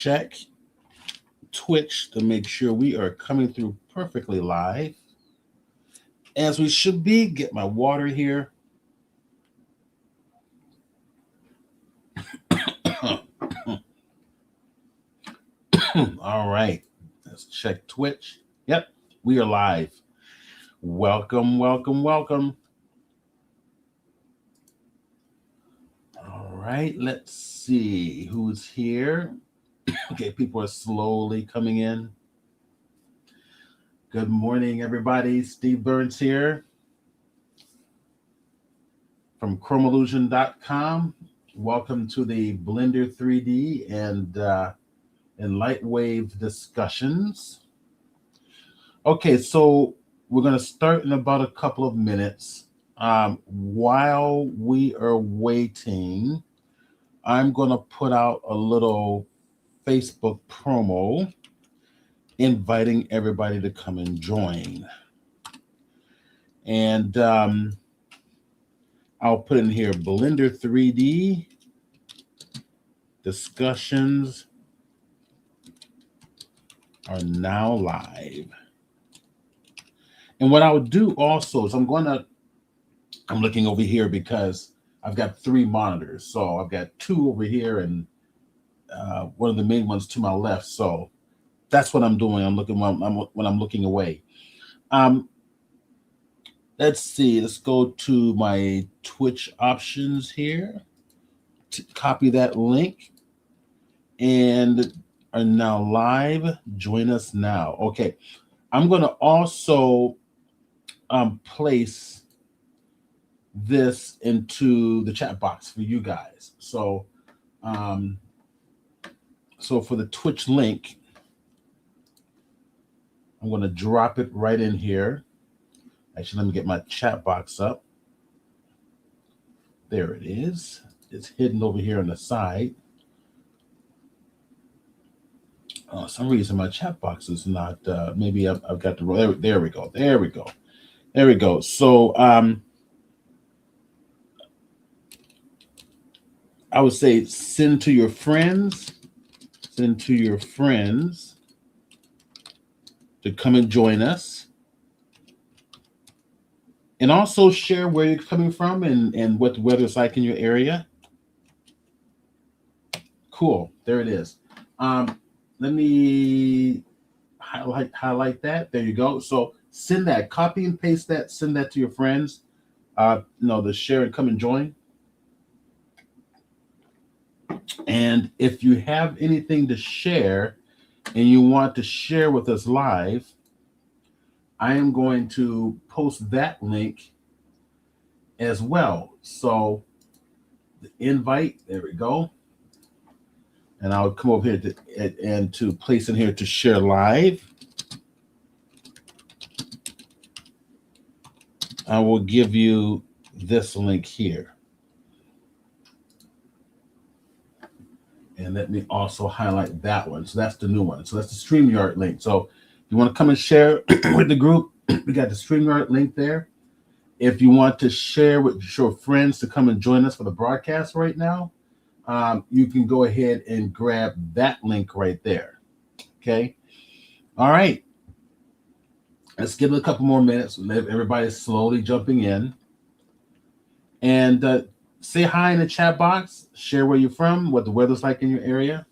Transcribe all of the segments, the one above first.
check Twitch to make sure we are coming through perfectly live, as we should be. Get my water here. All right, let's check Twitch. Yep, we are live. Welcome, welcome, welcome. All right, let's see who's here. Okay, people are slowly coming in. Good morning, everybody. Steve Burns here from chromeillusion.com. Welcome to the Blender 3D and LightWave discussions. Okay, so we're going to start in about a couple of minutes. While we are waiting, I'm going to put out a little Facebook promo inviting everybody to come and join. And I'll put in here Blender 3D discussions are now live. And what I'll do also is I'm looking over here because I've got 3 monitors. So I've got 2 over here and one of the main ones to my left. So that's what I'm doing. I'm looking when I'm looking away. Let's see. Let's go to my Twitch options here. Copy that link and are now live. Join us now. Okay. I'm going to also place this into the chat box for you guys. So, so for the Twitch link, I'm going to drop it right in here. Actually, let me get my chat box up. There it is. It's hidden over here on the side. Oh, some reason my chat box is not, maybe I've got the, there we go. There we go. There we go. So I would say send to your friends to come and join us. And also share where you're coming from and what the weather's like in your area. Cool. There it is. Let me highlight that. There you go. So send that, copy and paste that, send that to your friends. To share and come and join. And if you have anything to share and you want to share with us live, I am going to post that link as well. So the invite, there we go. And I'll come over here to place in here to share live. I will give you this link here. And let me also highlight that one. So that's the new one. So that's the StreamYard link. So if you want to come and share with the group, we got the StreamYard link there. If you want to share with your friends to come and join us for the broadcast right now, you can go ahead and grab that link right there. Okay. All right. Let's give it a couple more minutes. Everybody's slowly jumping in. And say hi in the chat box. Share where you're from, what the weather's like in your area.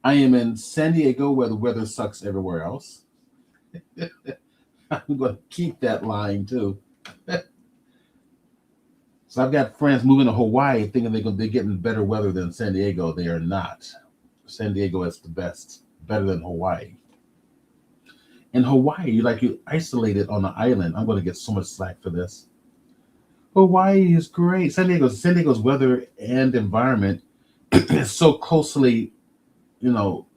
I am in San Diego, where the weather sucks everywhere else. I'm going to keep that line too. So I've got friends moving to Hawaii thinking they're getting better weather than San Diego. They are not. San Diego is the best, better than Hawaii. In Hawaii, you're isolated on an island. I'm going to get so much slack for this. Hawaii is great. San Diego's weather and environment is so closely,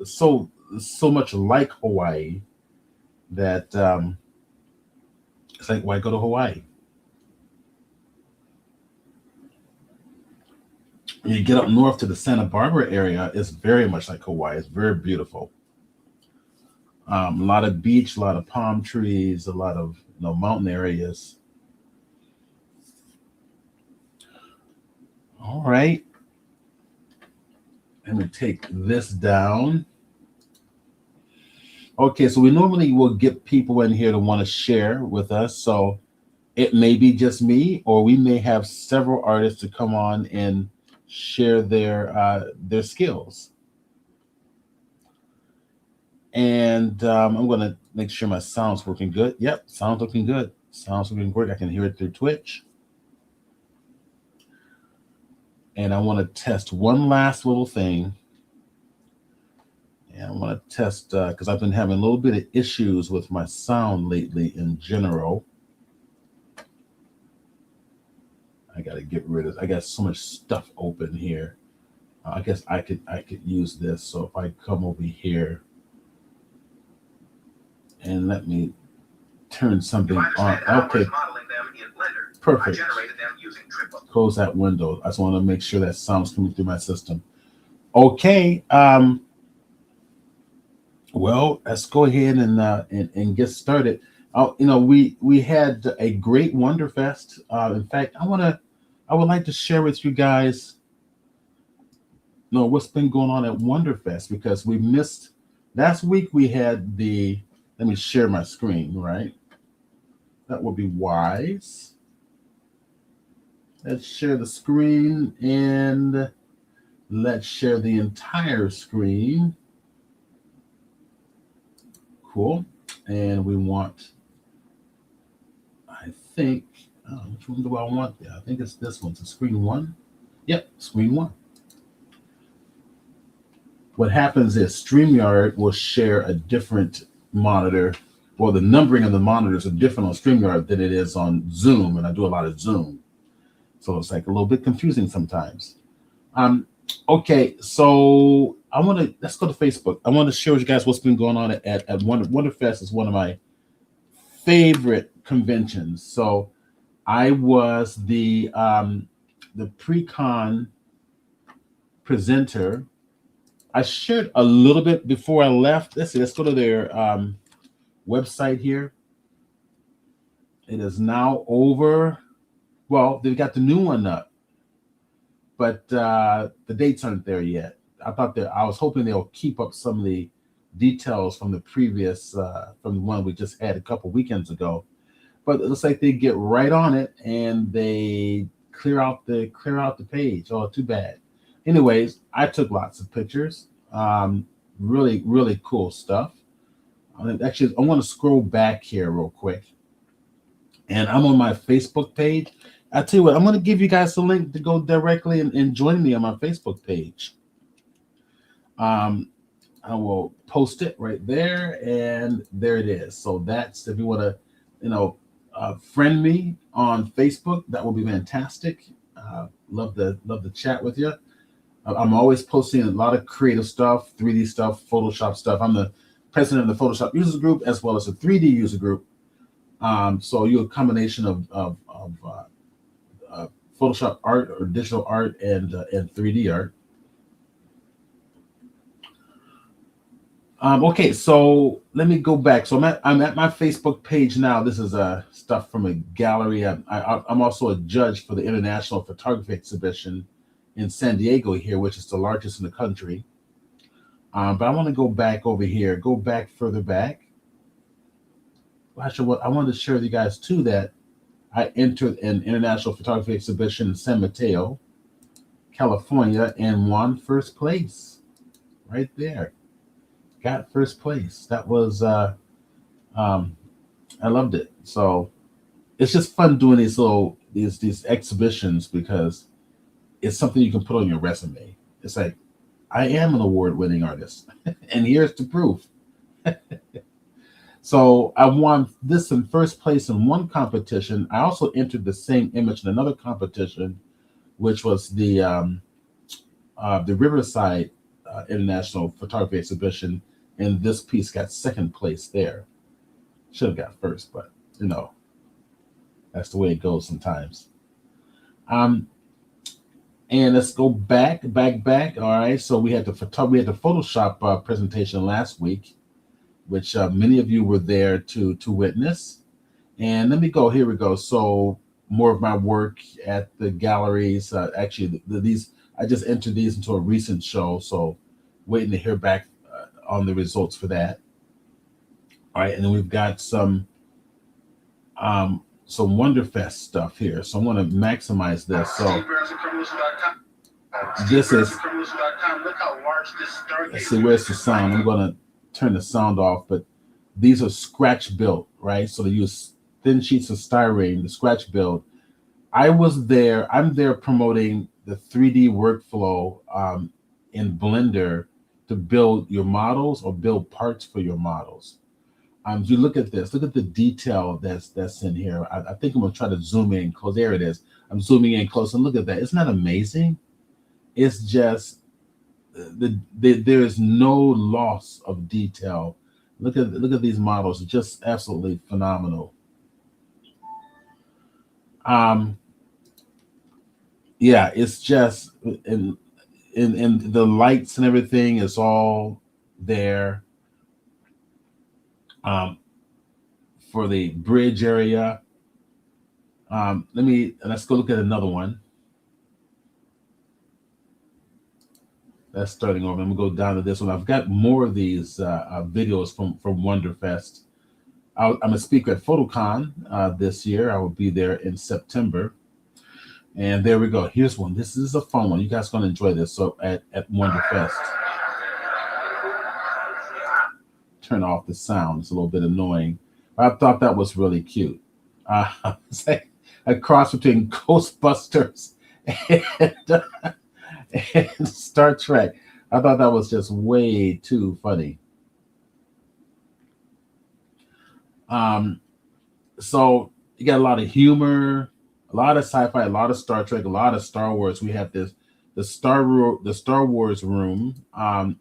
so much like Hawaii that it's like, why go to Hawaii? You get up north to the Santa Barbara area, it's very much like Hawaii. It's very beautiful. A lot of beach, a lot of palm trees, a lot of mountain areas. All right. Let me take this down. Okay, so we normally will get people in here to want to share with us. So it may be just me, or we may have several artists to come on and share their skills. And I'm gonna make sure my sound's working good. Yep, sound's looking good. Sounds looking great. I can hear it through Twitch. And I want to test one last little thing. And I want to test because I've been having a little bit of issues with my sound lately in general. I got to get rid of. I got so much stuff open here. I guess I could use this. So if I come over here and let me turn something on. Okay. Perfect. Close that window. I just want to make sure that sound's coming through my system. Okay. Well, let's go ahead and get started. We had a great Wonderfest. In fact, I would like to share with you guys, what's been going on at Wonderfest, because we missed last week. We had let me share my screen, right? That would be wise. Let's share the screen and let's share the entire screen. Cool. And we want, I think, which one do I want there? I think it's this one. So screen one. Yep, screen one. What happens is StreamYard will share a different monitor. Well, the numbering of the monitors are different on StreamYard than it is on Zoom, and I do a lot of Zoom. So it's like a little bit confusing sometimes. Okay, so let's go to Facebook. I want to share with you guys what's been going on at Wonderfest. Is one of my favorite conventions. So I was the pre-con presenter. I shared a little bit before I left. Let's go to their website here. It is now over. Well, they've got the new one up, but the dates aren't there yet. I was hoping they'll keep up some of the details from the previous, from the one we just had a couple weekends ago. But it looks like they get right on it and they clear out the page. Oh, too bad. Anyways, I took lots of pictures. Really, really cool stuff. Actually, I want to scroll back here real quick. And I'm on my Facebook page. I tell you what, I'm going to give you guys a link to go directly and join me on my Facebook page. I will post it right there, and there it is. So that's, if you want to, friend me on Facebook, that will be fantastic. Love to chat with you. I'm always posting a lot of creative stuff, 3D stuff, Photoshop stuff. I'm the president of the Photoshop users group as well as the 3D user group. So you're a combination of Photoshop art or digital art and 3D art. Okay, so let me go back. So I'm at my Facebook page now. This is stuff from a gallery. I'm also a judge for the International Photography Exhibition in San Diego here, which is the largest in the country. But I want to go back over here. Go back further back. Actually, what I wanted to share with you guys too, that I entered an International Photography Exhibition in San Mateo, California, and won first place. Right there. Got first place. That was I loved it. So it's just fun doing these exhibitions because it's something you can put on your resume. It's like, I am an award-winning artist, and here's the proof. So I won this in first place in one competition. I also entered the same image in another competition, which was the Riverside International Photography Exhibition, and this piece got second place there. Should have got first, but that's the way it goes sometimes. And let's go back. All right. So we had the Photoshop presentation last week, which many of you were there to witness. And let me go. Here we go. So more of my work at the galleries. Actually, these I just entered these into a recent show, so waiting to hear back on the results for that. All right, and then we've got some Wonderfest stuff here. So I'm going to maximize this. So this is, let's see, where's the sound? I'm going to turn the sound off, but these are scratch built, right? So they use thin sheets of styrene, the scratch build. I'm there promoting the 3D workflow in Blender to build your models or build parts for your models. You look at this, look at the detail that's in here. I think I'm gonna try to zoom in close. There it is. I'm zooming in close and look at that. Isn't that amazing? It's just there is no loss of detail. Look at these models, just absolutely phenomenal. Yeah, it's just in the lights and everything is all there. For the bridge area. Let's go look at another one. That's starting over. I'm gonna go down to this one. I've got more of these videos from Wonderfest. I'm a speaker at PhotoCon this year. I will be there in September. And there we go. Here's one. This is a fun one. You guys are gonna enjoy this. So at Wonderfest. Turn off the sound. It's a little bit annoying. I thought that was really cute. It's like a cross between Ghostbusters and Star Trek. I thought that was just way too funny. So you got a lot of humor, a lot of sci-fi, a lot of Star Trek, a lot of Star Wars. We have the Star Wars room,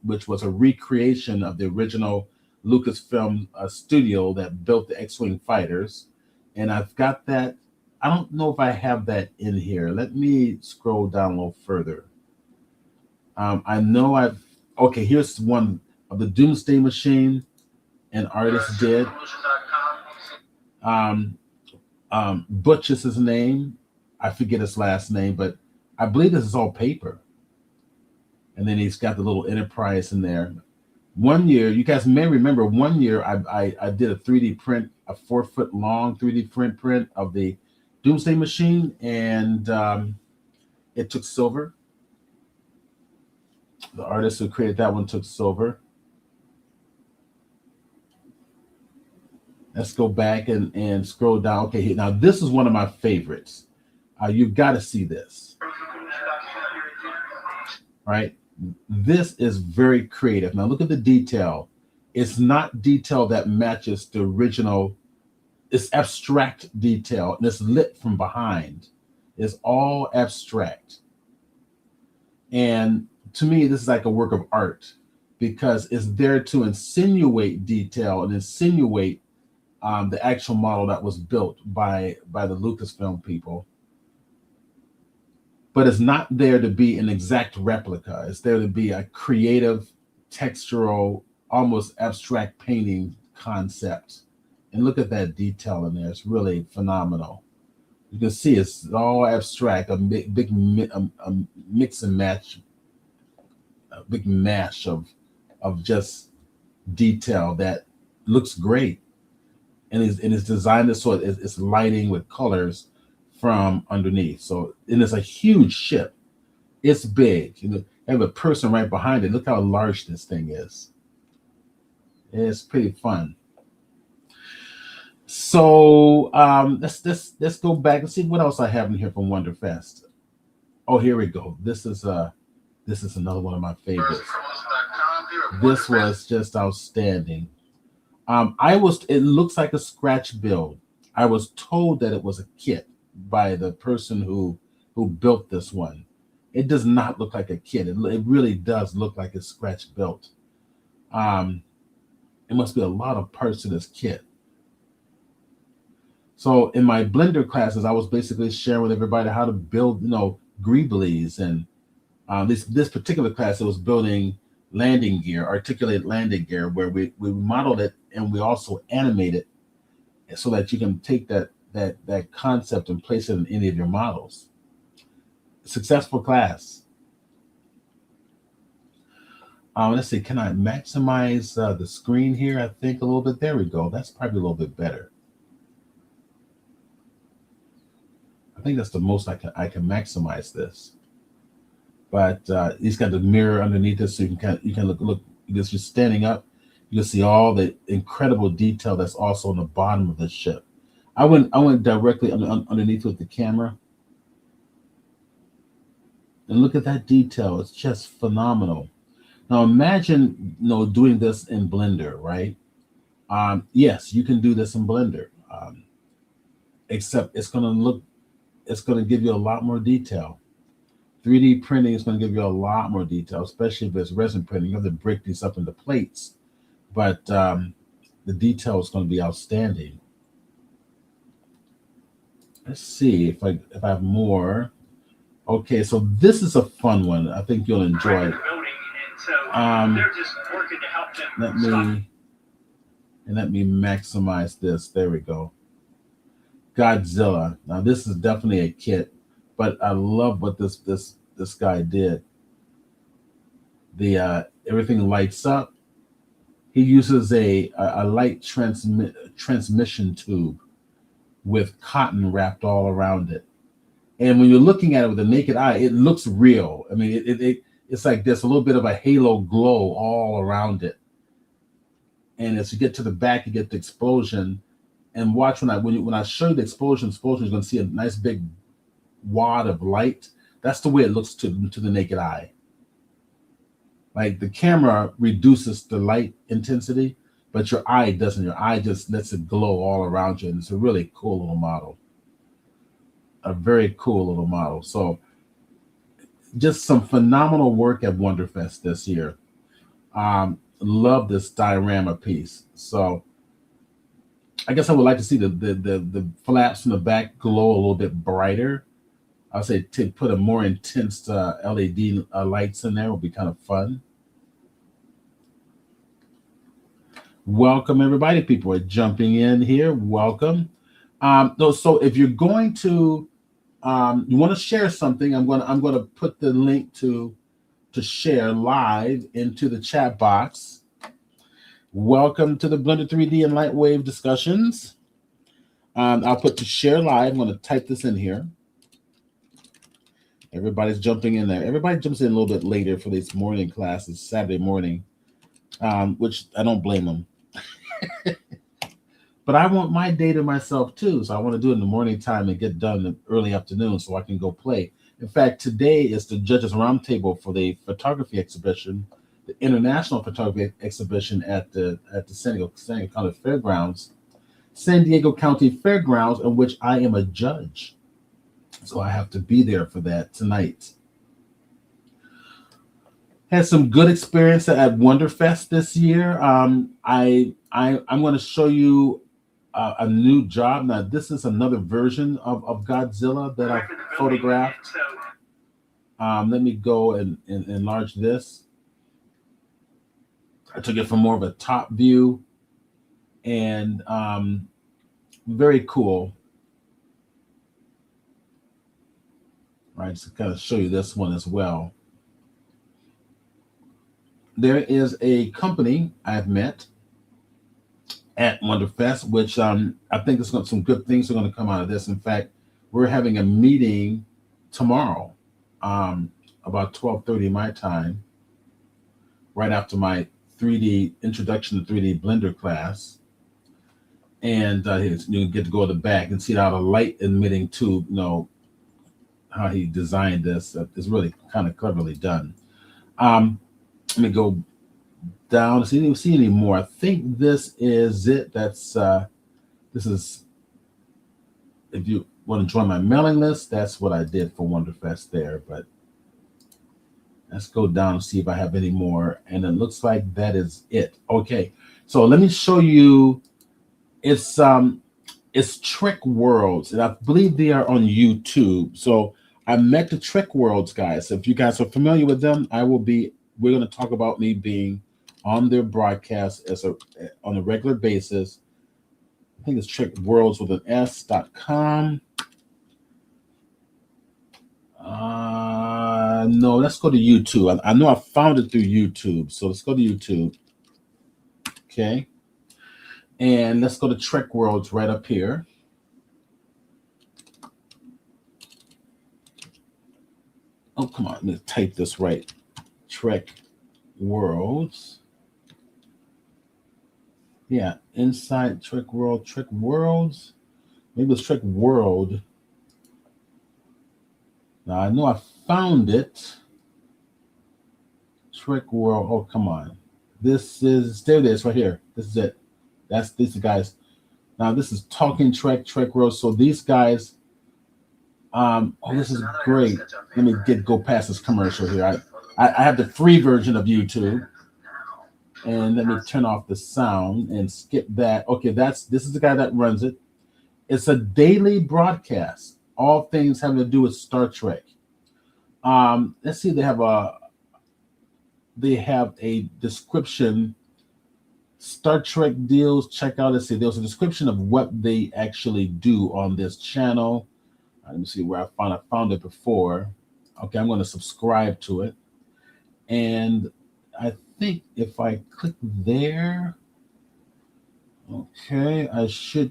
which was a recreation of the original Lucasfilm studio that built the X-Wing fighters. And I've got that. I don't know if I have that in here. Let me scroll down a little further. I know okay, here's one of the Doomsday Machine an artist did. Butch is his name. I forget his last name, but I believe this is all paper. And then he's got the little Enterprise in there. One year, you guys may remember, one year I did a 3D print, a 4-foot long 3D print of the Doomsday Machine, and it took silver. The artist who created that one took silver. Let's go back and scroll down. Okay, now this is one of my favorites. You've got to see this. Right? This is very creative. Now look at the detail. It's not detail that matches the original. It's abstract detail, and it's lit from behind. It's all abstract. And to me, this is like a work of art because it's there to insinuate detail and insinuate the actual model that was built by the Lucasfilm people. But it's not there to be an exact replica. It's there to be a creative, textural, almost abstract painting concept. And look at that detail in there. It's really phenomenal. You can see it's all abstract, a big mix and match, a big mash of just detail that looks great. And it's designed so it's lighting with colors from underneath. So, and it's a huge ship. It's big. You have a person right behind it. Look how large this thing is. It's pretty fun. So let's go back and see what else I have in here from Wonderfest. Oh, here we go. This is another one of my favorites. This was just outstanding. It looks like a scratch build. I was told that it was a kit by the person who built this one. It does not look like a kit. It really does look like it's scratch built. It must be a lot of parts to this kit. So in my Blender classes, I was basically sharing with everybody how to build, greeblies. And this particular class, it was building landing gear, articulated landing gear, where we modeled it and we also animate it so that you can take that concept and place it in any of your models. Successful class. Let's see, can I maximize the screen here? I think a little bit. There we go. That's probably a little bit better. I think that's the most I can maximize this. But he's got the mirror underneath it, so you can look. Just you're standing up, you can see all the incredible detail that's also on the bottom of the ship. I went directly underneath with the camera, and look at that detail. It's just phenomenal. Now imagine, doing this in Blender, right? Yes, you can do this in Blender, except it's going to give you a lot more detail. 3D printing is going to give you a lot more detail, especially if it's resin printing. You have to break these up into plates, but the detail is going to be outstanding. Let's see if I have more. Okay, so this is a fun one. I think you'll enjoy it. Let me maximize this. There we go. Godzilla. Now this is definitely a kit, but I love what this guy did. The everything lights up. He uses a light transmission tube with cotton wrapped all around it. And when you're looking at it with the naked eye, it looks real. I mean, it's like there's a little bit of a halo glow all around it. And as you get to the back, you get the explosion. And watch when I show you the explosion, you're going to see a nice big wad of light. That's the way it looks to the naked eye. Like the camera reduces the light intensity, but your eye doesn't. Your eye just lets it glow all around you. And it's a really cool little model. A very cool little model. So just some phenomenal work at Wonderfest this year. Love this diorama piece. So I guess I would like to see the flaps in the back glow a little bit brighter. I'll say to put a more intense LED lights in there would be kind of fun. Welcome everybody. People are jumping in here. Welcome. So if you're going to, you want to share something, I'm going to put the link to share live into the chat box. Welcome to the Blender 3D and LightWave discussions. I'll put to share live. I'm going to type this in here. Everybody's jumping in there. Everybody jumps in a little bit later for these morning classes, Saturday morning, which I don't blame them. But I want my day to myself too. So I want to do it in the morning time and get done in the early afternoon so I can go play. In fact, today is the judges roundtable for the photography exhibition, the international photography exhibition at the San Diego County Fairgrounds, San Diego County Fairgrounds, in which I am a judge. So I have to be there for that tonight. Had some good experience at Wonderfest this year. I'm going to show you a new job. Now, this is another version of Godzilla that I photographed. Let me go and enlarge this. I took it from more of a top view, and very cool. All right, just to kind of show you this one as well. There is a company I've met at Wonderfest, which I think there's some good things are going to come out of this. In fact, we're having a meeting tomorrow, about 12:30 my time, right after my 3D introduction to 3D Blender class. And you get to go to the back and see how the light emitting tube, how he designed this. It's really kind of cleverly done. Let me go down to see any more. I think this is it. This is, if you want to join my mailing list, that's what I did for Wonderfest there. But let's go down and see if I have any more. And it looks like that is it. Okay, so let me show you. It's Trick Worlds, and I believe they are on YouTube. So I met the Trick Worlds guys. So if you guys are familiar with them, we're going to talk about me being on their broadcast on a regular basis. I think it's Trick Worlds with an S.com. No, let's go to YouTube. I know I found it through YouTube. So let's go to YouTube. Okay. And let's go to Trek Worlds right up here. Oh, come on. Let me type this right. Trek Worlds. Yeah, inside Trek Worlds. Maybe it's Trek World. Now I know I found it. Trek World. Oh, come on. There it is right here. This is it. These guys. Now this is Talking Trek World. So these guys. This is great. Let me go past this commercial here. I have the free version of YouTube. And let me turn off the sound and skip that. Okay, this is the guy that runs it. It's a daily broadcast. All things having to do with Star Trek. Let's see. They have a description. Star Trek deals. Check out. Let's see. There's a description of what they actually do on this channel. Let me see where I found it before. Okay, I'm going to subscribe to it. And I think if I click there, okay,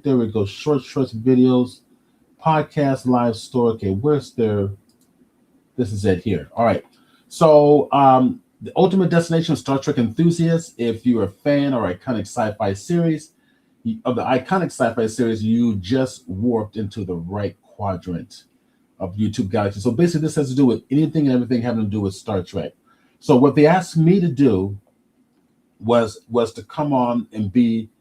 there we go. Short videos, podcast, live store. Okay, where's this is it here. All right. So the ultimate destination of Star Trek enthusiasts, if you're a fan or iconic sci-fi series, you just warped into the right quadrant of YouTube Galaxy. So basically this has to do with anything and everything having to do with Star Trek. So what they asked me to do was to come on and be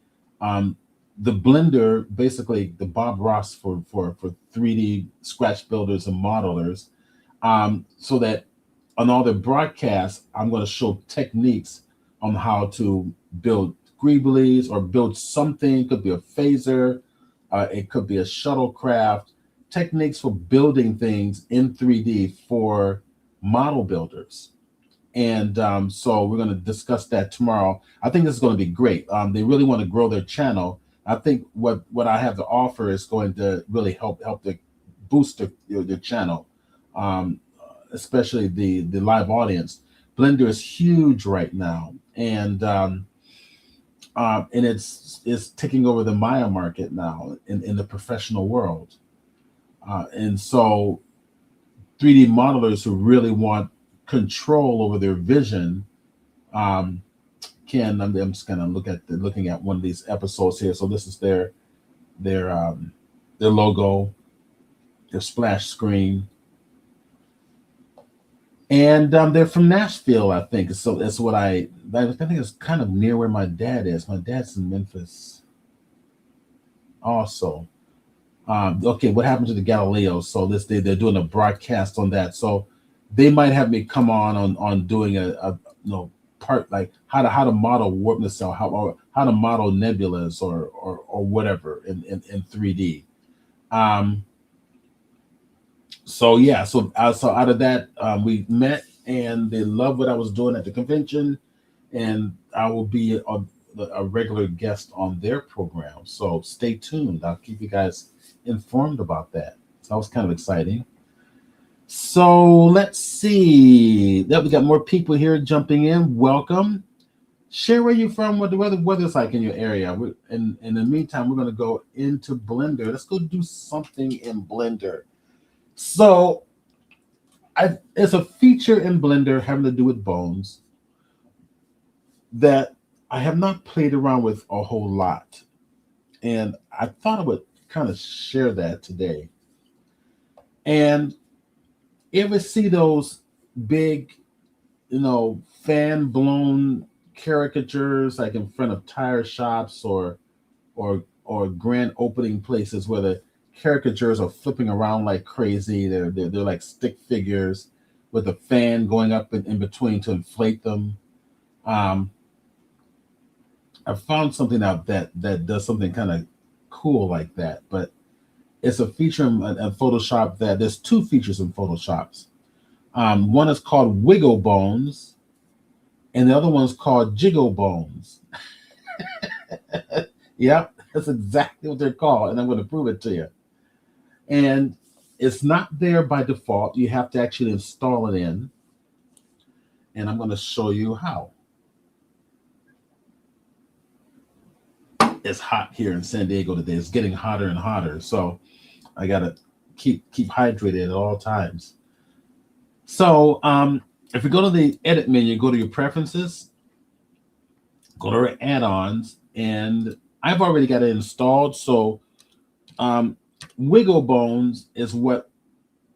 the blender, basically the Bob Ross for 3D scratch builders and modelers, so that on all the broadcasts, I'm going to show techniques on how to build greeblies or build something. It could be a phaser, it could be a shuttlecraft, techniques for building things in 3D for model builders. And so we're going to discuss that tomorrow. I think this is going to be great. They really want to grow their channel. I think what I have to offer is going to really help to boost their channel, especially the live audience. Blender is huge right now, and it's taking over the Maya market now in the professional world. And so 3D modelers who really want control over their vision I'm just gonna looking at one of these episodes here. So this is their logo, their splash screen, and they're from Nashville, I think. So that's what I think it's kind of near where my dad is. My dad's in Memphis also. Okay, what happened to the Galileo? So they're doing a broadcast on that. So they might have me come on doing a part like how to model warp nacelle, how to model nebulas or whatever in 3D. So out of that, we met and they loved what I was doing at the convention, and I will be a regular guest on their program. So stay tuned. I'll keep you guys informed about that. So that was kind of exciting. So let's see. We got more people here jumping in. Welcome. Share where you're from, what the weather's like in your area. In the meantime, we're going to go into Blender. Let's go do something in Blender. So it's a feature in Blender having to do with bones that I have not played around with a whole lot. And I thought I would kind of share that today. And you ever see those big, fan blown caricatures like in front of tire shops or grand opening places where the caricatures are flipping around like crazy? They're like stick figures with a fan going up in between to inflate them. I found something out that does something kind of cool like that, but it's a feature in Photoshop that there's two features in Photoshop. One is called Wiggle Bones, and the other one's called Jiggle Bones. Yep, that's exactly what they're called, and I'm going to prove it to you. And it's not there by default. You have to actually install it in. and I'm going to show you how. It's hot here in San Diego today. It's getting hotter and hotter, so I gotta keep hydrated at all times. So if you go to the edit menu, go to your preferences, go to add-ons, and I've already got it installed. So Wiggle Bones is what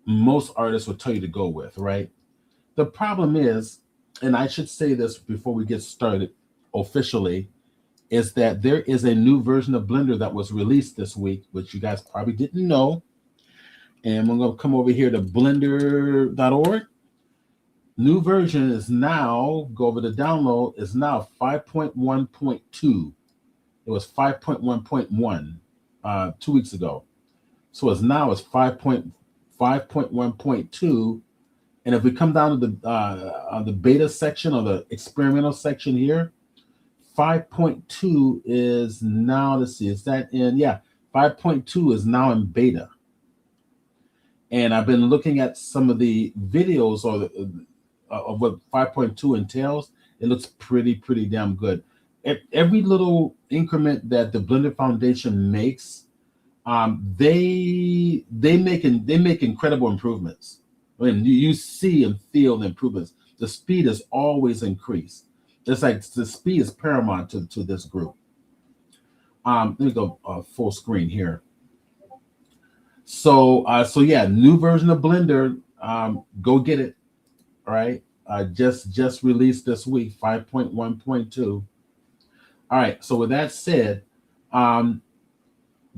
most artists will tell you to go with, right? The problem is, and I should say this before we get started officially, is that there is a new version of Blender that was released this week, which you guys probably didn't know. And we're going to come over here to blender.org. New version is now, go over to download, is now 5.1.2. It was 5.1.1 2 weeks ago. So it's 5.1.2. And if we come down to the beta section or the experimental section here, 5.2 is now, let's see, is that in, yeah, 5.2 is now in beta. And I've been looking at some of the videos of what 5.2 entails. It looks pretty damn good. Every little increment that the Blender Foundation makes, they make incredible improvements. I mean, you see and feel the improvements. The speed is always increased. It's like the speed is paramount to this group. Let me go full screen here. So yeah, new version of Blender. Go get it. All right. Just released this week, 5.1.2. All right. So with that said, the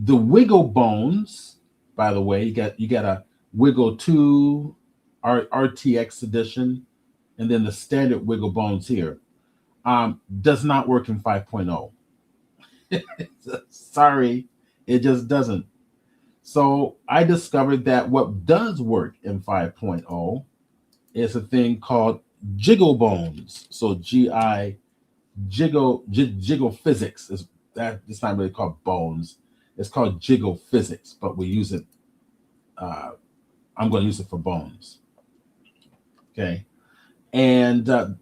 Wiggle Bones, by the way, you got a Wiggle 2 RTX edition, and then the standard Wiggle Bones here. Does not work in 5.0. Sorry, it just doesn't. So I discovered that what does work in 5.0 is a thing called Jiggle Bones. So Jiggle Physics is that. It's not really called Bones. It's called Jiggle Physics, but we use it. I'm going to use it for Bones. Okay, and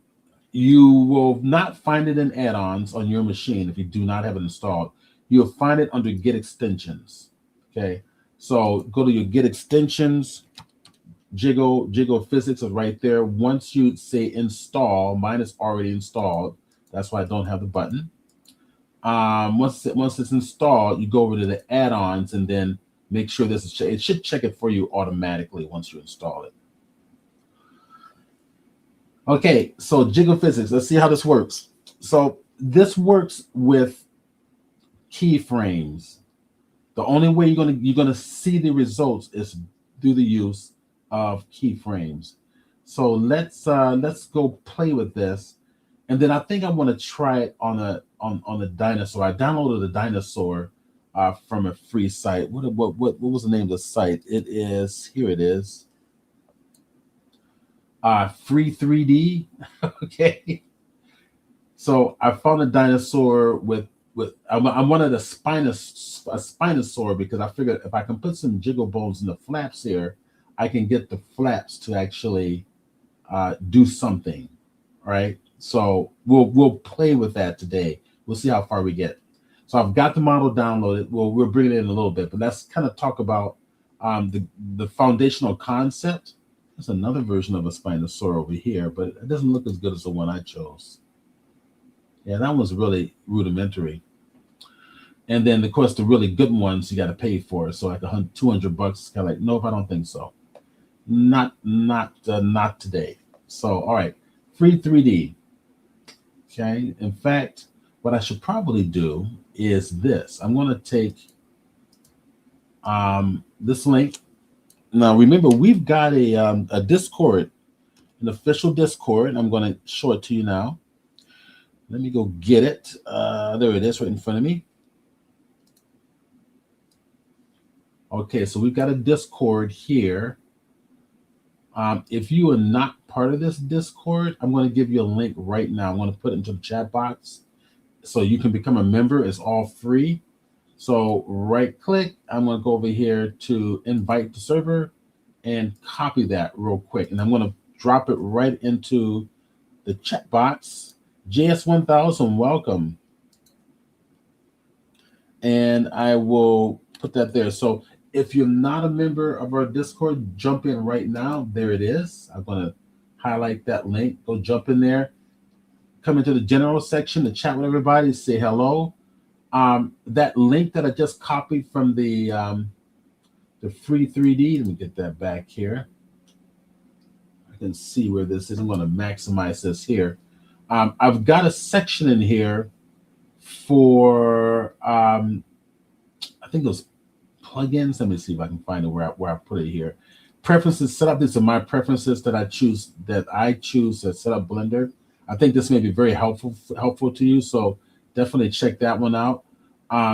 you will not find it in add-ons on your machine if you do not have it installed. You'll find it under Get Extensions. Okay, so go to your Get Extensions. Jiggle Physics is right there. Once you say install, mine is already installed. That's why I don't have the button. Once it's installed, you go over to the add-ons and then make sure this is it should check it for you automatically once you install it. Okay, so Jiggle Physics. Let's see how this works. So this works with keyframes. The only way you're gonna see the results is through the use of keyframes. So let's go play with this, and then I think I want to try it on a dinosaur. I downloaded a dinosaur from a free site. What was the name of the site? It is here. It is. Free 3D. Okay. So I found a dinosaur with I wanted a Spinosaur because I figured if I can put some Jiggle Bones in the flaps here, I can get the flaps to actually do something. All right. So we'll play with that today. We'll see how far we get. So I've got the model downloaded. We'll bring it in a little bit, but let's kind of talk about the foundational concept. There's another version of a Spinosaur over here, but it doesn't look as good as the one I chose. Yeah, that one's really rudimentary. And then, of course, the really good ones you got to pay for. So like $200, kind of like, nope, I don't think so. Not today. So, all right, free 3D. Okay. In fact, what I should probably do is this. I'm going to take this link. Now, remember, we've got a Discord, an official Discord, and I'm going to show it to you now. Let me go get it. There it is right in front of me. Okay, so we've got a Discord here. If you are not part of this Discord, I'm going to give you a link right now. I'm going to put it into the chat box so you can become a member. It's all free. So right click, I'm going to go over here to invite the server and copy that real quick. And I'm going to drop it right into the chat box. JS1000, welcome. And I will put that there. So if you're not a member of our Discord, jump in right now. There it is. I'm going to highlight that link. Go jump in there. Come into the general section to chat with everybody. Say hello. That link that I just copied from the free 3D. Let me get that back here. I can see where this is. I'm going to maximize this here. I've got a section in here for I think those plugins. Let me see if I can find it where I put it here. Preferences setup. These are my preferences that I choose to set up Blender. I think this may be very helpful to you. So definitely check that one out.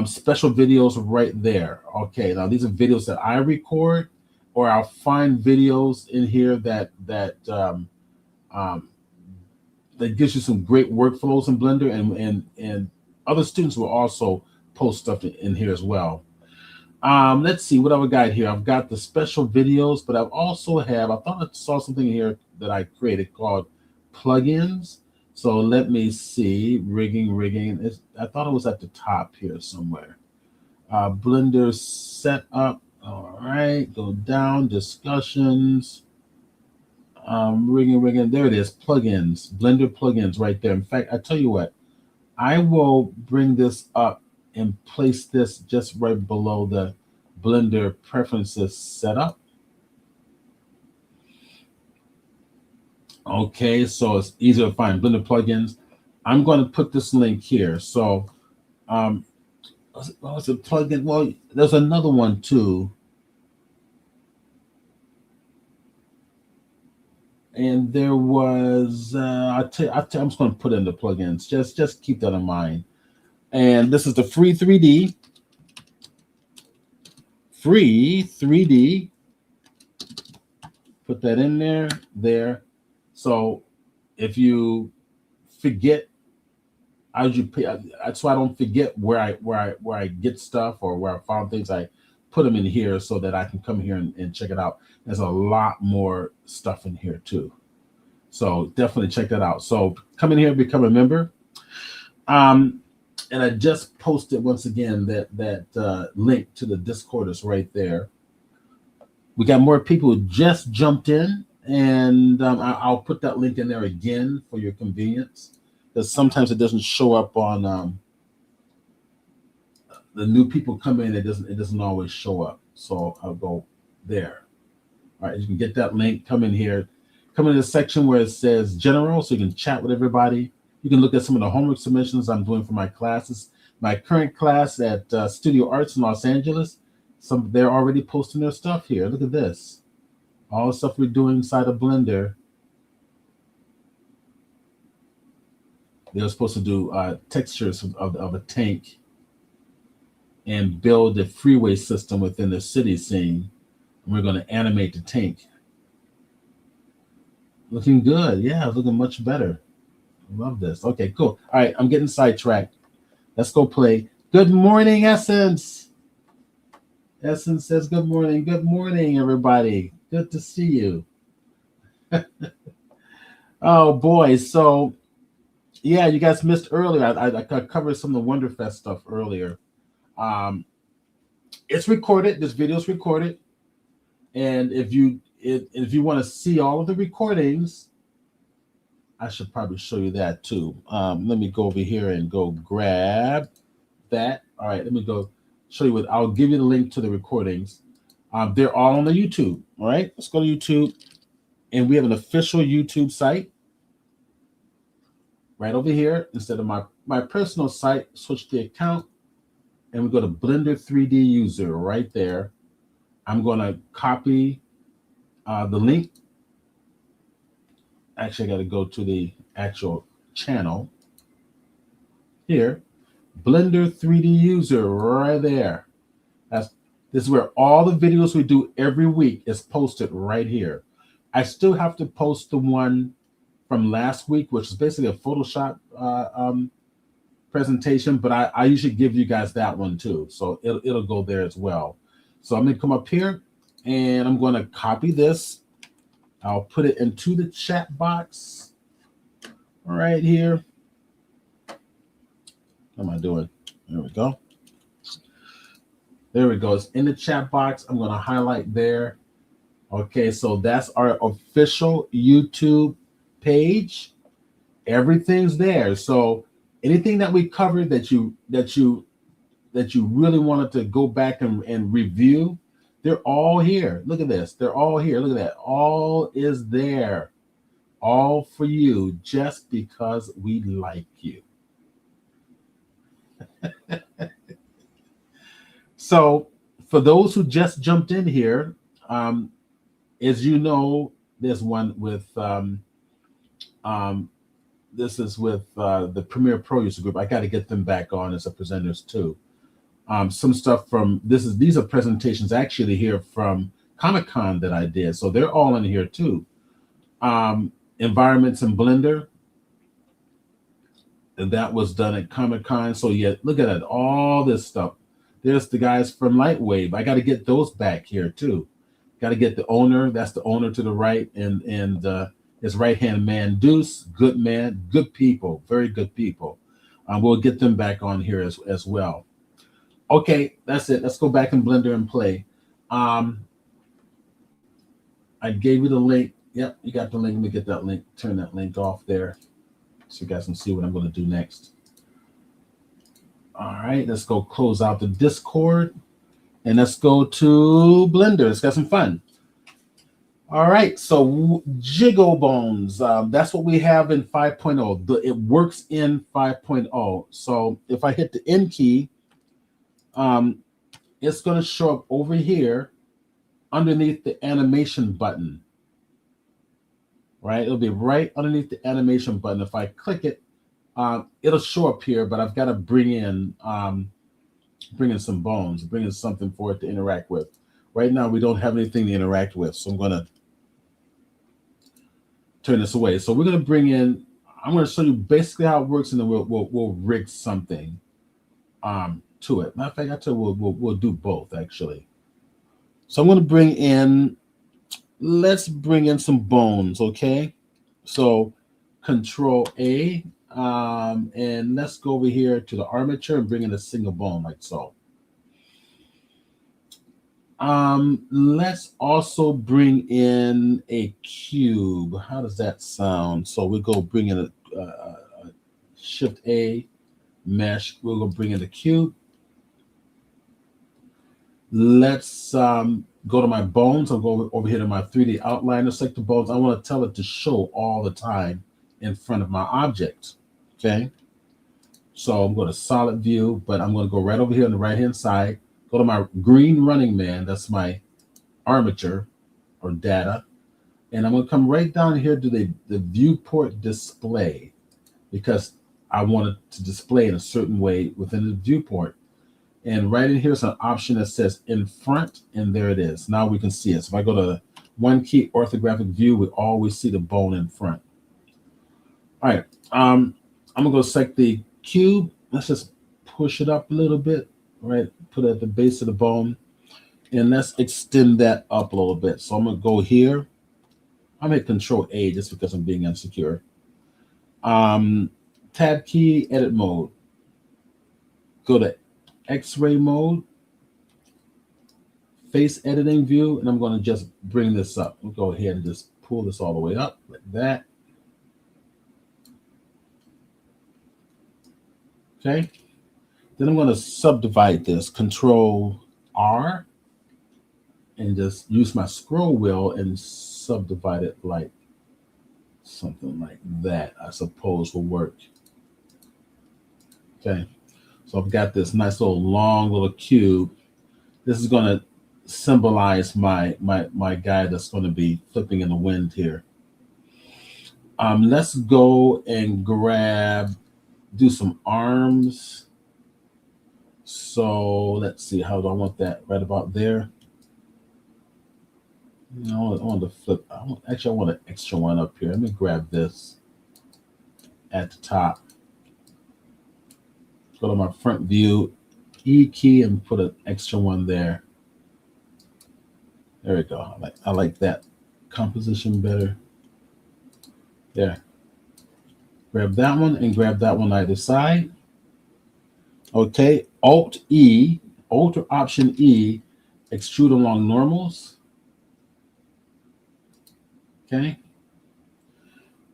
Special videos right there. Okay, now these are videos that I record, or I'll find videos in here that gives you some great workflows in Blender, and other students will also post stuff in here as well. Let's see what I've got here. I've got the special videos, but I thought I saw something here that I created called plugins. So let me see, rigging. I thought it was at the top here somewhere. Blender setup. All right, go down, discussions. Rigging. There it is, plugins, Blender plugins right there. In fact, I tell you what, I will bring this up and place this just right below the Blender preferences setup. Okay, so it's easier to find Blender plugins. I'm going to put this link here. So, it's a plugin. Well, there's another one too. And there was, I'm just going to put in the plugins. Just keep that in mind. And this is the free 3D. Free 3D. Put that in there. So if you forget, so I don't forget where I get stuff or where I found things, I put them in here so that I can come here and check it out. There's a lot more stuff in here too. So definitely check that out. So come in here, become a member. And I just posted once again that link to the Discord is right there. We got more people who just jumped in, and I'll put that link in there again for your convenience, because sometimes it doesn't show up on the new people come in. It doesn't always show up. So I'll go there. All right, you can get that link. Come in here. Come in the section where it says general, so you can chat with everybody. You can look at some of the homework submissions I'm doing for my classes. My current class at Studio Arts in Los Angeles, they're already posting their stuff here. Look at this. All the stuff we're doing inside of Blender. They're supposed to do textures of a tank and build a freeway system within the city scene. And we're going to animate the tank. Looking good. Yeah, looking much better. I love this. Okay, cool. All right, I'm getting sidetracked. Let's go play. Good morning, Essence. Essence says good morning. Good morning, everybody. Good to see you. Oh, boy. So, yeah, you guys missed earlier. I covered some of the Wonderfest stuff earlier. It's recorded. This video is recorded. And if you want to see all of the recordings, I should probably show you that too. Let me go over here and go grab that. All right, let me go show you I'll give you the link to the recordings. They're all on the YouTube. All right, let's go to YouTube. And we have an official YouTube site right over here. Instead of my personal site, switch the account. And we go to Blender 3D user right there. I'm going to copy the link. Actually, I got to go to the actual channel here. Blender 3D user right there. This is where all the videos we do every week is posted right here. I still have to post the one from last week, which is basically a Photoshop presentation, but I usually give you guys that one too. So it'll go there as well. So I'm going to come up here and I'm going to copy this. I'll put it into the chat box. right here. What am I doing? There we go. There we go. It's in the chat box. I'm going to highlight there. Okay, so that's our official YouTube page. Everything's there. So anything that we covered that you really wanted to go back and review, they're all here. Look at this. They're all here. Look at that. All is there. All for you just because we like you. So for those who just jumped in here, as you know, there's one with um, this is with the Premier Pro User Group. I got to get them back on as a presenters too. Some stuff from these are presentations actually here from Comic-Con that I did, so they're all in here too. Environments in Blender, and that was done at Comic-Con. So yeah, look at that, all this stuff. There's the guys from LightWave. I got to get those back here too. Got to get the owner. That's the owner to the right, and his right-hand man, Deuce. Good man, good people, very good people. We'll get them back on here as well. Okay, that's it. Let's go back in Blender and play. I gave you the link. Yep, you got the link. Let me get that link. Turn that link off there so you guys can see what I'm going to do next. All right, let's go close out the Discord and let's go to Blender. Let's get some fun. All right, so Jiggle Bones, that's what we have in 5.0. It works in 5.0. So if I hit the N key, it's going to show up over here underneath the animation button. Right, it'll be right underneath the animation button. If I click it, it'll show up here, but I've got to bring in some bones, bring in something for it to interact with. Right now, we don't have anything to interact with, so I'm going to turn this away. So we're going to bring in. I'm going to show you basically how it works, and then we'll rig something to it. Matter of fact, I tell you, we'll do both actually. So I'm going to bring in. Let's bring in some bones, okay? So Control A, and let's go over here to the armature and bring in a single bone like so. Let's also bring in a cube. How does that sound? So we'll go bring in a Shift A, mesh. We'll go bring in the cube. Let's go to my bones. I'll go over here to my 3D outliner, select the bones. I want to tell it to show all the time in front of my object. Okay. So I'm going to solid view, but I'm going to go right over here on the right-hand side, go to my green running man. That's my armature or data. And I'm going to come right down here to the viewport display because I want it to display in a certain way within the viewport. And right in here is an option that says in front, and there it is. Now we can see it. So if I go to one key orthographic view, we always see the bone in front. All right, I'm gonna go select the cube. Let's just push it up a little bit, right? Put it at the base of the bone, and let's extend that up a little bit. So I'm gonna go here. I'm at Control A just because I'm being insecure. Tab key, edit mode. Go to X-ray mode, face editing view, and I'm going to just bring this up. We'll go ahead and just pull this all the way up like that. Okay. Then I'm going to subdivide this, Control R, and just use my scroll wheel and subdivide it like something like that, I suppose will work. Okay. So I've got this nice little long little cube. This is going to symbolize my guy that's going to be flipping in the wind here. Let's go and do some arms. So let's see, how do I want that? Right about there. I want to flip. I want an extra one up here. Let me grab this at the top. Go to my front view, E key, and put an extra one there. There we go. I like that composition better. There. Grab that one and grab that one either side. Okay, Alt or Option E, extrude along normals. Okay,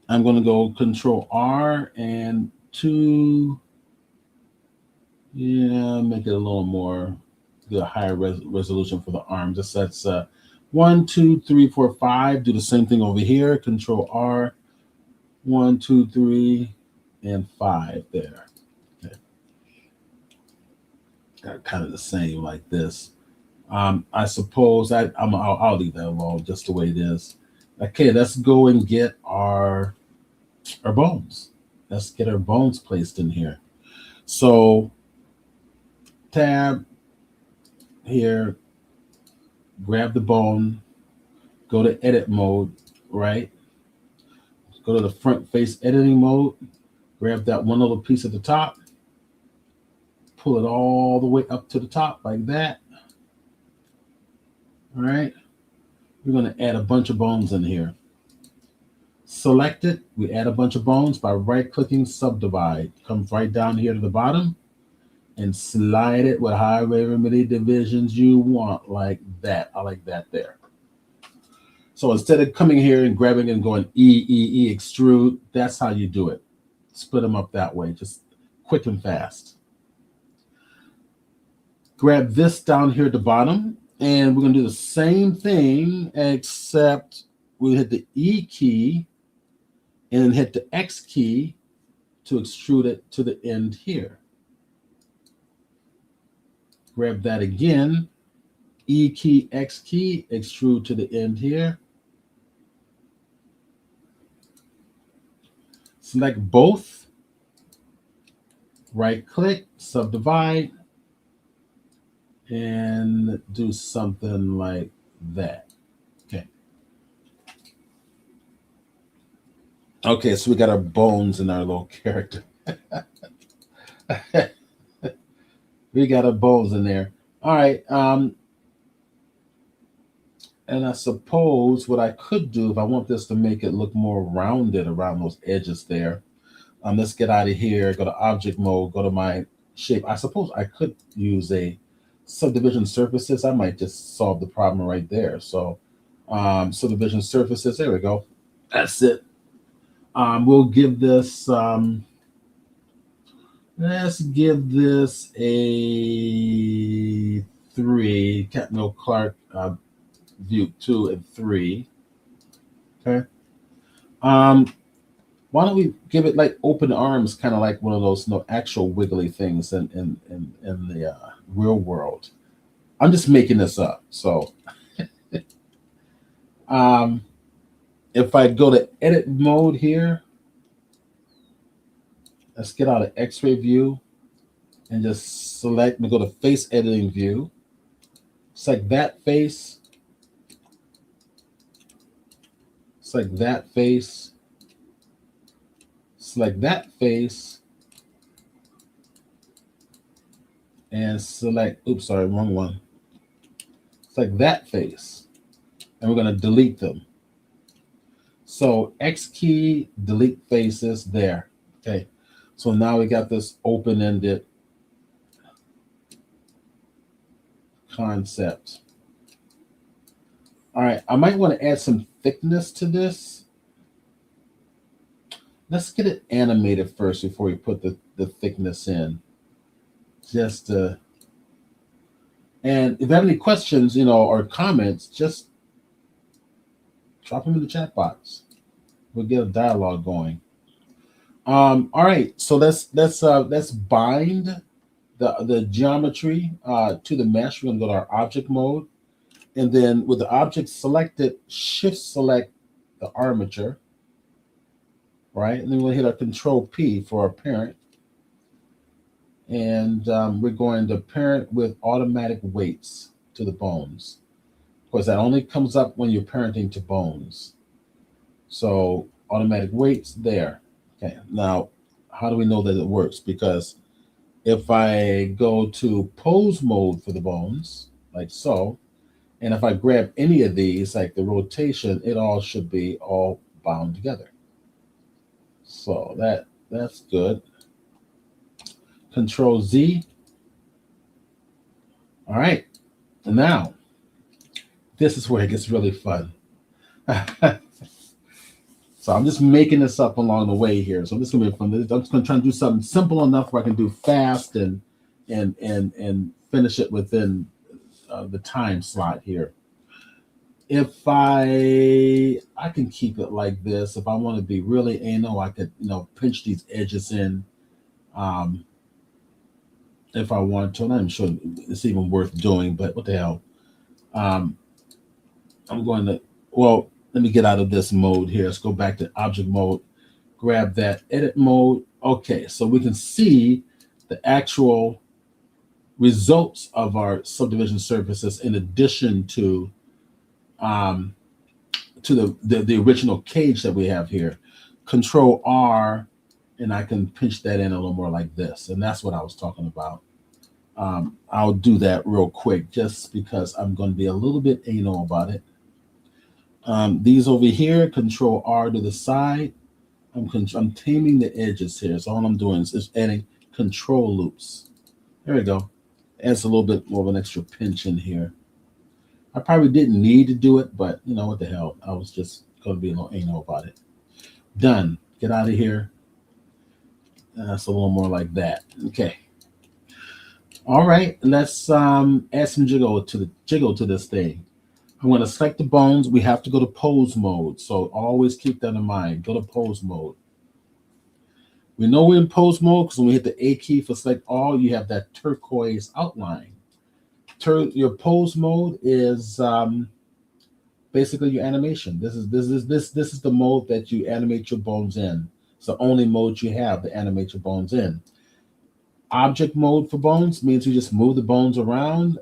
I'm going to go Control R and two. Yeah, make it a little more, get a higher resolution for the arms. That's 1, 2, 3, 4, 5. Do the same thing over here. Control R, 1, 2, 3, and 5 there. Okay. Got kind of the same like this. I suppose I'll leave that alone just the way it is. Okay, let's go and get our bones. Let's get our bones placed in here. So tab here, grab the bone, go to edit mode, right? Go to the front face editing mode, grab that one little piece at the top, pull it all the way up to the top like that. All right. We're going to add a bunch of bones in here. Select it. We add a bunch of bones by right-clicking subdivide. Comes right down here to the bottom and slide it with however many divisions you want like that. I like that there. So instead of coming here and grabbing and going extrude, that's how you do it. Split them up that way, just quick and fast. Grab this down here at the bottom, and we're going to do the same thing, except we hit the E key and then hit the X key to extrude it to the end here. Grab that again, E key, X key, extrude to the end here. Select both, right click, subdivide, and do something like that. Okay. Okay, so we got our bones in our little character. We got our bones in there. All right. And I suppose what I could do, if I want this to make it look more rounded around those edges there, let's get out of here, go to object mode, go to my shape. I suppose I could use a subdivision surfaces. I might just solve the problem right there. So subdivision surfaces, there we go. That's it. We'll give this, let's give this a 3. Captain Clark view 2 and 3. Okay. Why don't we give it like open arms, kind of like one of those actual wiggly things in the real world. I'm just making this up. So if I go to edit mode here, let's get out of X-ray view and just select and go to face editing view. Select that face. Select that face. Select that face. And select, oops, sorry, wrong one. Select that face. And we're going to delete them. So X key, delete faces there. Okay. So now we got this open-ended concept. All right, I might want to add some thickness to this. Let's get it animated first before we put the thickness in. Just and if you have any questions, or comments, just drop them in the chat box. We'll get a dialogue going. All right, so let's bind the geometry to the mesh. We're gonna go to our object mode, and then with the object selected, shift select the armature, right? And then we'll hit our Control P for our parent, and we're going to parent with automatic weights to the bones. Of course, that only comes up when you're parenting to bones. So automatic weights there. Okay, now how do we know that it works? Because if I go to pose mode for the bones, like so, and if I grab any of these, like the rotation, it all should be all bound together. So that's good. Control Z. All right. Now, this is where it gets really fun. So I'm just making this up along the way here. So this is gonna be fun. I'm just gonna try and do something simple enough where I can do fast and finish it within the time slot here. If I can keep it like this. If I want to be really anal, I could pinch these edges in. Um, if I want to, and I'm sure it's even worth doing. But what the hell? Um, I'm going to well. Let me get out of this mode here. Let's go back to object mode. Grab that edit mode. Okay, so we can see the actual results of our subdivision surfaces in addition um, to the original cage that we have here. Control R, and I can pinch that in a little more like this. And that's what I was talking about. I'll do that real quick just because I'm going to be a little bit anal about it. These over here, Control R to the side. I'm taming the edges here. So all I'm doing is just adding control loops. There we go. Adds a little bit more of an extra pinch in here. I probably didn't need to do it, but you know what the hell. I was just going to be a little anal about it. Done. Get out of here. That's a little more like that. Okay. All right. Let's add some jiggle to this thing. I'm going to select the bones. We have to go to pose mode. So always keep that in mind. Go to pose mode. We know we're in pose mode because when we hit the A key for select all, you have that turquoise outline. Your pose mode is basically your animation. This is the mode that you animate your bones in. It's the only mode you have to animate your bones in. Object mode for bones means you just move the bones around.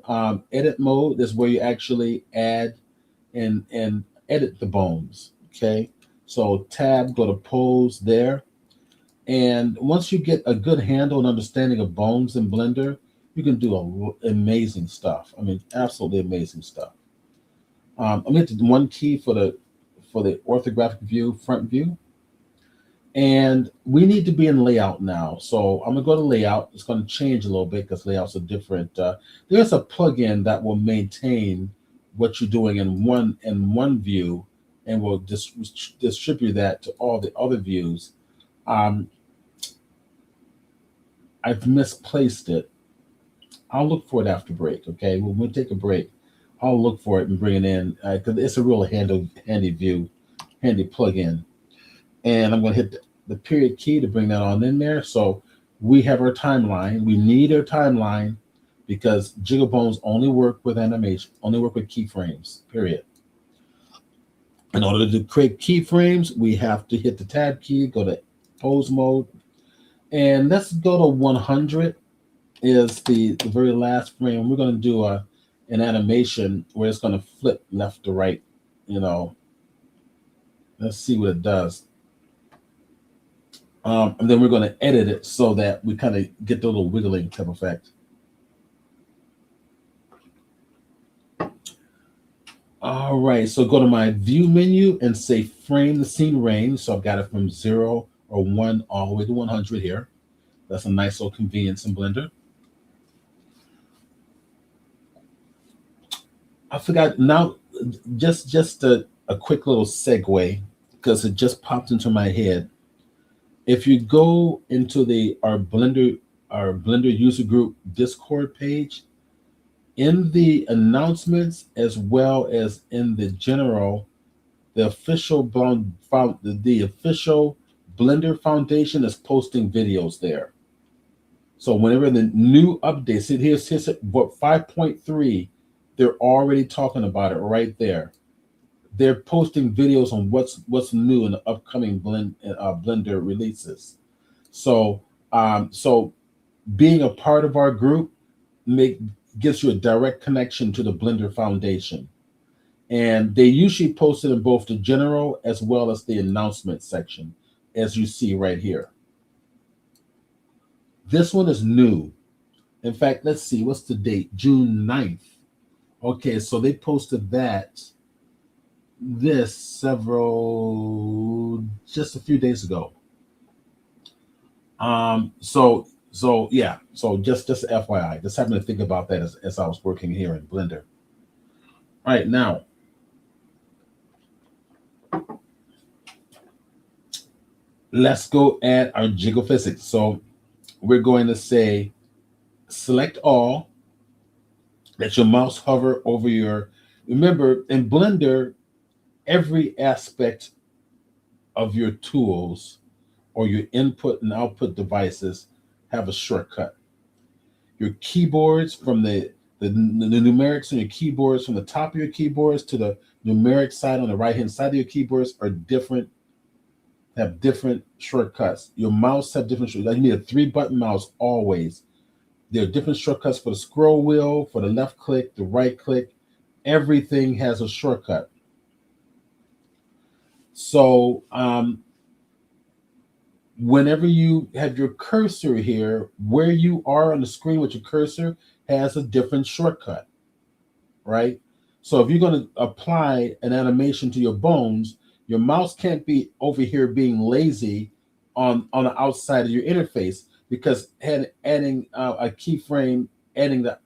Edit mode is where you actually add and edit the bones. Okay, so tab, go to pose there. And once you get a good handle and understanding of bones in Blender, you can do amazing stuff. I mean, absolutely amazing stuff. I'm going to hit the one key for the orthographic view, front view. And we need to be in layout now. So I'm going to go to layout. It's going to change a little bit because layouts are different. There's a plugin that will maintain what you're doing in one view and will distribute that to all the other views. I've misplaced it. I'll look for it after break. Okay, when we take a break, I'll look for it and bring it in because it's a real handy view, handy plugin. And I'm going to hit the period key to bring that on in there. So we have our timeline. We need our timeline because Jiggle Bones only work with animation, only work with keyframes, period. In order to create keyframes, we have to hit the tab key, go to pose mode, and let's go to 100 is the very last frame. We're going to do an animation where it's going to flip left to right. Let's see what it does. And then we're going to edit it so that we kind of get the little wiggling type effect. All right, so go to my view menu and say frame the scene range. So I've got it from 0 or 1 all the way to 100 here. That's a nice little convenience in Blender. I forgot now, just a quick little segue because it just popped into my head. If you go into our Blender user group Discord page, in the announcements as well as in the general, the official Blender Foundation is posting videos there. So whenever the new updates, here's what 5.3, they're already talking about it right there. They're posting videos on what's new in the upcoming Blender releases. So being a part of our group gives you a direct connection to the Blender Foundation. And they usually post it in both the general as well as the announcement section, as you see right here. This one is new. In fact, let's see, what's the date? June 9th. Okay, so they posted this just a few days ago. So yeah. So just FYI, just having to think about that as I was working here in Blender. All right, now let's go at our jiggle physics. So we're going to say select all. Let your mouse hover over your. Remember, in Blender, every aspect of your tools or your input and output devices have a shortcut. Your keyboards from the numerics on your keyboards, from the top of your keyboards to the numeric side on the right hand side of your keyboards are different, have different shortcuts. Your mouse have different shortcuts. You need a 3-button mouse always. There are different shortcuts for the scroll wheel, for the left click, the right click. Everything has a shortcut. So whenever you have your cursor here, where you are on the screen with your cursor has a different shortcut, right? So if you're going to apply an animation to your bones, your mouse can't be over here being lazy on the outside of your interface, because adding a keyframe, adding the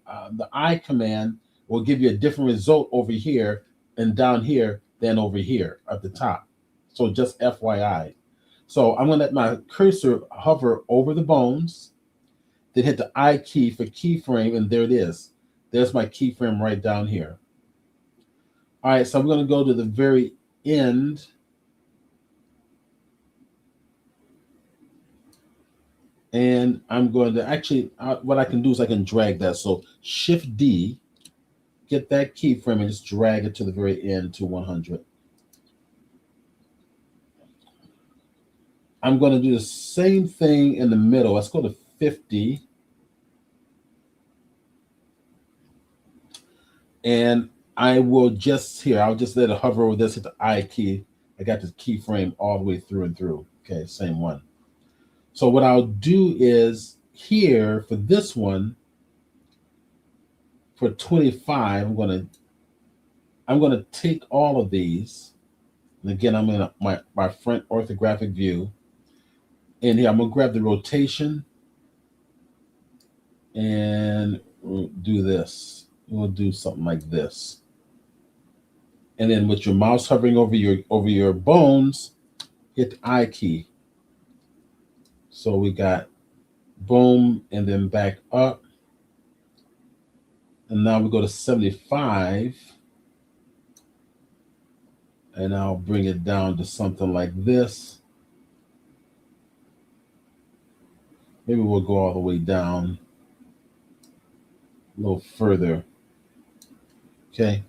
I command will give you a different result over here and down here than over here at the top. So just FYI. So I'm going to let my cursor hover over the bones, then hit the I key for keyframe, and there it is. There's my keyframe right down here. All right, so I'm going to go to the very end. And I'm going to actually, what I can do is I can drag that. So Shift D, get that keyframe and just drag it to the very end to 100. I'm going to do the same thing in the middle. Let's go to 50. And I will just here, I'll just let it hover over this, hit the I key. I got this keyframe all the way through and through. Okay, same one. So what I'll do is here for this one, for 25, I'm gonna take all of these. And again, I'm in my front orthographic view. And here I'm gonna grab the rotation and we'll do this. We'll do something like this. And then with your mouse hovering over your bones, hit the I key. So we got boom and then back up. And now we go to 75. And I'll bring it down to something like this. Maybe we'll go all the way down a little further. Okay.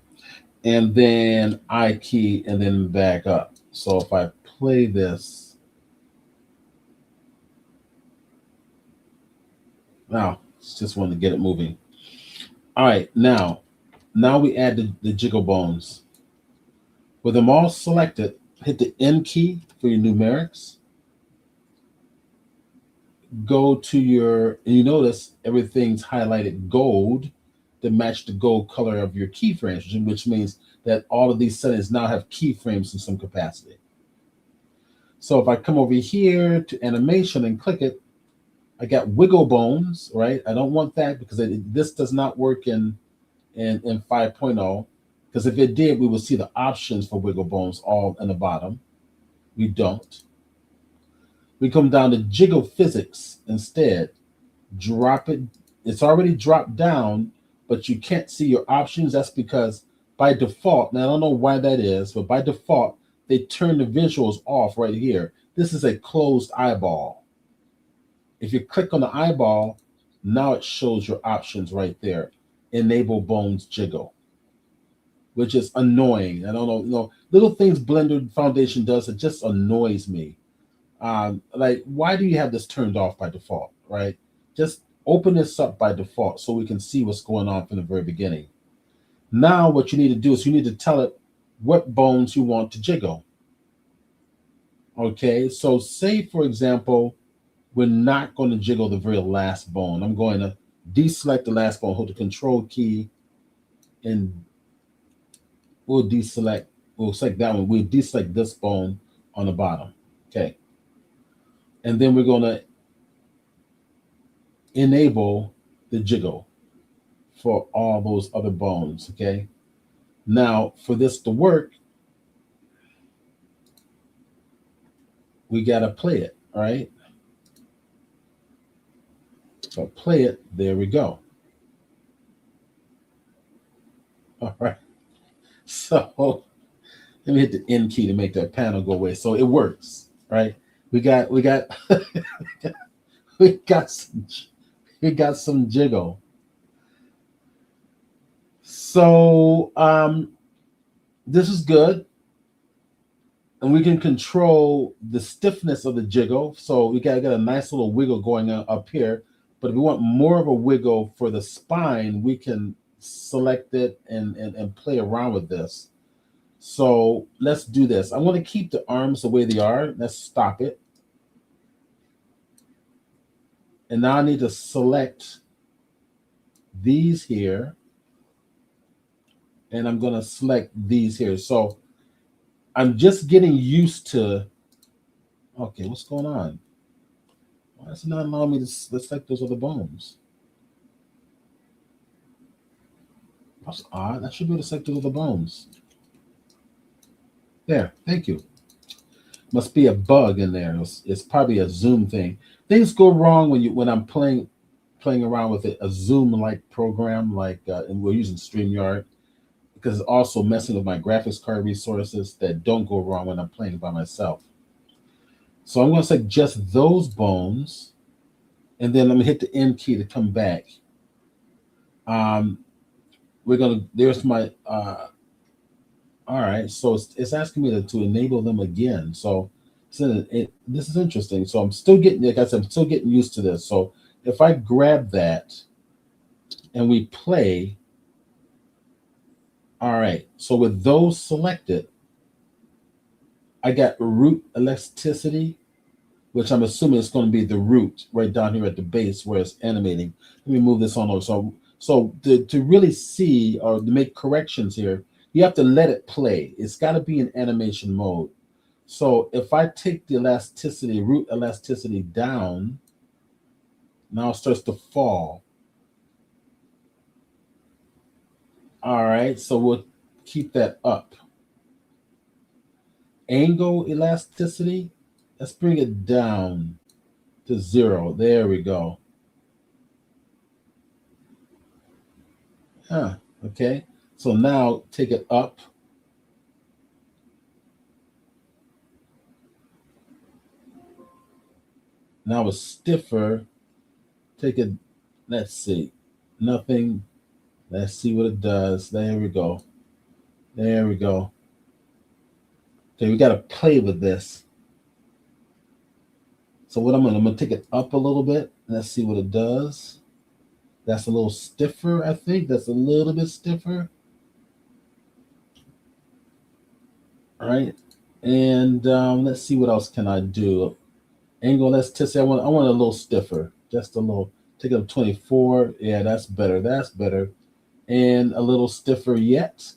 And then I key and then back up. So if I play this, now just want to get it moving. All right, now we add the jiggle bones. With them all selected, hit the N key for your numerics. Go to and you notice everything's highlighted gold to match the gold color of your keyframes, which means that all of these settings now have keyframes in some capacity. So if I come over here to animation and click it, I got wiggle bones, right? I don't want that because this does not work in 5.0. Because if it did, we would see the options for wiggle bones all in the bottom. We don't. We come down to jiggle physics instead. Drop it. It's already dropped down, but you can't see your options. That's because by default, now I don't know why that is, but by default, they turn the visuals off right here. This is a closed eyeball. If you click on the eyeball, now it shows your options right there. Enable bones jiggle, which is annoying. I don't know, little things Blender Foundation does, it just annoys me. Like, why do you have this turned off by default, right? Just open this up by default so we can see what's going on from the very beginning. Now, what you need to do is you need to tell it what bones you want to jiggle. Okay, so say, for example, we're not going to jiggle the very last bone. I'm going to deselect the last bone, hold the control key, and we'll select that one. We'll deselect this bone on the bottom. Okay. And then we're going to enable the jiggle for all those other bones, okay? Now, for this to work, we got to play it, all right? So play it, there we go. All right. So let me hit the N key to make that panel go away. So it works, right? We got we got we got some we got some jiggle. So this is good. And we can control the stiffness of the jiggle. So we got a nice little wiggle going on up here. But if we want more of a wiggle for the spine, we can select it and play around with this. So let's do this. I'm going to keep the arms the way they are. Let's stop it. And now I need to select these here. And I'm going to select these here. So I'm just getting used to, okay, what's going on? Why is it not allowing me to select those other bones? That's odd. I should be able to select those other bones. There, thank you. Must be a bug in there. It's probably a zoom thing. Things go wrong when I'm playing around with it, a Zoom-like program, and we're using StreamYard, because it's also messing with my graphics card resources that don't go wrong when I'm playing by myself. So I'm going to select just those bones, and then let me hit the N key to come back. There's my, all right, so it's asking me to enable them again. So this is interesting. So I'm still getting, like I said, I'm still getting used to this. So if I grab that and we play, all right, so with those selected, I got root elasticity, which I'm assuming is going to be the root right down here at the base where it's animating. Let me move this on over. So to really see or to make corrections here, you have to let it play. It's got to be in animation mode. So if I take the elasticity, root elasticity down, now it starts to fall. All right, so we'll keep that up. Angle elasticity, let's bring it down to 0. There we go. Okay. So now take it up. Now it's stiffer. Take it, let's see. Nothing. Let's see what it does. There we go. There we go. Okay, we got to play with this. So what I'm gonna take it up a little bit. Let's see what it does. That's a little stiffer, I think. That's a little bit stiffer. All right. And let's see what else can I do. Angle elasticity, I want a little stiffer. Just a little. Take it up 24. Yeah, that's better. That's better. And a little stiffer yet.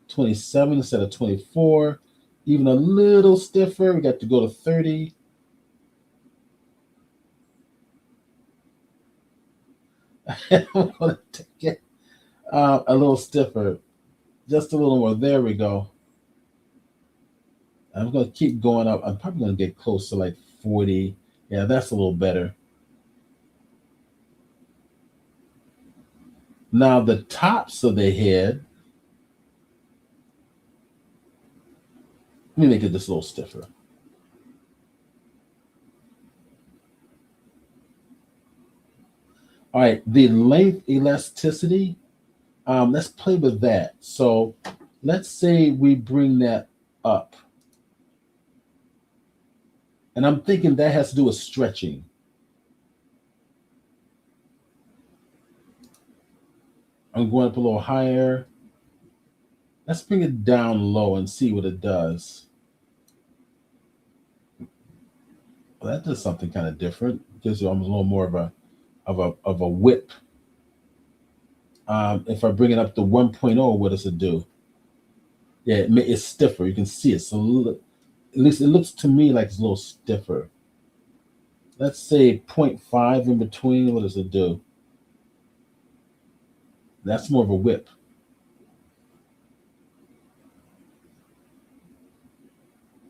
27 instead of 24. Even a little stiffer. We got to go to 30. I'm going to take it a little stiffer. Just a little more. There we go. I'm going to keep going up. I'm probably going to get close to like 40. Yeah, that's a little better. Now the tops of the head, let me make it just a little stiffer. All right, the length elasticity, let's play with that. So let's say we bring that up. And I'm thinking that has to do with stretching. I'm going up a little higher. Let's bring it down low and see what it does. Well, that does something kind of different. It gives you almost a little more of a whip. If I bring it up to 1.0, what does it do? Yeah, it's stiffer. You can see it's a little, at least it looks to me like it's a little stiffer. Let's say zero point 0.5 in between. What does it do? That's more of a whip.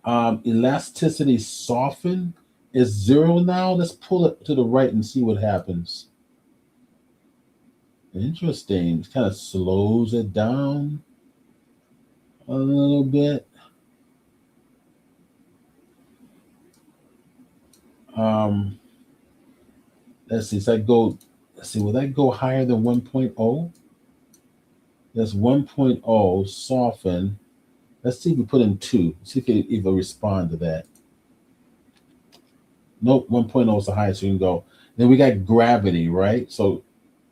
Elasticity soften is 0 now. Let's pull it to the right and see what happens. Interesting. It kind of slows it down a little bit. Um, let's see. So I go. Let's see. Will that go higher than 1.0? That's 1.0 soften. Let's see if we put in 2. See if it even respond to that. Nope. 1.0 is the highest we can go. Then we got gravity, right? So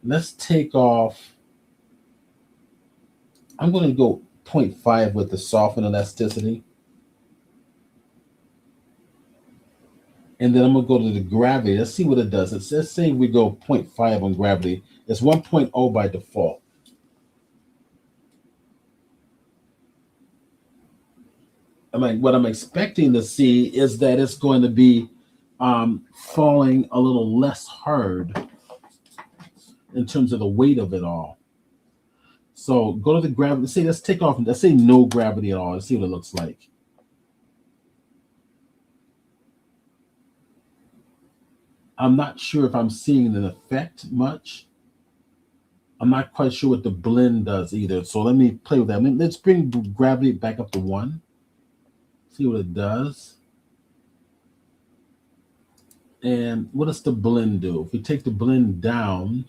let's take off. I'm going to go 0.5 with the soften elasticity. And then I'm going to go to the gravity. Let's see what it does. Let's say we go 0.5 on gravity. It's 1.0 by default. What I'm expecting to see is that it's going to be falling a little less hard in terms of the weight of it all. So go to the gravity. Let's take off. Let's say no gravity at all. Let's see what it looks like. I'm not sure if I'm seeing an effect much. I'm not quite sure what the blend does either. So let me play with that. Let's bring gravity back up to 1. See what it does. And what does the blend do? If we take the blend down,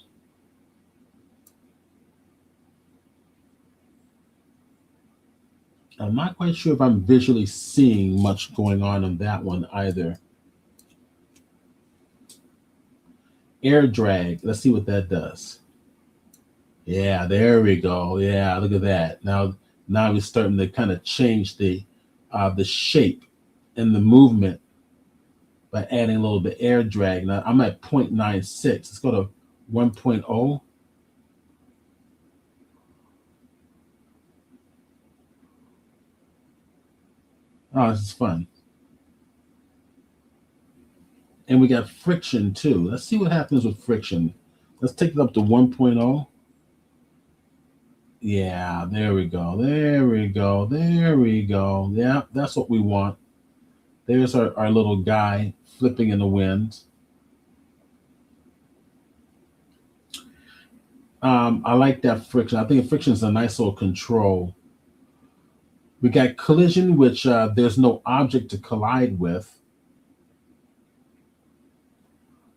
I'm not quite sure if I'm visually seeing much going on that one either. Air drag. Let's see what that does. Yeah, there we go. Yeah, look at that. Now we're starting to kind of change the shape and the movement by adding a little bit air drag. Now I'm at 0.96. Let's go to 1.0. Oh, this is fun. And we got friction too. Let's see what happens with friction. Let's take it up to 1.0. Yeah, there we go. There we go. There we go. Yeah, that's what we want. There's our little guy flipping in the wind. I like that friction. I think friction is a nice little control. We got collision, which there's no object to collide with.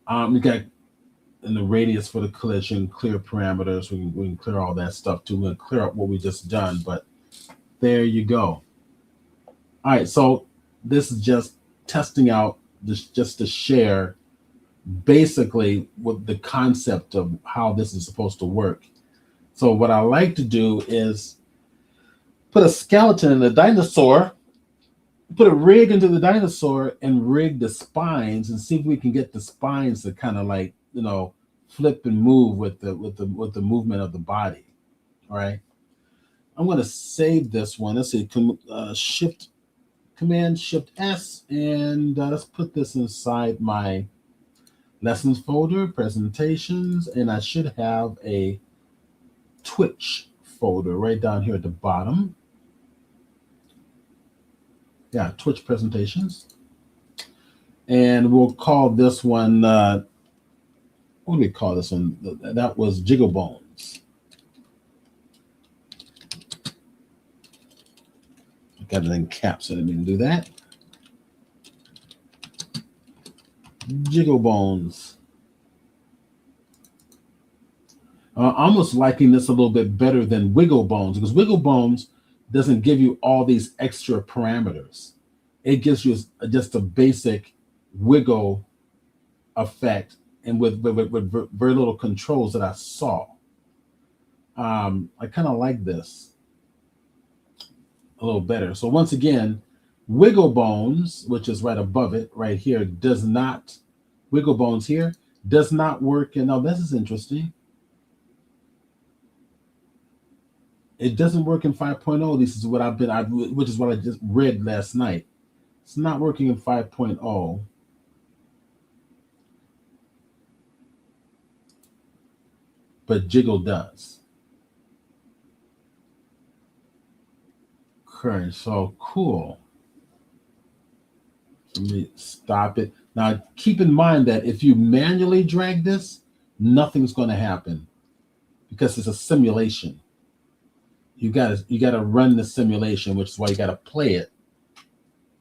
We got in the radius for the collision, clear parameters. We can clear all that stuff too. We're going to clear up what we just done, but there you go. All right, so this is just testing out this just to share basically what the concept of how this is supposed to work. So what I like to do is put a skeleton in a dinosaur, put a rig into the dinosaur and rig the spines and see if we can get the spines to kind of like, flip and move with the movement of the body. All right. I'm going to save this one. Let's see, Command Shift S, and let's put this inside my lessons folder, presentations, and I should have a Twitch folder right down here at the bottom. Yeah, Twitch presentations. And we'll call this one, what do we call this one? That was Jiggle Bones. Got it in caps, so I didn't do that. Jiggle Bones. Almost liking this a little bit better than Wiggle Bones, because Wiggle Bones doesn't give you all these extra parameters. It gives you just a basic wiggle effect, and with very little controls that I saw. I kind of like this a little better. So once again, Wiggle Bones, which is right above it, right here, does not, Wiggle Bones here, does not work. And now this is interesting. It doesn't work in 5.0. This is what which is what I just read last night. It's not working in 5.0. but Jiggle does. Okay, so cool. Let me stop it. Now, keep in mind that if you manually drag this, nothing's going to happen because it's a simulation. You gotta run the simulation, which is why you gotta play it.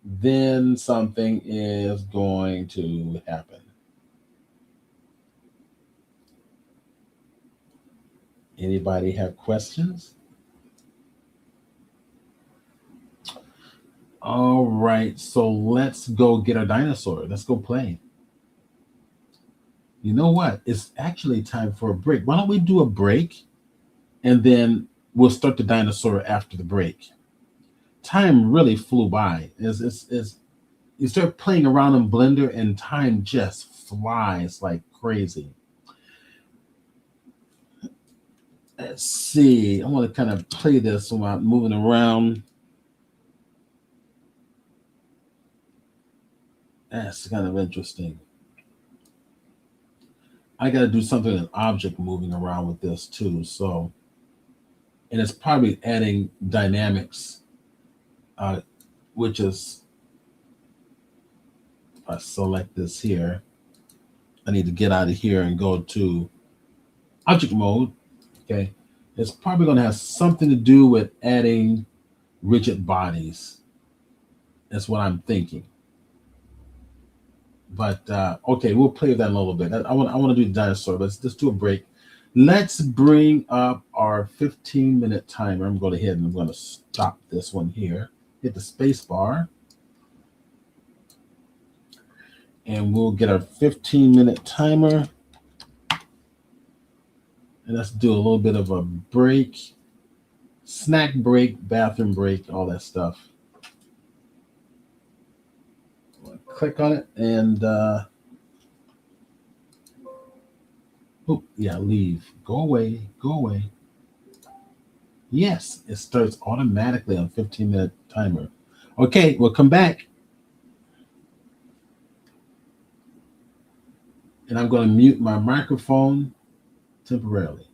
Then something is going to happen. Anybody have questions? All right, so let's go get our dinosaur. Let's go play. You know what? It's actually time for a break. Why don't we do a break and then we'll start the dinosaur after the break? Time really flew by. You start playing around in Blender and time just flies like crazy. Let's see. I want to kind of play this while I'm moving around. That's kind of interesting. I got to do something with an object moving around with this too. So, and it's probably adding dynamics, uh, which is, if I select this here, I need to get out of here and go to object mode. Okay. It's probably going to have something to do with adding rigid bodies. That's what I'm thinking. But okay, we'll play with that in a little bit. I want to do the dinosaur. Let's just do a break. Let's bring up our 15-minute timer. I'm going ahead and I'm going to stop this one here. Hit the space bar. And we'll get our 15-minute timer. And let's do a little bit of a break. Snack break, bathroom break, all that stuff. Click on it and leave. Go away. Go away. Yes, it starts automatically on 15-minute timer. Okay, we'll come back. And I'm going to mute my microphone temporarily.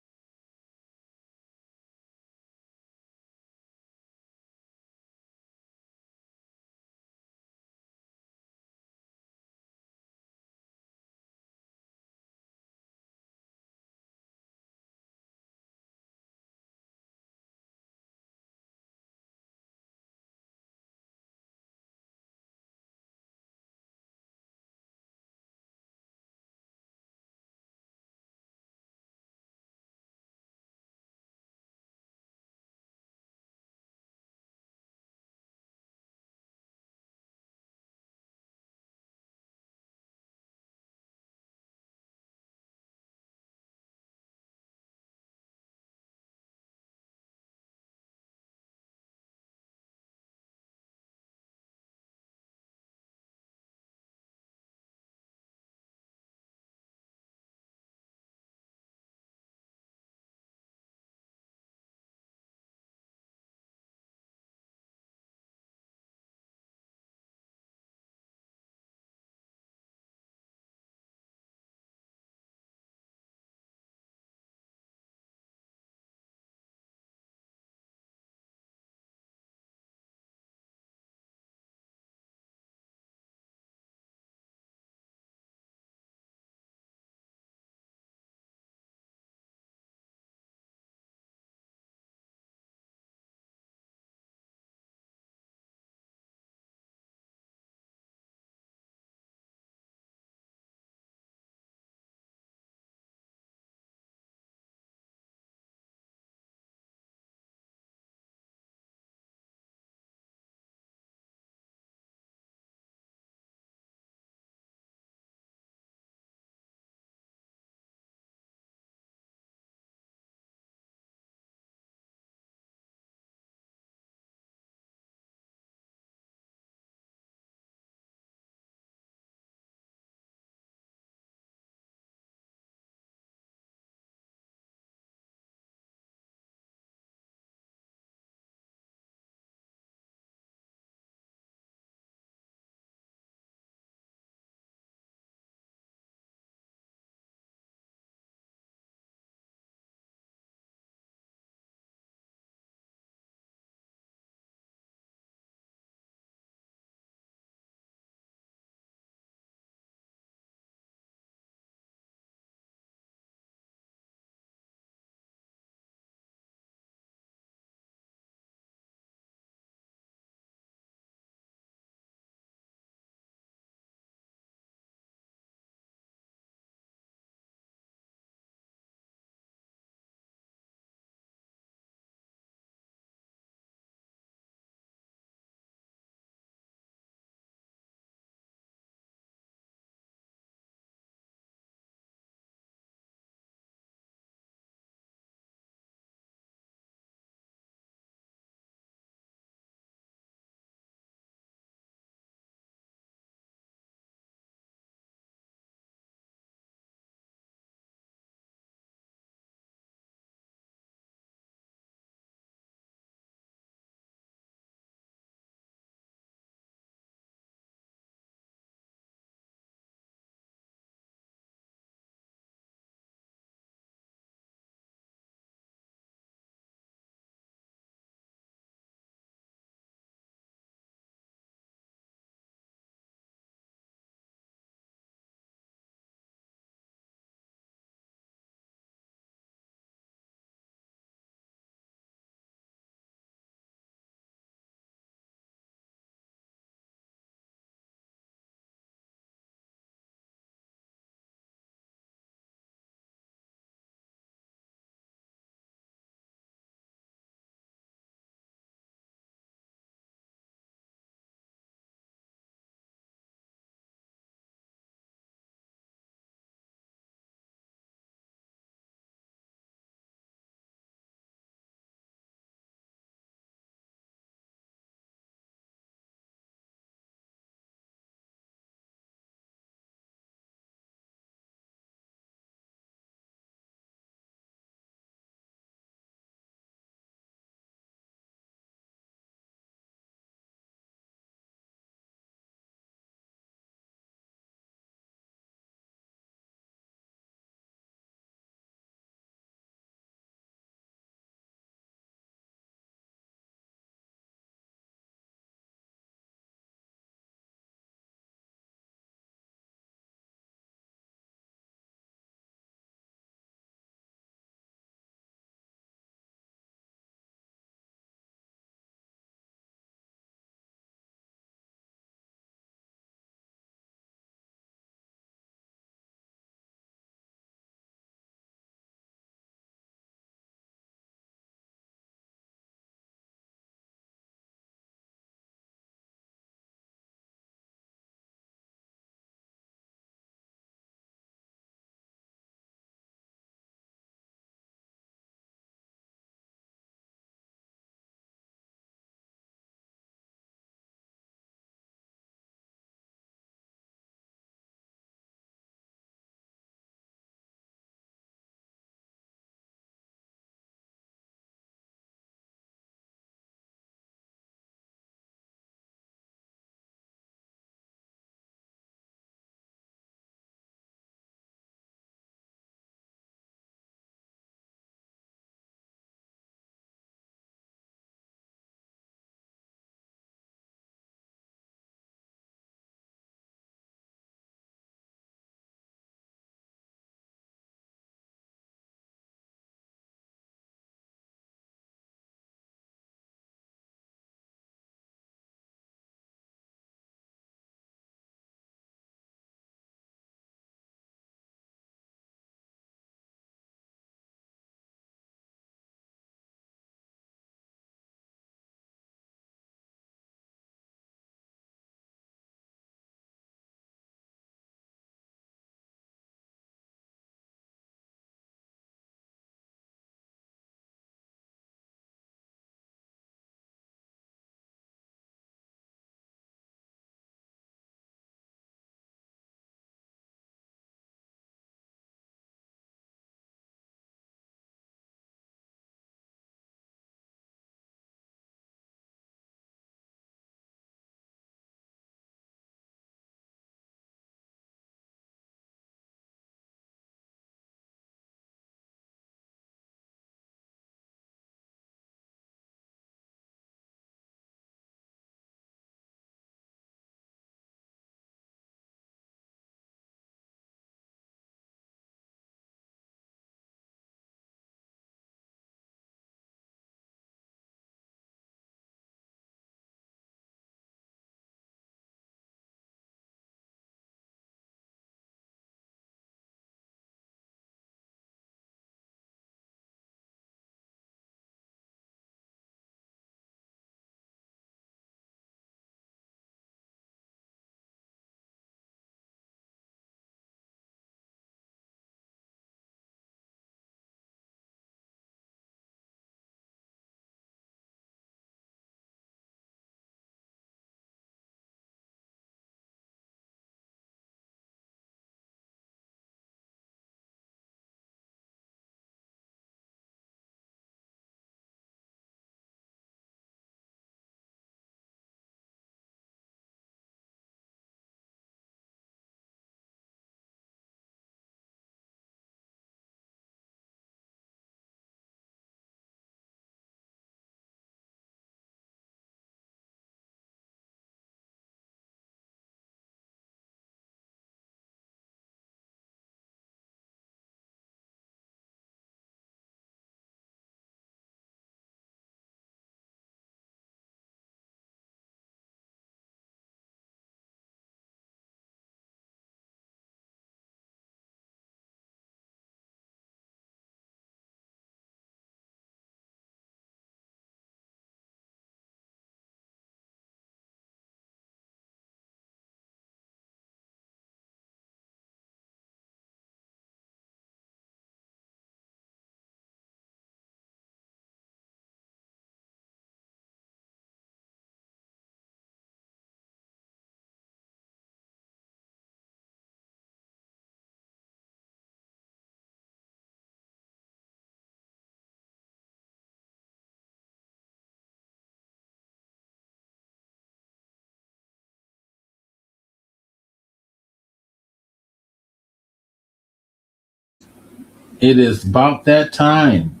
It is about that time.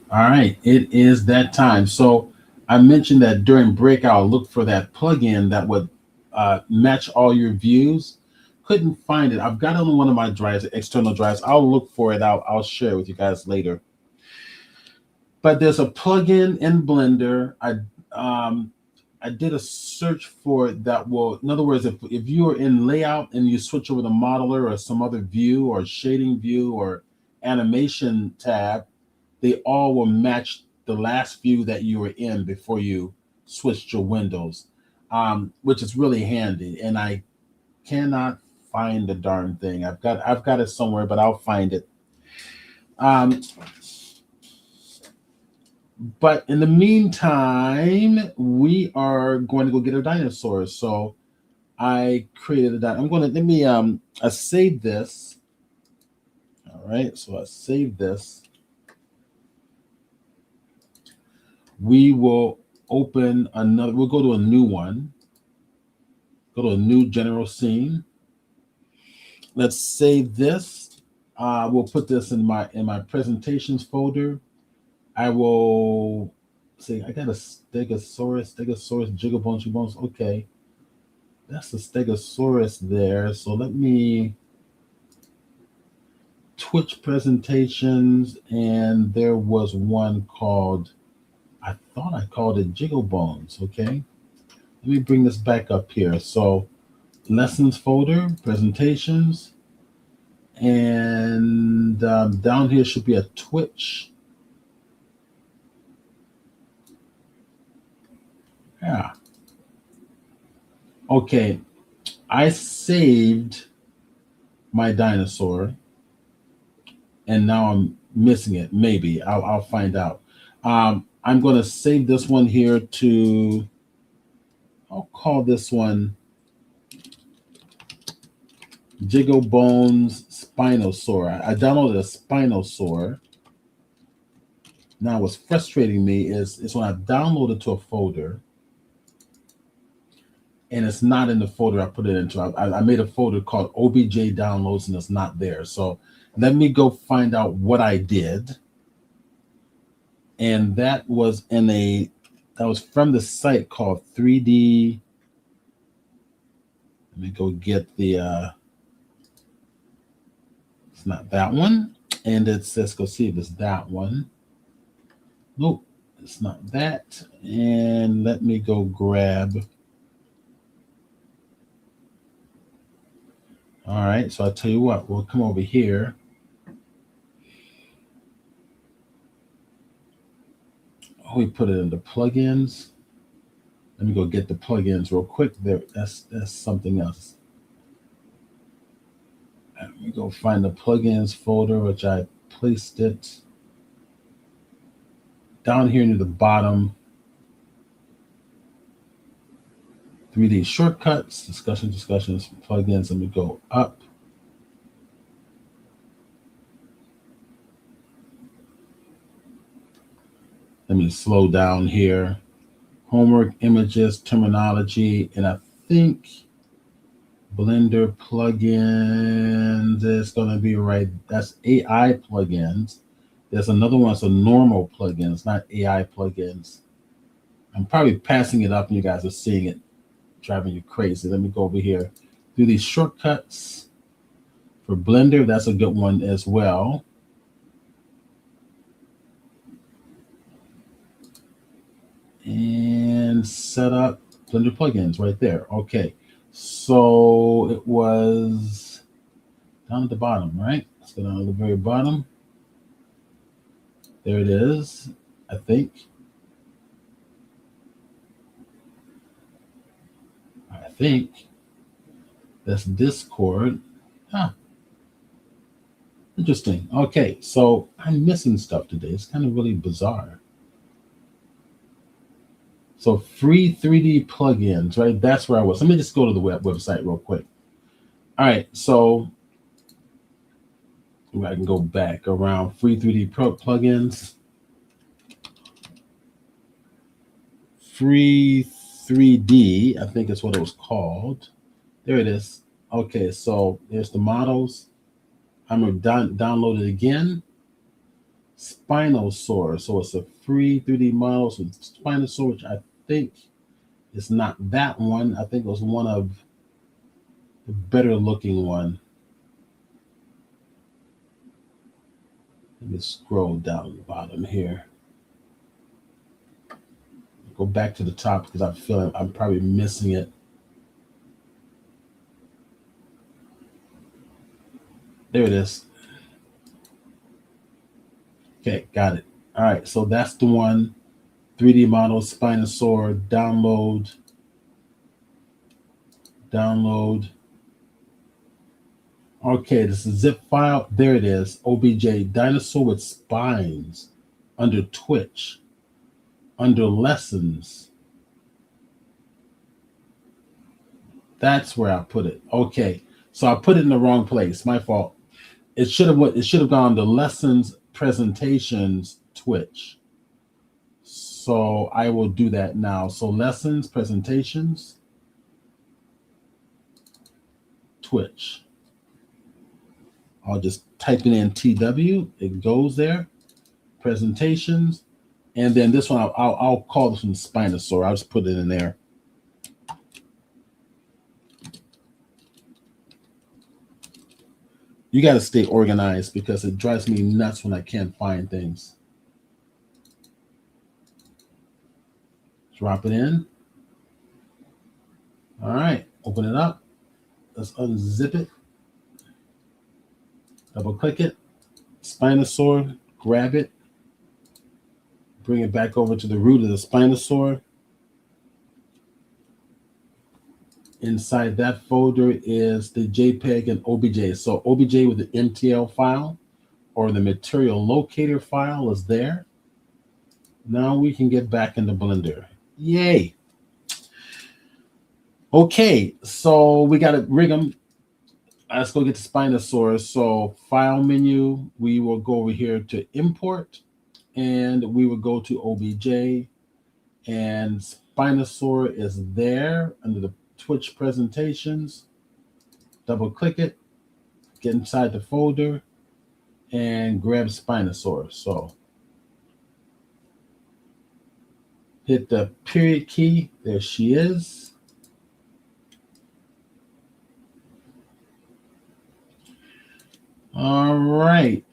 All right, it is that time. So I mentioned that during break, I'll look for that plugin that would match all your views. Couldn't find it. I've got it on one of my drives, external drives. I'll look for it. I'll share it with you guys later. But there's a plugin in Blender. Um, I did a search for it that will, in other words, if you are in layout and you switch over to modeler or some other view or shading view or animation tab, they all will match the last view that you were in before you switched your windows, which is really handy. And I cannot find the darn thing. I've got it somewhere, but I'll find it. Um, but in the meantime, we are going to go get our dinosaurs. So I created a dinosaur. I'm going to let me I saved this. All right, so I saved this. We will open another. We'll go to a new one. Go to a new general scene. Let's save this. We'll put this in my presentations folder. I will see. I got a Stegosaurus, Jiggle Bones. Okay, that's the Stegosaurus there. So let me Twitch presentations, and there was one called. I thought I called it Jiggle Bones. Okay, let me bring this back up here. So lessons folder, presentations, and down here should be a Twitch. Yeah. Okay, I saved my dinosaur, and now I'm missing it. Maybe I'll find out. I'm going to save this one here to. I'll call this one Jiggle Bones Spinosaur. I downloaded a Spinosaur. Now, what's frustrating me is when I download it to a folder, and it's not in the folder I put it into. I made a folder called OBJ Downloads, and it's not there. So let me go find out what I did. And that was from the site called 3D. Let me go get the. It's not that one, and let's go see if it's that one. Nope, it's not that. And let me go grab. All right, so I'll tell you what, we'll come over here. Oh, we put it into plugins. Let me go get the plugins real quick. There, that's something else. Let me go find the plugins folder, which I placed it down here near the bottom. 3D shortcuts, discussions, plugins. Let me go up. Let me slow down here. Homework, images, terminology, and I think Blender plugins is going to be right. That's AI plugins. There's another one, so normal plugins, not AI plugins. I'm probably passing it up and you guys are seeing it, driving you crazy. Let me go over here. Do these shortcuts for Blender. That's a good one as well. And set up Blender plugins right there. Okay. So it was down at the bottom, right? Let's go down to the very bottom. There it is, I think. That's Discord. Interesting. Okay, so I'm missing stuff today. It's kind of really bizarre. So free 3D plugins, right? That's where I was. Let me just go to the website real quick. All right, so I can go back around free 3D plugins. Free 3D, I think is what it was called. There it is. Okay, so there's the models. I'm going to download it again. Spinosaur. So it's a free 3D model. So Spinosaur, which I think is not that one. I think it was one of the better looking one. Let me scroll down the bottom here. Go back to the top because I feel I'm probably missing it. There it is. Okay, got it. All right, so that's the one. 3D model, Spinosaur, download. Okay, this is a zip file. There it is. OBJ, dinosaur with spines, under Twitch, under lessons. That's where I put it. Okay, so I put it in the wrong place. My fault. It should have gone to lessons, presentations, Twitch. So I will do that now. So lessons, presentations, Twitch. I'll just type it in TW. It goes there. Presentations, and then this one I'll call this one Spinosaur. I'll just put it in there. You got to stay organized because it drives me nuts when I can't find things. Drop it in. All right, open it up. Let's unzip it. Double click it. Spinosaur, grab it. Bring it back over to the root of the Spinosaur. Inside that folder is the JPEG and OBJ. So OBJ with the MTL file or the material locator file is there. Now we can get back into Blender. Yay. Okay, so we got to rig them. Let's go get the Spinosaurus. So file menu, we will go over here to import and we will go to OBJ and Spinosaur is there under the Twitch presentations. Double click it, get inside the folder and grab Spinosaur. So hit the period key. There she is. All right.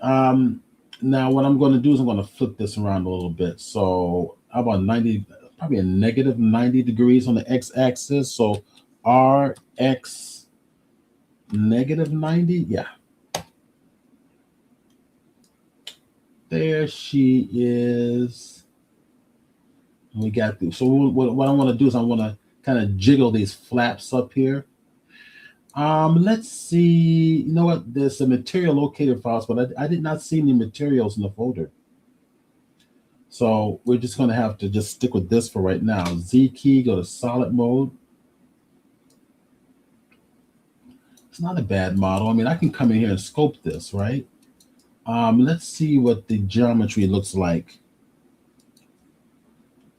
Now what I'm going to do is I'm going to flip this around a little bit. So how about 90, probably a negative 90 degrees on the x-axis. So RX negative 90. Yeah. There she is. We got through. So what I want to do is I want to kind of jiggle these flaps up here. Let's see. You know what? There's a material locator files, but I did not see any materials in the folder. So we're just going to have to just stick with this for right now. Z key, go to solid mode. It's not a bad model. I mean, I can come in here and scope this, right? Let's see what the geometry looks like.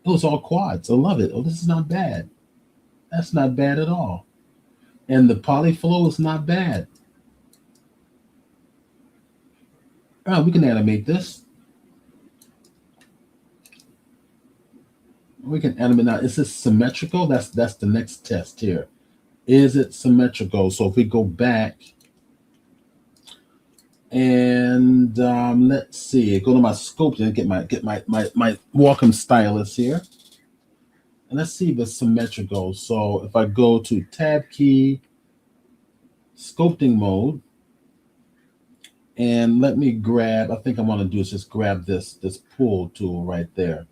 Oh, it's all quads. I love it. Oh, this is not bad. That's not bad at all. And the polyflow is not bad. Oh, we can animate this. We can animate now. Is this symmetrical? That's the next test here. Is it symmetrical? So if we go back and let's see, go to my scope and get my Wacom stylus here. And let's see if it's symmetrical. So if I go to tab key, sculpting mode, and let me grab, I think I want to do is just grab this pull tool right there.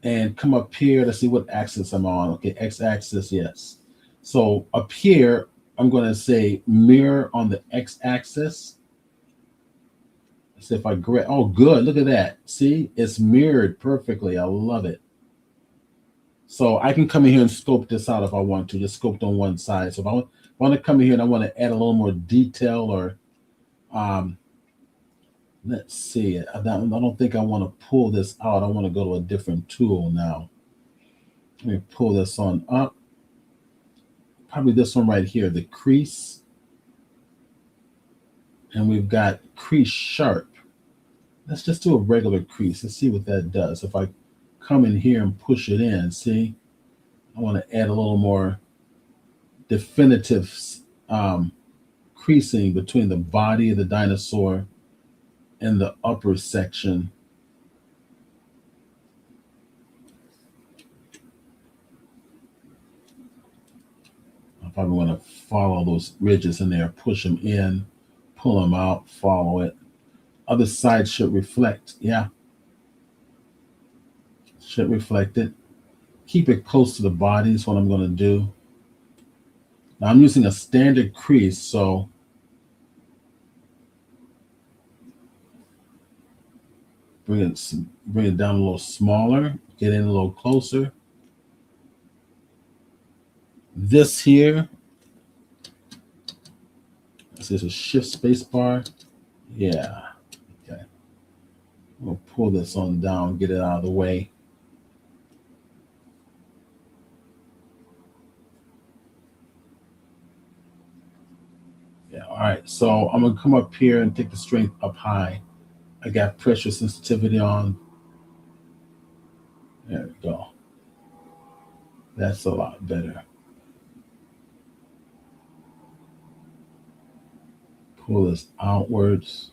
And come up here, let's see what axis I'm on. Okay, x-axis, yes. So up here, I'm going to say mirror on the x-axis. Let's see if I grab, oh good, look at that. See, it's mirrored perfectly. I love it. So I can come in here and scope this out if I want to, just scoped on one side. So if I want to come in here and I want to add a little more detail or, let's see, I don't think I want to pull this out. I want to go to a different tool now. Let me pull this on up. probably this one right here, the crease. And we've got crease sharp. Let's just do a regular crease. Let's see what that does. If I come in here and push it in, see, I want to add a little more definitive creasing between the body of the dinosaur and the upper section. I probably want to follow those ridges in there, push them in, pull them out, follow it. Other side should reflect, yeah. Should reflect it. Keep it close to the body is what I'm going to do. Now I'm using a standard crease, so bring it down a little smaller, get in a little closer. This here, this is a shift space bar. Yeah, okay. We'll pull this on down, get it out of the way. Yeah, all right, so I'm gonna come up here and take the strength up high. I got pressure sensitivity on. There we go. That's a lot better. Pull this outwards.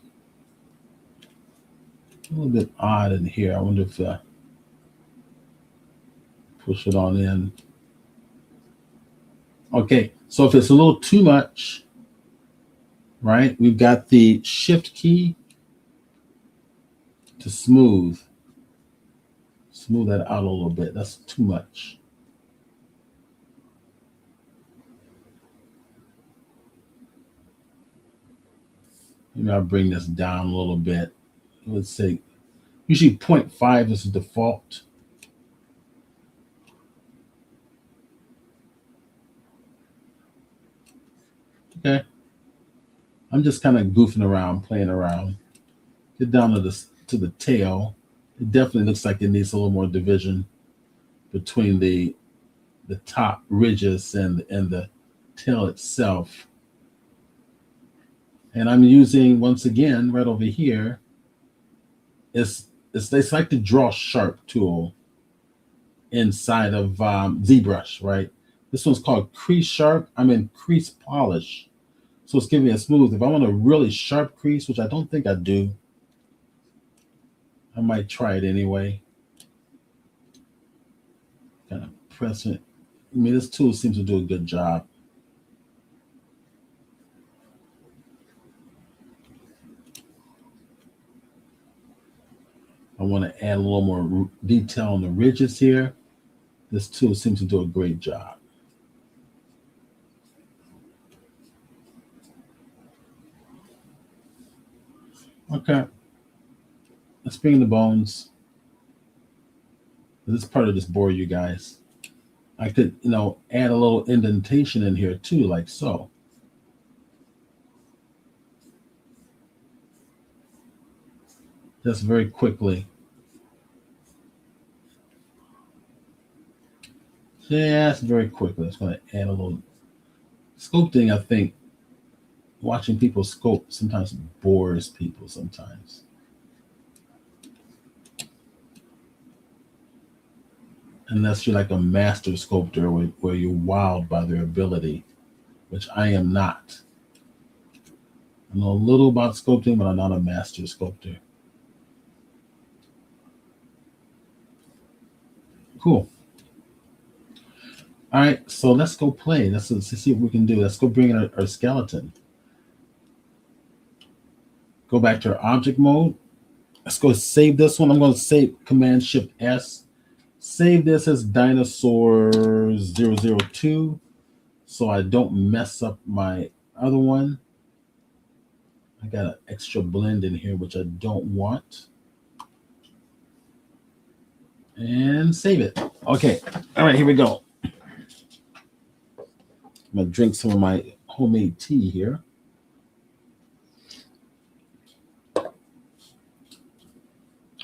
A little bit odd in here. I wonder if push it on in. Okay, so if it's a little too much, right, we've got the shift key to smooth that out a little bit. That's too much. Maybe I'll bring this down a little bit. Let's say usually 0.5 is the default. Okay. I'm just kind of goofing around, playing around. Get down to the tail. It definitely looks like it needs a little more division between the top ridges and the tail itself. And I'm using, once again, right over here, it's like the draw sharp tool inside of ZBrush, right? This one's called crease sharp. I'm in crease polish. So it's giving me a smooth. If I want a really sharp crease, which I don't think I do, I might try it anyway. Kind of press it. I mean, this tool seems to do a good job. I want to add a little more detail on the ridges here. This tool seems to do a great job. Okay, let's bring in the bones. This part of this bore you guys. I could, add a little indentation in here too, like so. Just very quickly. Just very quickly. It's going to add a little sculpting. I think watching people sculpt sometimes bores people sometimes. Unless you're like a master sculptor where you're wowed by their ability, which I am not. I know a little about sculpting, but I'm not a master sculptor. Cool. All right, so let's go play. Let's see what we can do. Let's go bring in our skeleton. Go back to our object mode. Let's go save this one. I'm going to save Command Shift S. Save this as dinosaur 002 so I don't mess up my other one. I got an extra blend in here, which I don't want. And save it. Okay. All right, here we go. I'm going to drink some of my homemade tea here.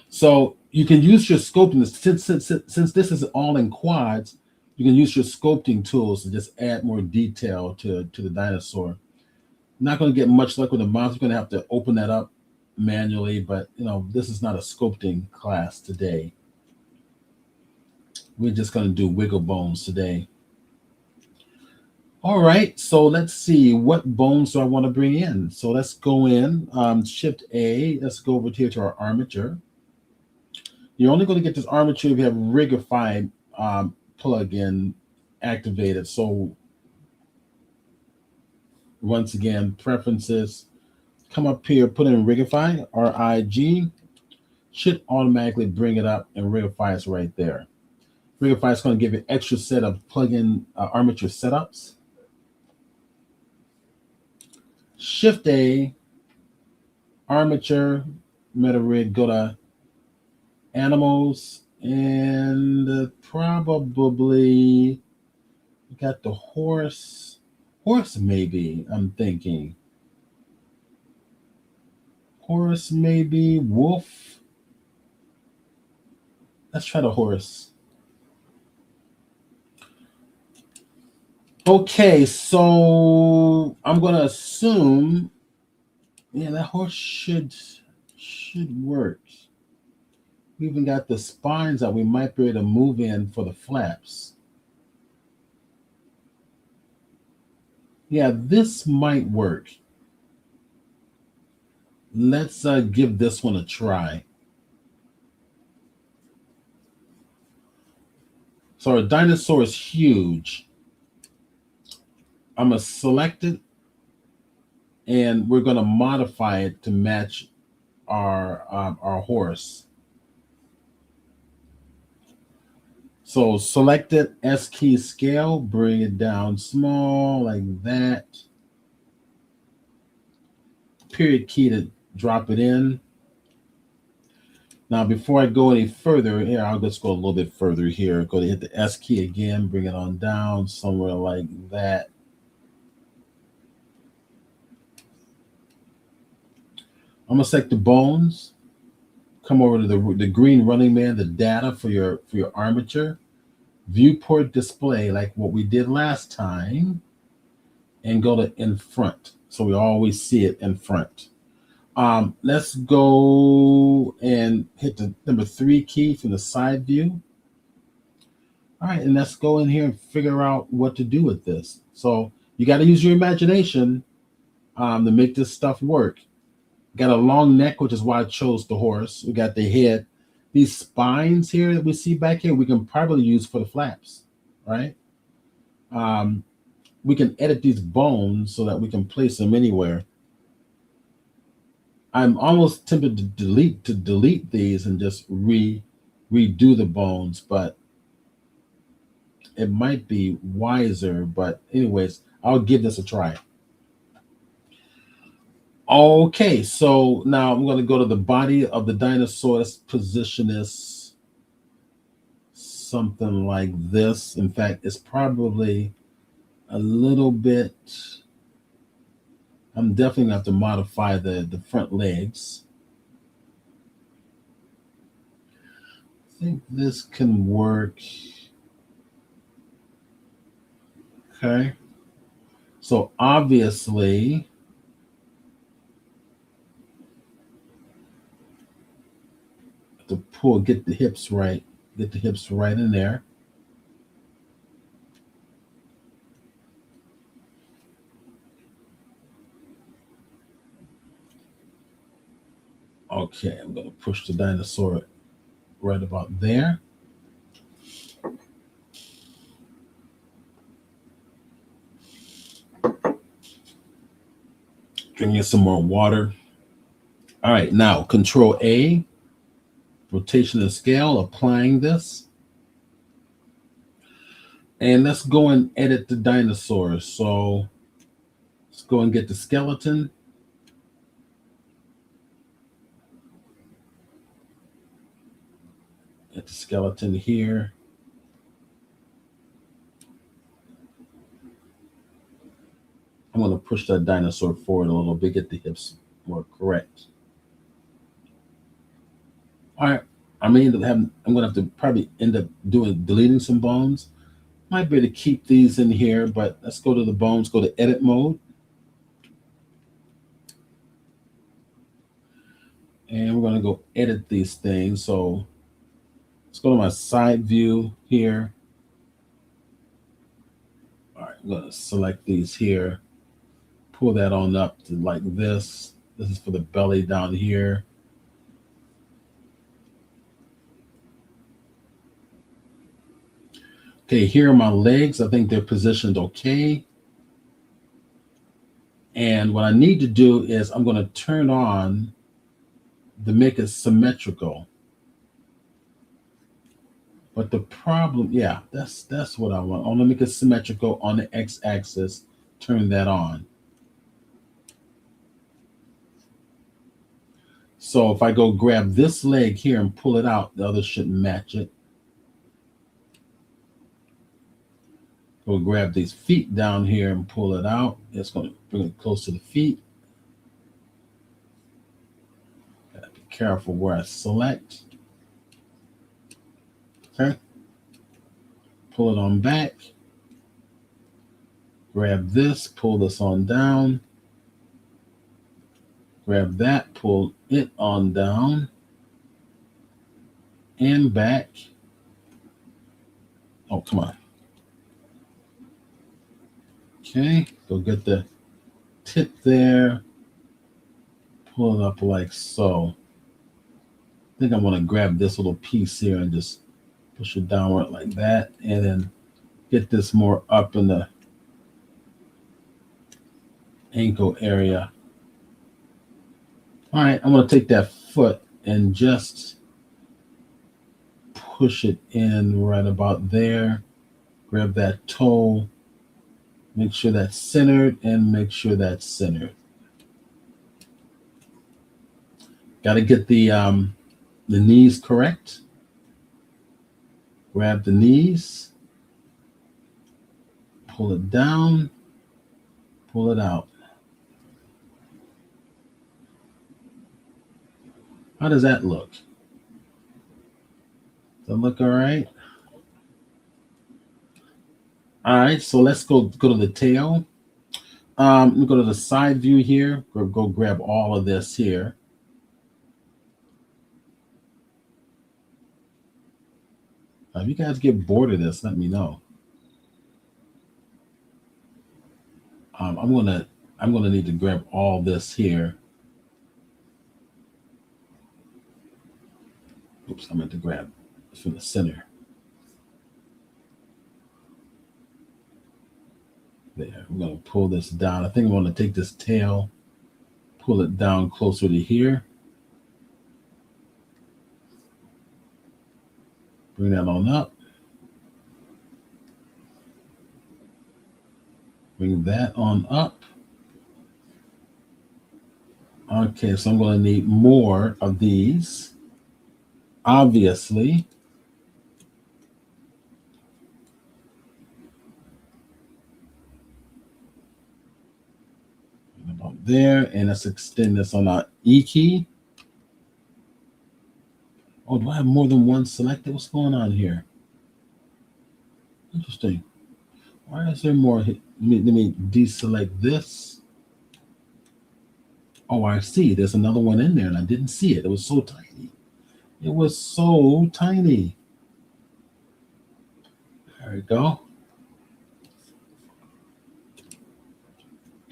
So you can use your sculpting. Since this is all in quads, You can use your sculpting tools to just add more detail to the dinosaur. Not going to get much luck with the mouse. You're going to have to open that up manually, but this is not a sculpting class today. We're just going to do wiggle bones today. All right, so let's see, what bones do I want to bring in? So let's go in, Shift A, let's go over here to our armature. You're only going to get this armature if you have Rigify plugin activated. So once again, preferences, come up here, put in Rigify, RIG, should automatically bring it up, and Rigify is right there. Rigify is going to give you an extra set of plugin armature setups. Shift A, armature, meta rig, go to animals, and probably got the horse. Horse maybe, I'm thinking. Horse maybe, wolf. Let's try the horse. Okay, so I'm gonna assume, yeah, that horse should work. We even got the spines that we might be able to move in for the flaps. Yeah, this might work. Let's give this one a try. So our dinosaur is huge. I'm going to select it, and we're going to modify it to match our horse. So select it, S key scale, bring it down small like that. Period key to drop it in. Now, before I go any further, here, I'll just go a little bit further here. Go to hit the S key again, bring it on down somewhere like that. I'm gonna select the bones. Come over to the green running man, the data for your armature. Viewport display, like what we did last time, and go to in front. So we always see it in front. Let's go and hit the number 3 key from the side view. All right, and let's go in here and figure out what to do with this. So you got to use your imagination to make this stuff work. Got a long neck, which is why I chose the horse. We got the head. These spines here that we see back here, we can probably use for the flaps, right? We can edit these bones so that we can place them anywhere. I'm almost tempted to delete these and just redo the bones, but it might be wiser. But anyways, I'll give this a try. Okay, so now I'm going to go to the body of the dinosaur. Let's position this something like this. In fact, it's probably a little bit. I'm definitely going to have to modify the front legs. I think this can work. Okay. So obviously, to pull, get the hips right in there. Okay, I'm going to push the dinosaur right about there. Drinking some more water. All right, now Control A, rotation and scale, applying this. And let's go and edit the dinosaur. So let's go and get the skeleton. Get the skeleton here. I'm going to push that dinosaur forward a little bit, get the hips more correct. All right, I'm going to have to probably end up deleting some bones. Might be able to keep these in here, but let's go to the bones, go to edit mode. And we're going to go edit these things. So let's go to my side view here. All right, I'm going to select these here. Pull that on up to like this. This is for the belly down here. Okay, here are my legs. I think they're positioned okay. And what I need to do is I'm going to turn on to make it symmetrical. But the problem, yeah, that's what I want. I want to make it symmetrical on the x-axis. Turn that on. So if I go grab this leg here and pull it out, the other should match it. Go grab these feet down here and pull it out. It's going to bring it close to the feet. Gotta be careful where I select. Okay. Pull it on back. Grab this, pull this on down. Grab that, pull it on down and back. Oh, come on. Okay, go get the tip there. Pull it up like so. I think I'm going to grab this little piece here and just push it downward like that. And then get this more up in the ankle area. All right, I'm going to take that foot and just push it in right about there. Grab that toe. Make sure that's centered and make sure that's centered. Got to get the knees correct. Grab the knees. Pull it down. Pull it out. How does that look? Does that look all right? All right, so let's go to the tail. Let me go to the side view here. Go grab all of this here. If you guys get bored of this, let me know. I'm gonna need to grab all this here. Oops, I meant to grab from the center. There, I'm gonna pull this down. I think I'm gonna take this tail, pull it down closer to here. Bring that on up. Bring that on up. Okay, so I'm going to need more of these, obviously. About there, and let's extend this on our E key. Oh, do I have more than one selected? What's going on here? Interesting. Why is there more? Let me deselect this. Oh, I see. There's another one in there, and I didn't see it. It was so tiny. It was so tiny. There we go.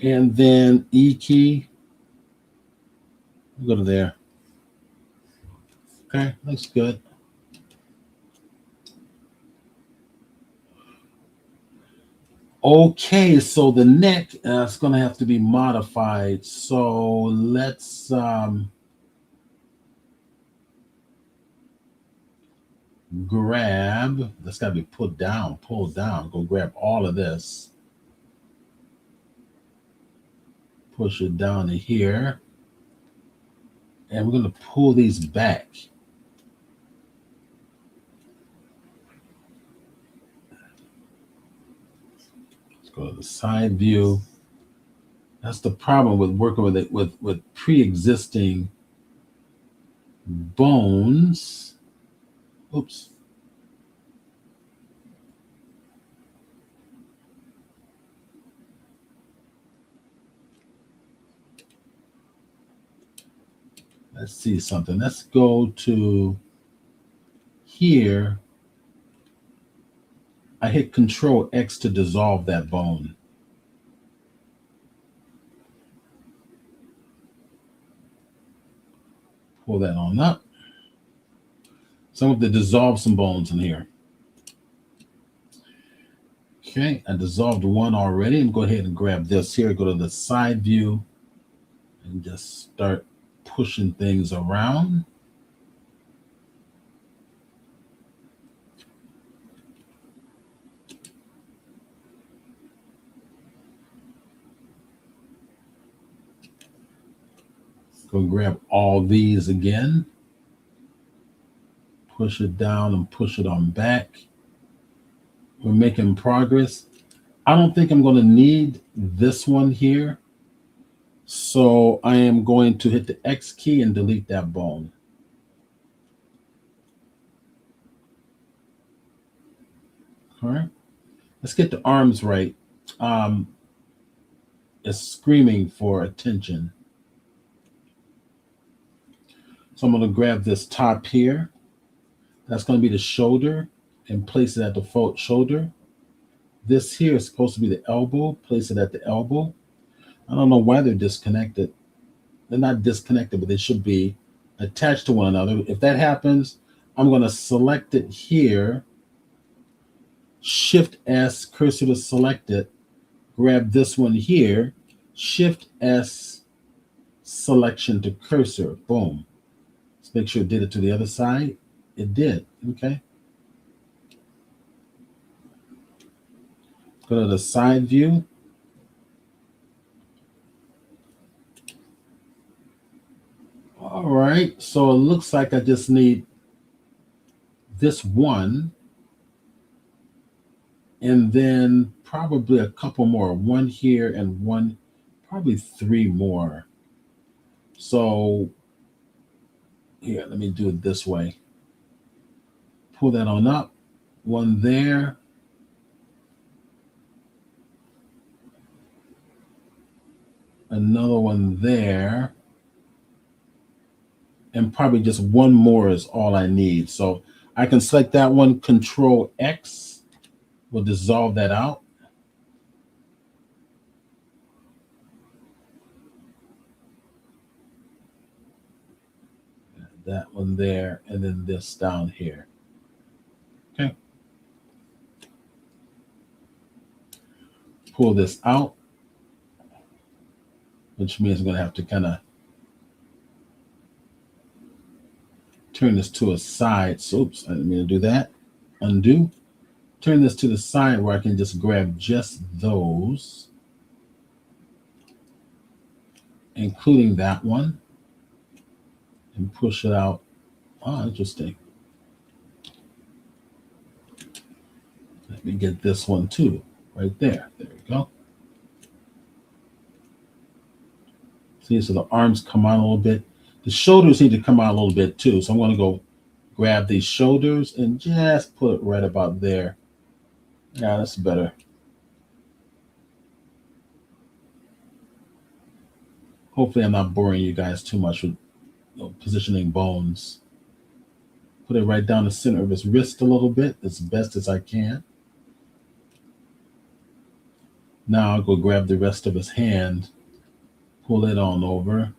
And then E key. We'll go to there. Okay, looks good. Okay, so the neck is going to have to be modified. So let's grab. That's got to be pulled down. Go grab all of this. Push it down to here. And we're going to pull these back. Go to the side view. That's the problem with working with it with pre-existing bones. Oops. Let's see something. Let's go to here. I hit Control X to dissolve that bone. Pull that on up. So I'm going to dissolve some bones in here. Okay, I dissolved one already. And go ahead and grab this here. Go to the side view and just start pushing things around. Go grab all these again. Push it down and push it on back. We're making progress. I don't think I'm going to need this one here. So I am going to hit the X key and delete that bone. All right. Let's get the arms right. It's screaming for attention. So I'm going to grab this top here. That's going to be the shoulder and place it at the shoulder. This here is supposed to be the elbow. Place it at the elbow. I don't know why they're disconnected. They're not disconnected, but they should be attached to one another. If that happens, I'm going to select it here. Shift S, cursor to select it. Grab this one here. Shift S, selection to cursor. Boom. Let's make sure it did it to the other side. It did. Okay. Go to the side view. All right. So it looks like I just need this one. And then probably a couple more. One here and one, probably three more. So here, let me do it this way. Pull that on up. One there. Another one there. And probably just one more is all I need. So I can select that one, Control X. We'll dissolve that out. That one there, and then this down here. Okay. Pull this out, which means I'm going to have to kind of turn this to a side. So, oops, I didn't mean to do that. Undo. Turn this to the side where I can just grab just those, including that one, and push it out. Oh, interesting. Let me get this one too, right there. There we go. See, so the arms come out a little bit. The shoulders need to come out a little bit too. So I'm going to go grab these shoulders and just put it right about there. Yeah, that's better. Hopefully I'm not boring you guys too much with positioning bones. Put it right down the center of his wrist a little bit, as best as I can. Now I'll go grab the rest of his hand, pull it on over,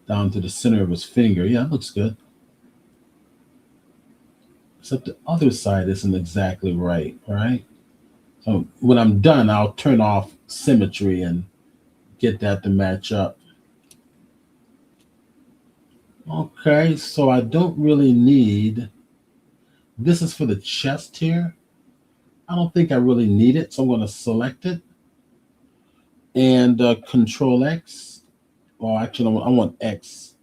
down to the center of his finger. Yeah, that looks good. Except the other side isn't exactly right, all right? So when I'm done, I'll turn off symmetry and get that to match up. Okay, so I don't really need, this is for the chest here. I don't think I really need it, so I'm going to select it and Control X. Well, actually, I want X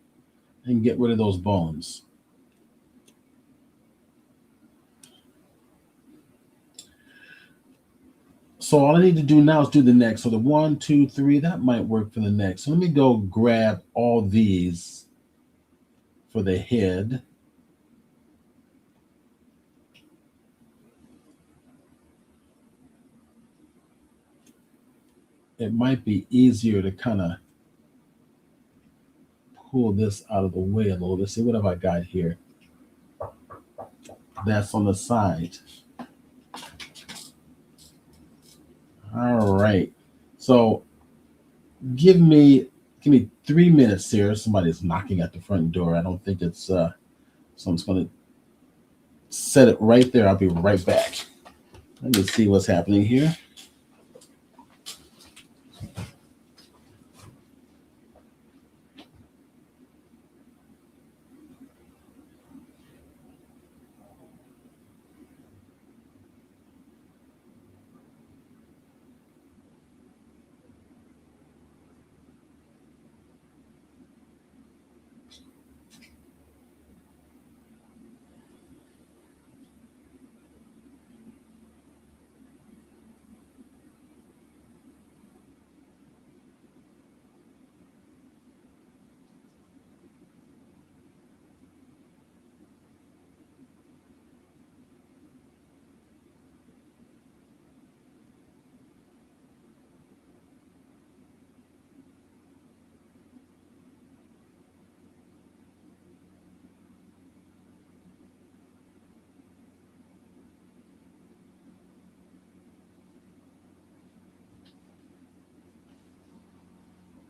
and get rid of those bones. So all I need to do now is do the neck. So the 1, 2, 3, that might work for the neck. So let me go grab all these for the head. It might be easier to kind of pull this out of the way a little bit. See what have I got here? That's on the side. All right. So give me 3 minutes here. Somebody's knocking at the front door. I don't think it's so I'm just gonna set it right there. I'll be right back. Let me see what's happening here.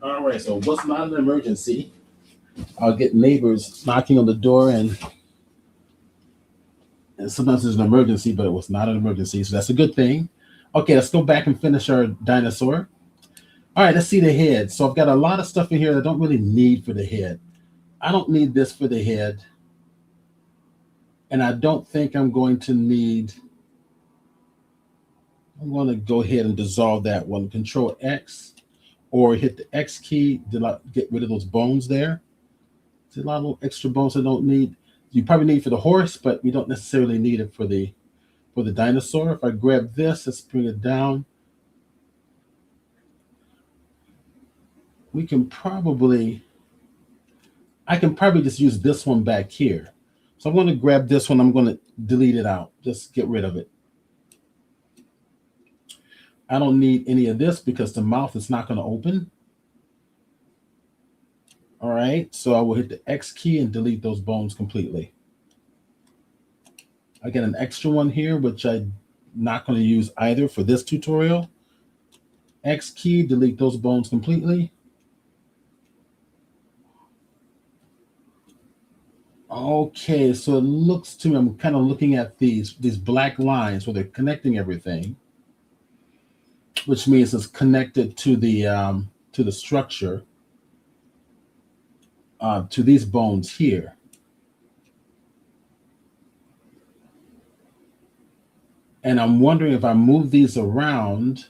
All right, so what's not an emergency? I'll get neighbors knocking on the door, and sometimes it's an emergency, but it was not an emergency, so that's a good thing. Okay, let's go back and finish our dinosaur. All right, let's see the head. So I've got a lot of stuff in here that I don't really need for the head. I don't need this for the head, and I don't think I'm going to need. I'm going to go ahead and dissolve that one. Control X, or hit the X key to get rid of those bones there. There's a lot of extra bones I don't need. You probably need for the horse, but we don't necessarily need it for the dinosaur. If I grab this, let's bring it down. I can probably just use this one back here. So I'm going to grab this one. I'm going to delete it out. Just get rid of it. I don't need any of this because the mouth is not going to open. All right, so I will hit the X key and delete those bones completely. I get an extra one here, which I'm not going to use either for this tutorial. X key, delete those bones completely. Okay, so it looks to me, I'm kind of looking at these black lines where they're connecting everything, which means it's connected to the structure, to these bones here. And I'm wondering if I move these around,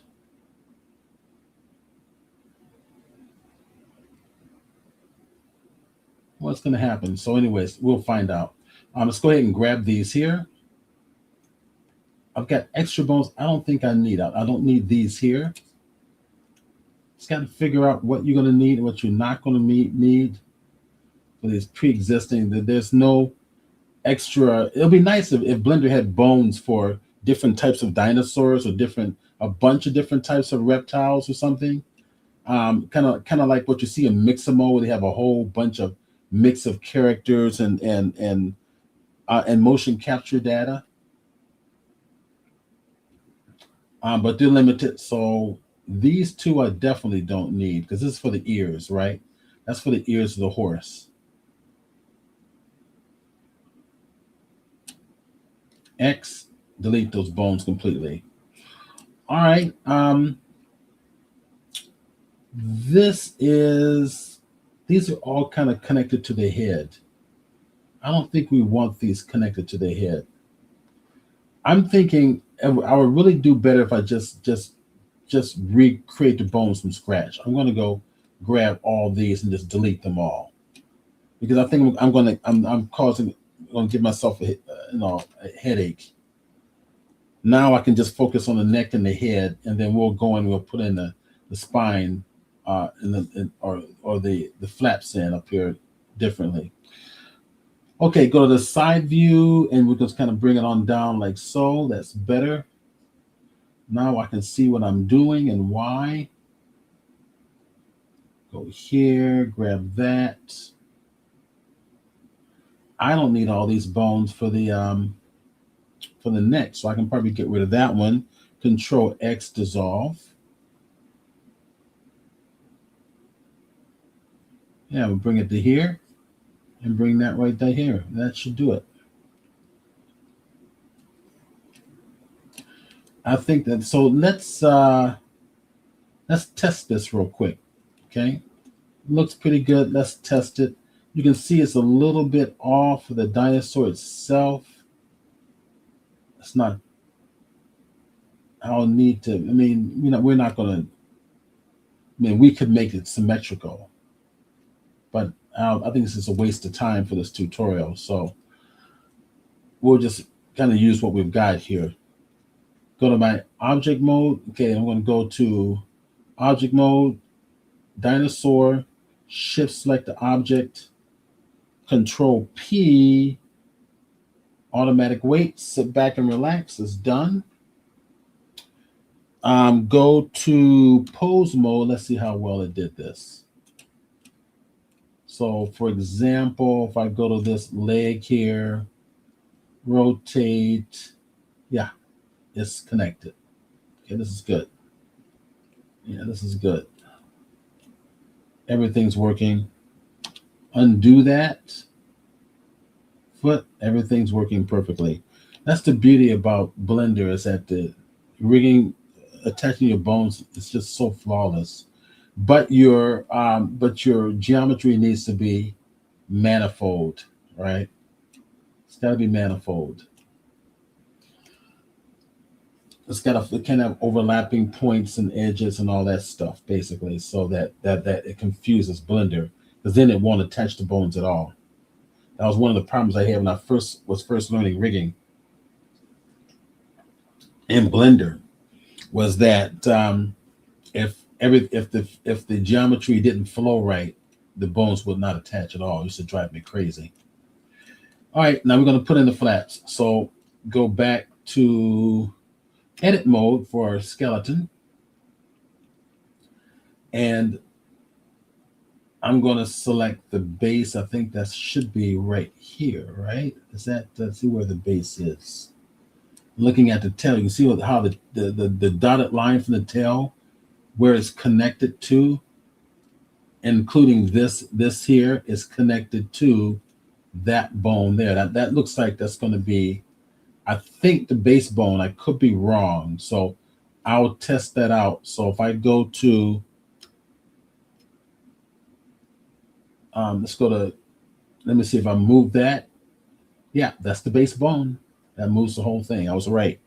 what's going to happen? So anyways, we'll find out. Let's go ahead and grab these here. I've got extra bones I don't think I need. I don't need these here. Just got to figure out what you're going to need and what you're not going to need for these pre-existing. There's no extra. It'll be nice if Blender had bones for different types of dinosaurs or a bunch of different types of reptiles or something. Kind of like what you see in Mixamo, where they have a whole bunch of mix of characters and motion capture data. But they're limited. So these two I definitely don't need because this is for the ears, right? That's for the ears of the horse. X, delete those bones completely. All right. These are all kind of connected to the head. I don't think we want these connected to the head. I'm thinking I would really do better if I just recreate the bones from scratch. I'm going to go grab all these and just delete them all because I think I'm going to give myself a headache. Now I can just focus on the neck and the head, and then we'll go and we'll put in the spine or the flaps in up here differently. Okay, go to the side view, and we'll just kind of bring it on down like so. That's better. Now I can see what I'm doing and why. Go here, grab that. I don't need all these bones for the neck, so I can probably get rid of that one. Control X, dissolve. Yeah, we'll bring it to here and bring that right there here. That should do it. I think that, so let's test this real quick. Okay. Looks pretty good. Let's test it. You can see it's a little bit off for the dinosaur itself. It's not, I'll need to, I mean, we're not going to, we could make it symmetrical, but I think this is a waste of time for this tutorial. So we'll just kind of use what we've got here. Go to my object mode. Okay, I'm going to go to object mode, dinosaur, shift select the object, control P, automatic wait, sit back and relax. It's done. Go to pose mode. Let's see how well it did this. So for example, if I go to this leg here, rotate, yeah, it's connected. Okay, this is good. Yeah, this is good. Everything's working. Undo that foot. Everything's working perfectly. That's the beauty about Blender, is that the rigging, attaching your bones, is just so flawless. But your geometry needs to be manifold, right? It's got to be manifold. It can have overlapping points and edges and all that stuff, basically, so that it confuses Blender, because then it won't attach the bones at all. That was one of the problems I had when I was first learning rigging in Blender, was that if the geometry didn't flow right, the bones would not attach at all. It used to drive me crazy. All right, now we're going to put in the flaps. So go back to edit mode for our skeleton, and I'm going to select the base. I think that should be right here, right? Let's see where the base is. Looking at the tail, you can see how the dotted line from the tail, where it's connected to, including this here, is connected to that bone there. That looks like that's going to be, I think, the base bone. I could be wrong, so I'll test that out. So if I go to, let's go to, let me see if I move that. Yeah, that's the base bone. That moves the whole thing. I was right.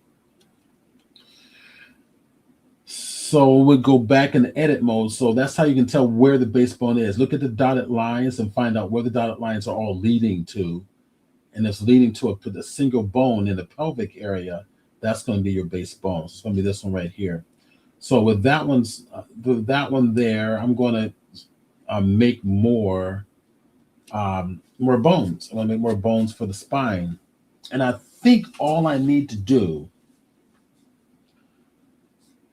So we'll go back in edit mode. So that's how you can tell where the base bone is. Look at the dotted lines and find out where the dotted lines are all leading to. And it's leading to a single bone in the pelvic area. That's going to be your base bone. So it's going to be this one right here. So with that one there, I'm going to make more bones. I'm going to make more bones for the spine. And I think all I need to do,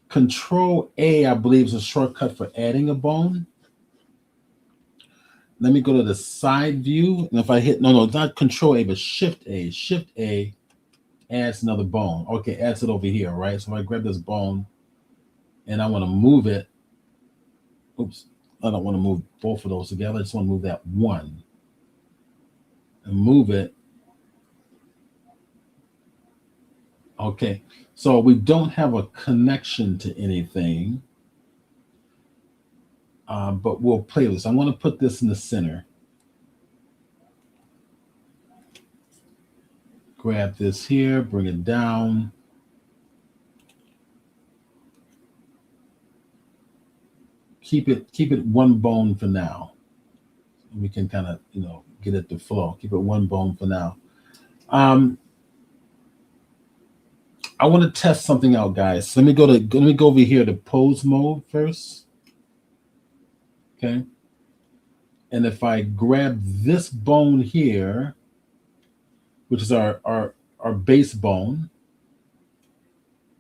Control A, I believe, is a shortcut for adding a bone. Let me go to the side view. And if I hit, no, not Control A, but Shift A. Shift A adds another bone. Okay, adds it over here, right? So if I grab this bone and I want to move it. Oops, I don't want to move both of those together. I just want to move that one and move it. Okay, so we don't have a connection to anything, but we'll play with this. I want to put this in the center. Grab this here, bring it down. Keep it one bone for now. We can kind of, get it to flow. Keep it one bone for now. I want to test something out, guys. So let me go over here to pose mode first. Okay. And if I grab this bone here, which is our base bone,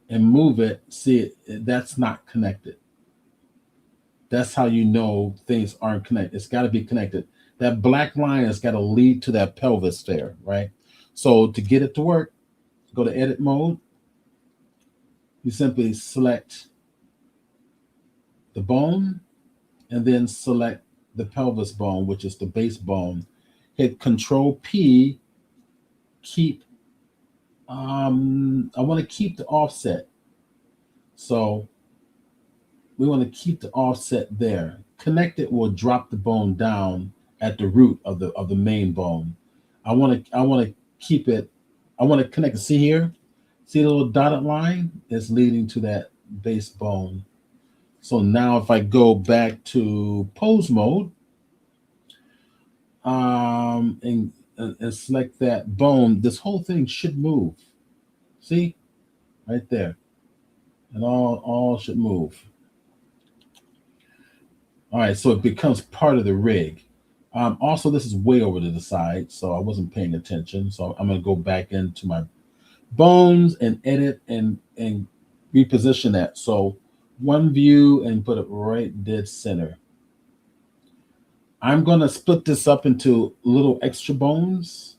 and move it, see that's not connected. That's how you know things aren't connected. It's got to be connected. That black line has got to lead to that pelvis there, right? So to get it to work, go to edit mode. You simply select the bone and then select the pelvis bone, which is the base bone. Hit Control P, keep, I want to keep the offset. So we want to keep the offset there. Connect it will drop the bone down at the root of the main bone. I want to keep it, I want to connect it. See here? See the little dotted line? It's leading to that base bone. So now if I go back to pose mode, and select that bone, this whole thing should move. See? Right there. And all should move. All right, so it becomes part of the rig. Also, this is way over to the side, so I wasn't paying attention. So I'm going to go back into my bones and edit and reposition that. So one view and put it right dead center. I'm going to split this up into little extra bones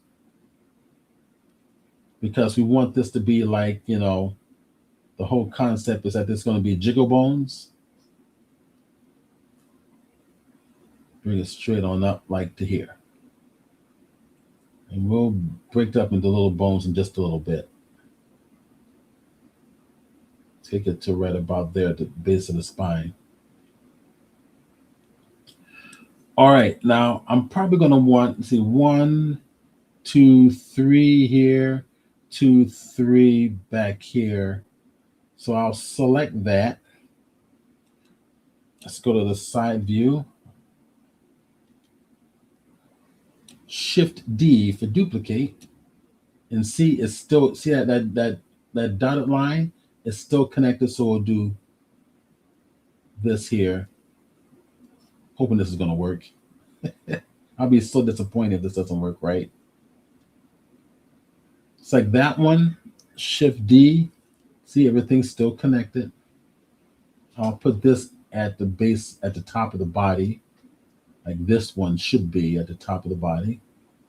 because we want this to be like, you know, the whole concept is that there's going to be jiggle bones. Bring it straight on up like to here. And we'll break it up into little bones in just a little bit. Take it to right about there at the base of the spine. All right, now I'm probably going to want, see, 1, 2, 3 here, 2, 3 back here. So I'll select that. Let's go to the side view. Shift D for duplicate. And see, it's still, see that dotted line is still connected. So we'll do this here. Hoping this is going to work. I'll be so disappointed if this doesn't work right. It's like that one, Shift D. See, everything's still connected. I'll put this at the base, at the top of the body. Like this one should be at the top of the body.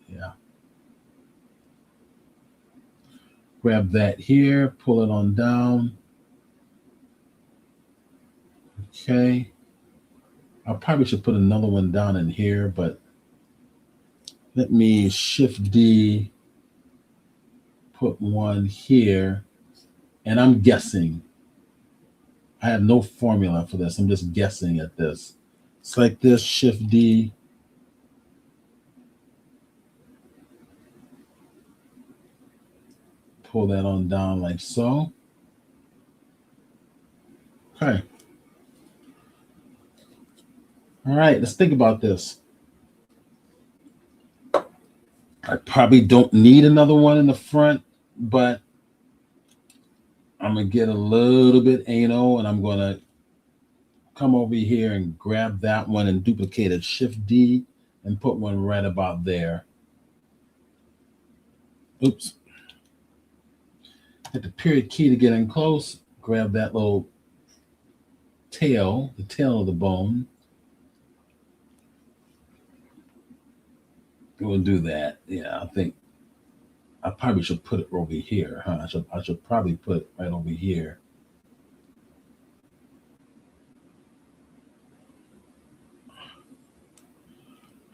Yeah. Grab that here, pull it on down. Okay. I probably should put another one down in here, but let me Shift D, put one here, and I'm guessing. I have no formula for this. I'm just guessing at this. Select this, Shift D. Pull that on down like so. Okay. All right, let's think about this. I probably don't need another one in the front, but I'm going to get a little bit anal, and I'm going to come over here and grab that one and duplicate it, Shift D, and put one right about there. Oops. Hit the period key to get in close. Grab that little tail, the tail of the bone. We'll do that. Yeah, I think I probably should put it over here, huh? I should probably put it right over here.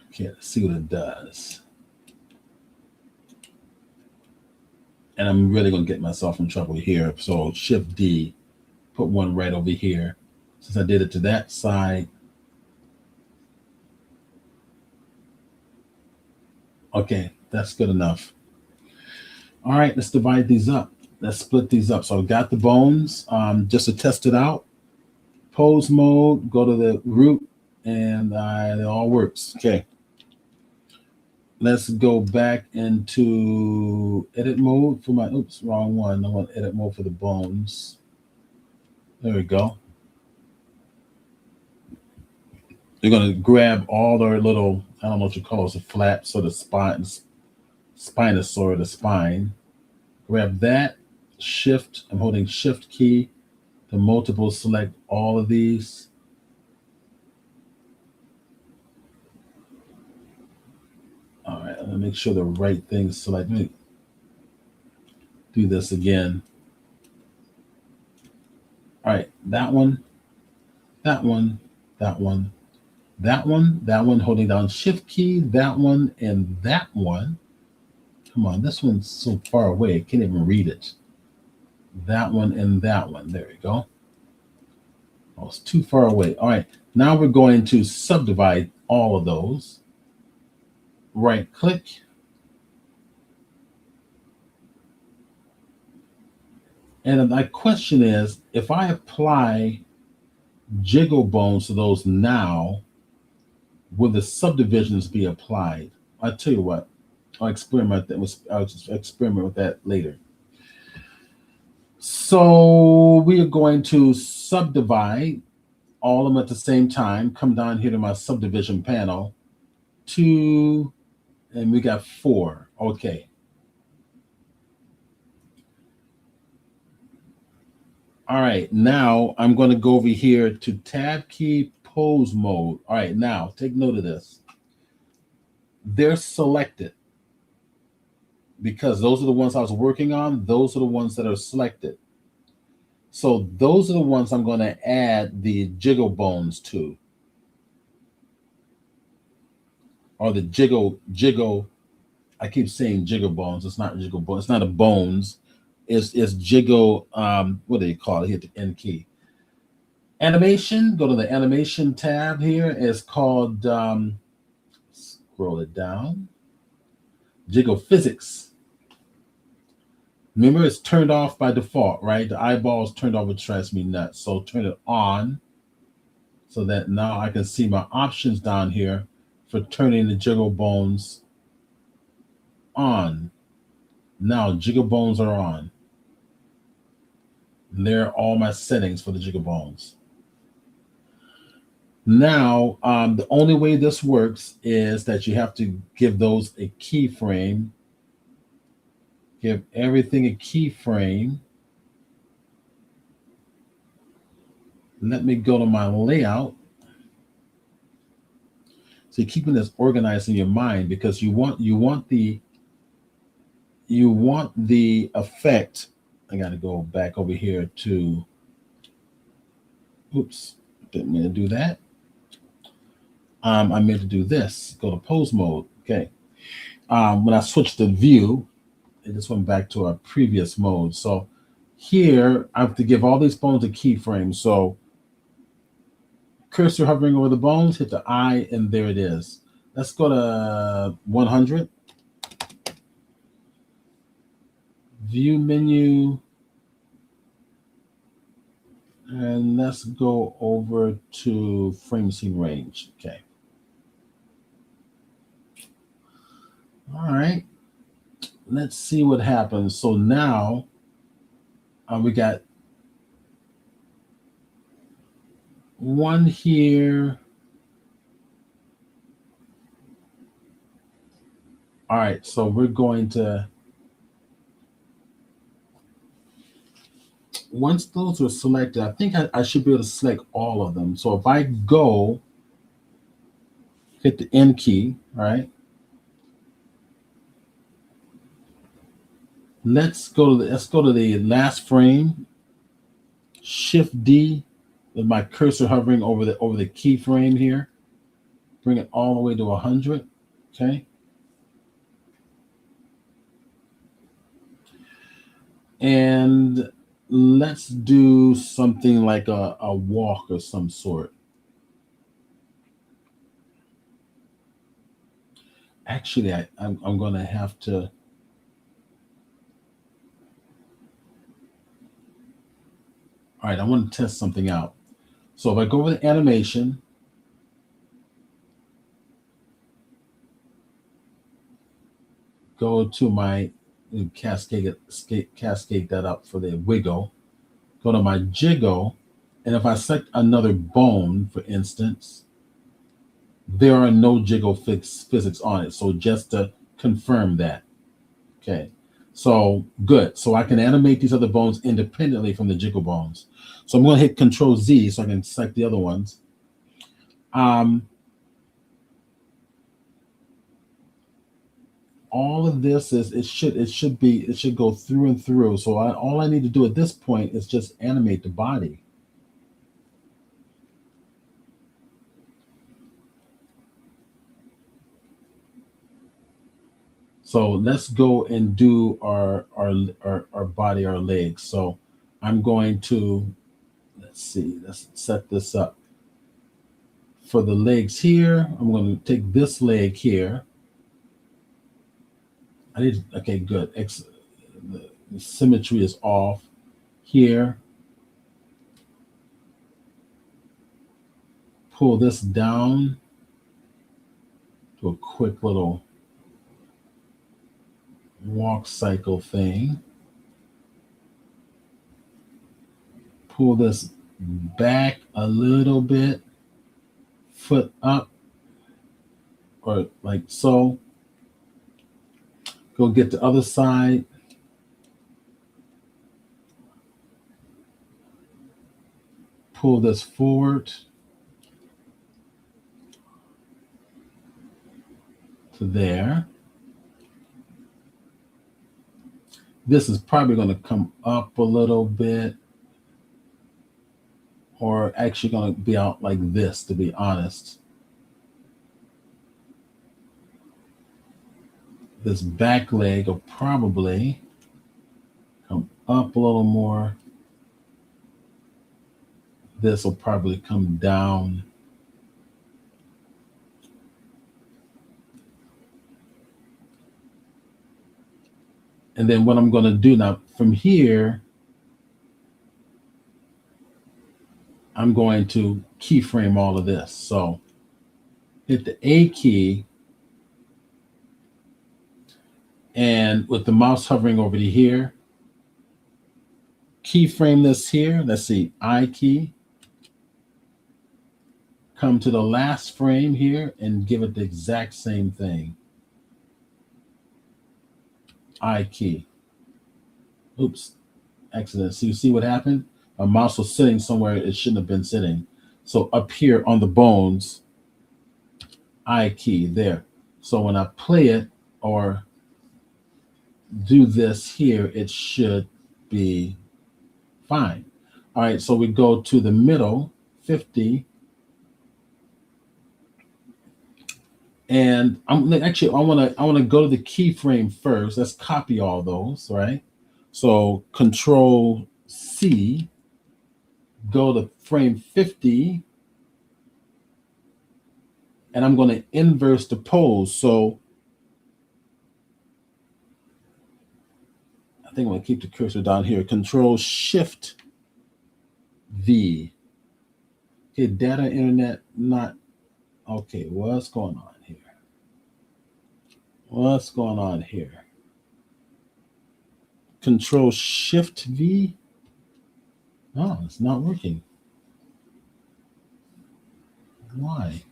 Okay, let's see what it does. And I'm really going to get myself in trouble here. So Shift D, put one right over here. Since I did it to that side. Okay, that's good enough. All right, let's divide these up. Let's split these up. So I've got the bones, just to test it out. Pose mode, go to the root, and it all works. Okay. Let's go back into edit mode for my, oops, wrong one. I want edit mode for the bones. There we go. You're going to grab all their little, I don't know what you call it, the flaps or the spinous or the spine. Grab that, shift, I'm holding shift key to multiple select all of these. make sure the right thing is selected. Let me do this again. All right, that one, that one, that one, that one, that one, holding down Shift key, that one, and that one. Come on, this one's so far away, I can't even read it. That one and that one. There we go. Oh, it's too far away. All right, now we're going to subdivide all of those. Right click. And my question is, if I apply jiggle bones to those now, will the subdivisions be applied? I'll tell you what, I'll just experiment with that later. So we are going to subdivide all of them at the same time. Come down here to my subdivision panel. 2, and we got 4. Okay. All right, now I'm going to go over here to tab key pose mode. All right, now take note of this. They're selected because those are the ones I was working on. Those are the ones that are selected. So those are the ones I'm going to add the jiggle bones to. Or the jiggle. I keep saying jiggle bones. It's not jiggle bones. It's not a bones. It's jiggle. What do you call it? Hit the N key. Animation. Go to the animation tab here. It's called. Scroll it down. Jiggle physics. Remember, it's turned off by default, right? The eyeball's turned off, which drives me nuts. So turn it on, so that now I can see my options down here for turning the jiggle bones on. Now jiggle bones are on. And there are all my settings for the jiggle bones. Now, the only way this works is that you have to give those a keyframe. Give everything a keyframe. Let me go to my layout. So you're keeping this organized in your mind because you want the effect. I got to go back over here to. Oops, didn't mean to do that. I meant to do this. Go to pose mode. Okay. When I switch to view, it just went back to our previous mode. So here I have to give all these bones a keyframe. So cursor hovering over the bones, hit the eye, and there it is. Let's go to 100. View menu. And let's go over to frame scene range. Okay. All right. Let's see what happens. So now we got one here. All right. So we're going to, once those are selected, I think I should be able to select all of them. So if I go, hit the N key, all right? Let's go to the last frame. Shift D with my cursor hovering over the keyframe here. Bring it all the way to 100. Okay. And let's do something like a walk of some sort. Actually, I'm going to have to. All right, I want to test something out. So if I go over the animation, go to my cascade that up for the wiggle, go to my jiggle, and if I select another bone, for instance, there are no jiggle physics on it. So just to confirm that. Okay, so good. So I can animate these other bones independently from the jiggle bones. So I'm going to hit Control Z so I can select the other ones. all of this is it should go through and through. So all I need to do at this point is just animate the body. So let's go and do our body, our legs. So I'm going to, let's set this up. For the legs here, I'm going to take this leg here. Okay, good. The symmetry is off here. Pull this down to a quick little walk cycle thing. Pull this back a little bit, foot up, or like so. Go get the other side. Pull this forward to there. This is probably going to come up a little bit, or actually going to be out like this, to be honest. This back leg will probably come up a little more. This will probably come down. And then what I'm going to do now from here, I'm going to keyframe all of this. So hit the A key, and with the mouse hovering over to here, keyframe this here. Let's see, I key. Come to the last frame here and give it the exact same thing. I key. Oops, accident. So you see what happened? My mouse was sitting somewhere it shouldn't have been sitting. So up here on the bones, I key there. So when I play it or do this here, it should be fine. All right, so we go to the middle, 50. And I want to go to the keyframe first. Let's copy all those, right? So Control C, go to frame 50, and I'm going to inverse the pose. So I think I'm going to keep the cursor down here. Control Shift V. Okay, data internet not okay. What's going on here? What's going on here? Control Shift V. Oh, it's not working. Why?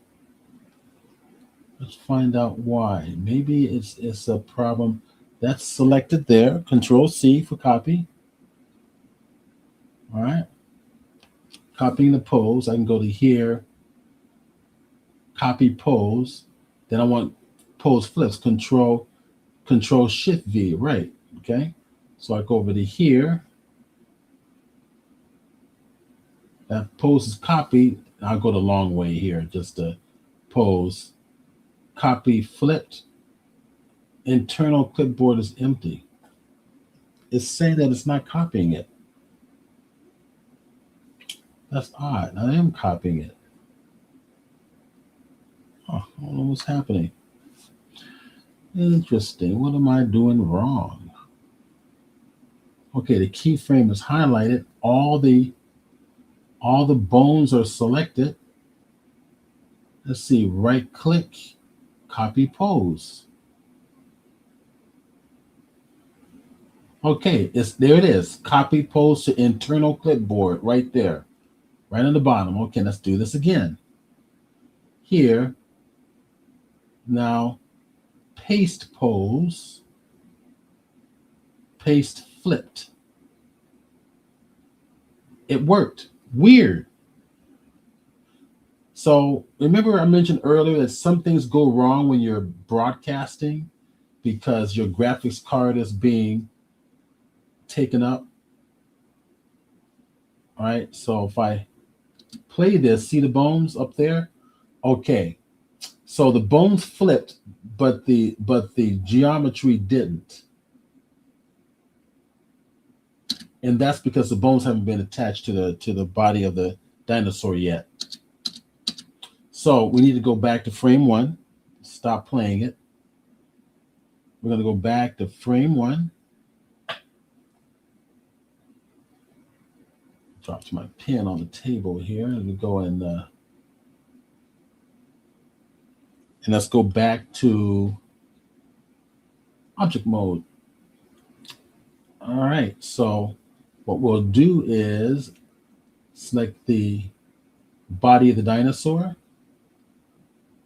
Let's find out why. Maybe it's a problem. That's selected there. Control C for copy. All right. Copying the pose. I can go to here. Copy pose. Then I want pose flips. Control Shift V. Right. Okay. So I go over to here. That pose is copied. I'll go the long way here just to pose. Copy flipped. Internal clipboard is empty. It's saying that it's not copying it. That's odd. I am copying it. Oh, I don't know what's happening. Interesting. What am I doing wrong? Okay, the keyframe is highlighted. All the bones are selected. Let's see. Right click, copy pose. Okay, there it is. Copy pose to internal clipboard right there. Right on the bottom. Okay, let's do this again. Here. Now, paste pose. Paste flipped. It worked. Weird. So remember I mentioned earlier that some things go wrong when you're broadcasting. because your graphics card is being taken up. All right. So if I play this, see the bones up there? Okay. So the bones flipped, but the geometry didn't. And that's because the bones haven't been attached to the body of the dinosaur yet. So we need to go back to frame one, stop playing it. We're going to go back to frame one. Dropped my pen on the table here, and we go in and let's go back to object mode. All right, so what we'll do is select the body of the dinosaur,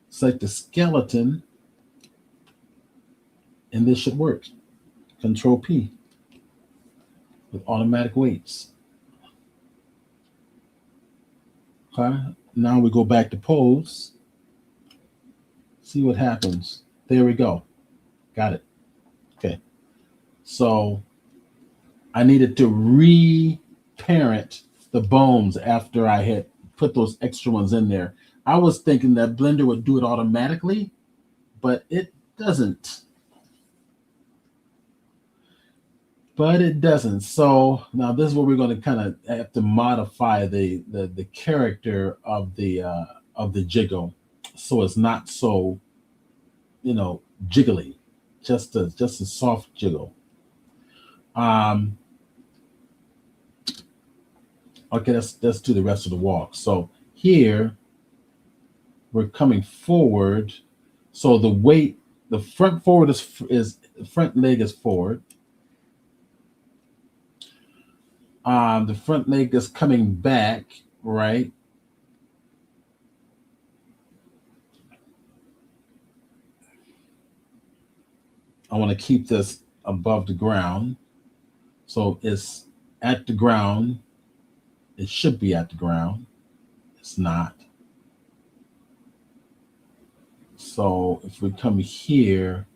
select the skeleton, and this should work. Control P with automatic weights. Okay, now we go back to pose. See what happens. There we go. Got it. Okay. So I needed to re-parent the bones after I had put those extra ones in there. I was thinking that Blender would do it automatically, but it doesn't. So now this is where we're going to kind of have to modify the character of the jiggle, so it's not so, jiggly, just a soft jiggle. Okay, let's do the rest of the walk. So here we're coming forward. So the weight, the front forward is the front leg is forward. The front leg is coming back, right? I want to keep this above the ground. So it's at the ground. It should be at the ground. It's not. So if we come here,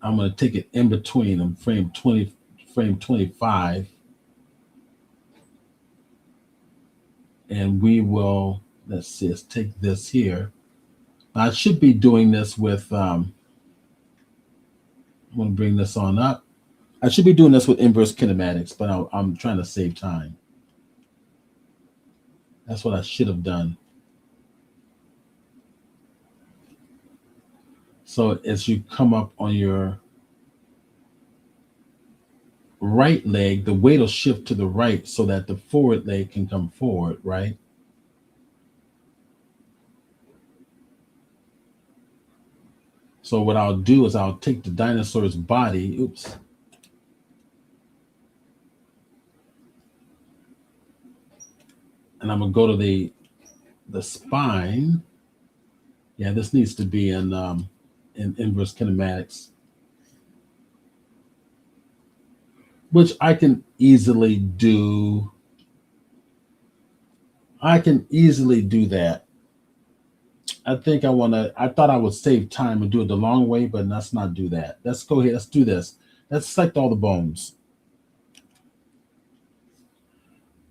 I'm going to take it in between them, frame 20, frame 25. And we will, let's take this here. I should be doing this with, I'm going to bring this on up. I should be doing this with inverse kinematics, but I'm trying to save time. That's what I should have done. So as you come up on your right leg, the weight will shift to the right so that the forward leg can come forward, right? So what I'll do is I'll take the dinosaur's body, oops. And I'm gonna go to the spine. Yeah, this needs to be in inverse kinematics, which I can easily do. I can easily do that. I think I thought I would save time and do it the long way, but let's not do that. Let's go ahead, let's do this. Let's select all the bones.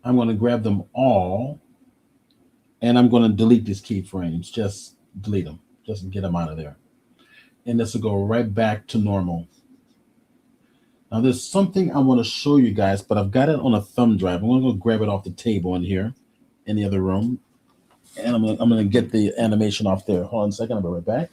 I'm going to grab them all, and I'm going to delete these keyframes. Just delete them. Just get them out of there. And this will go right back to normal. Now there's something I want to show you guys, but I've got it on a thumb drive. I'm going to go grab it off the table in here, in the other room. And I'm going to get the animation off there. Hold on a second. I'll be right back.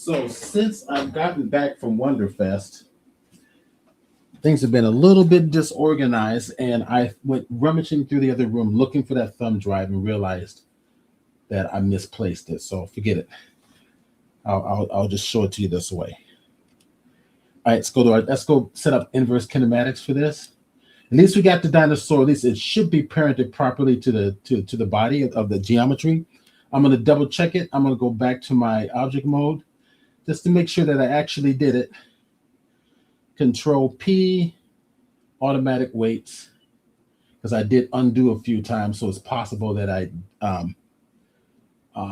So since I've gotten back from Wonderfest, things have been a little bit disorganized, and I went rummaging through the other room looking for that thumb drive and realized that I misplaced it. So forget it. I'll just show it to you this way. All right, let's go set up inverse kinematics for this. At least we got the dinosaur. At least it should be parented properly to the body of the geometry. I'm going to double check it. I'm going to go back to my object mode just to make sure that I actually did it. Control P, automatic weights, because I did undo a few times, so it's possible that I.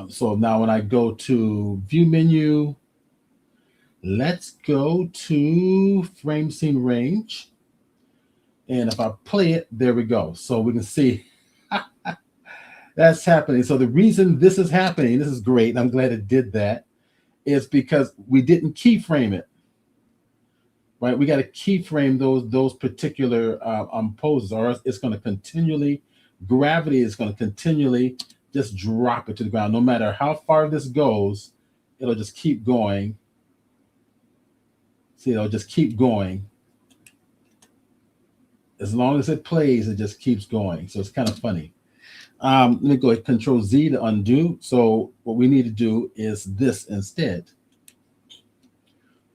So now when I go to view menu, let's go to frame scene range. And if I play it, there we go. So we can see that's happening. So the reason this is happening, this is great, and I'm glad it did that, is because we didn't keyframe it. Right? We got to keyframe those particular poses, or it's going to continually, gravity is going to continually just drop it to the ground. No matter how far this goes, it'll just keep going. See, it'll just keep going. As long as it plays, it just keeps going. So it's kind of funny. Let me go ahead, Control Z to undo. So what we need to do is this instead.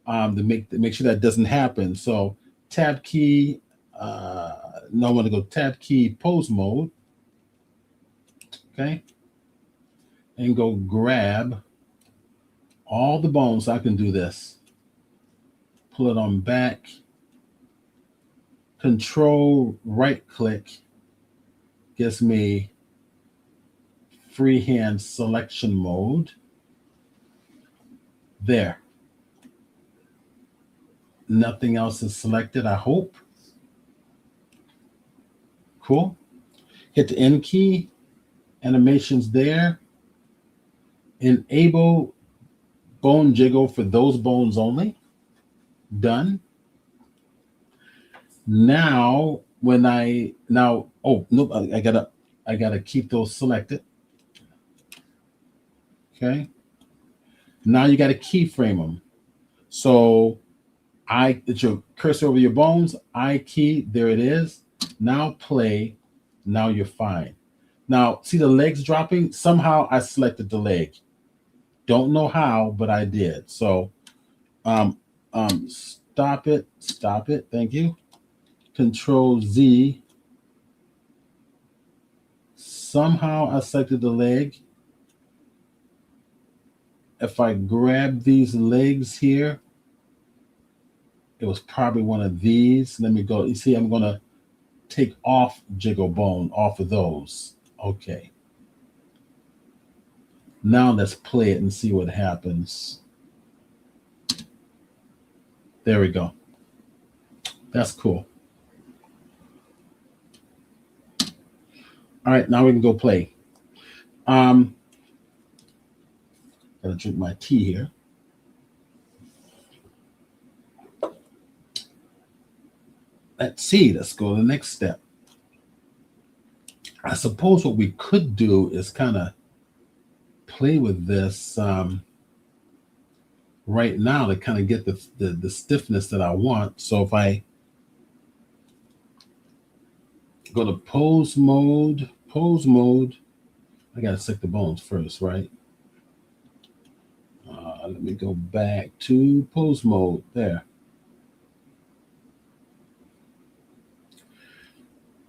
To make sure that doesn't happen. So tab key, no, I want to go tab key pose mode. Okay. And go grab all the bones. I can do this. Pull it on back. Control right click gives me freehand selection mode. There. Nothing else is selected, I hope. Cool. Hit the N key. Animations there. Enable bone jiggle for those bones only. Done. Now, oh nope, I gotta keep those selected. Okay. Now you gotta keyframe them. So it's your cursor over your bones, I key, there it is. Now play, now you're fine. Now, see the legs dropping? Somehow I selected the leg. Don't know how, but I did. So stop it, thank you. Control Z. Somehow I selected the leg. If I grab these legs here, it was probably one of these. Let me go. You see, I'm going to take off jiggle bone off of those. Okay. Now let's play it and see what happens. There we go. That's cool. All right, now we can go play. Gotta drink my tea here. Let's see. Let's go to the next step. I suppose what we could do is kind of play with this right now to kind of get the stiffness that I want. So if I go to pose mode, I got to select the bones first, right? Let me go back to pose mode. There.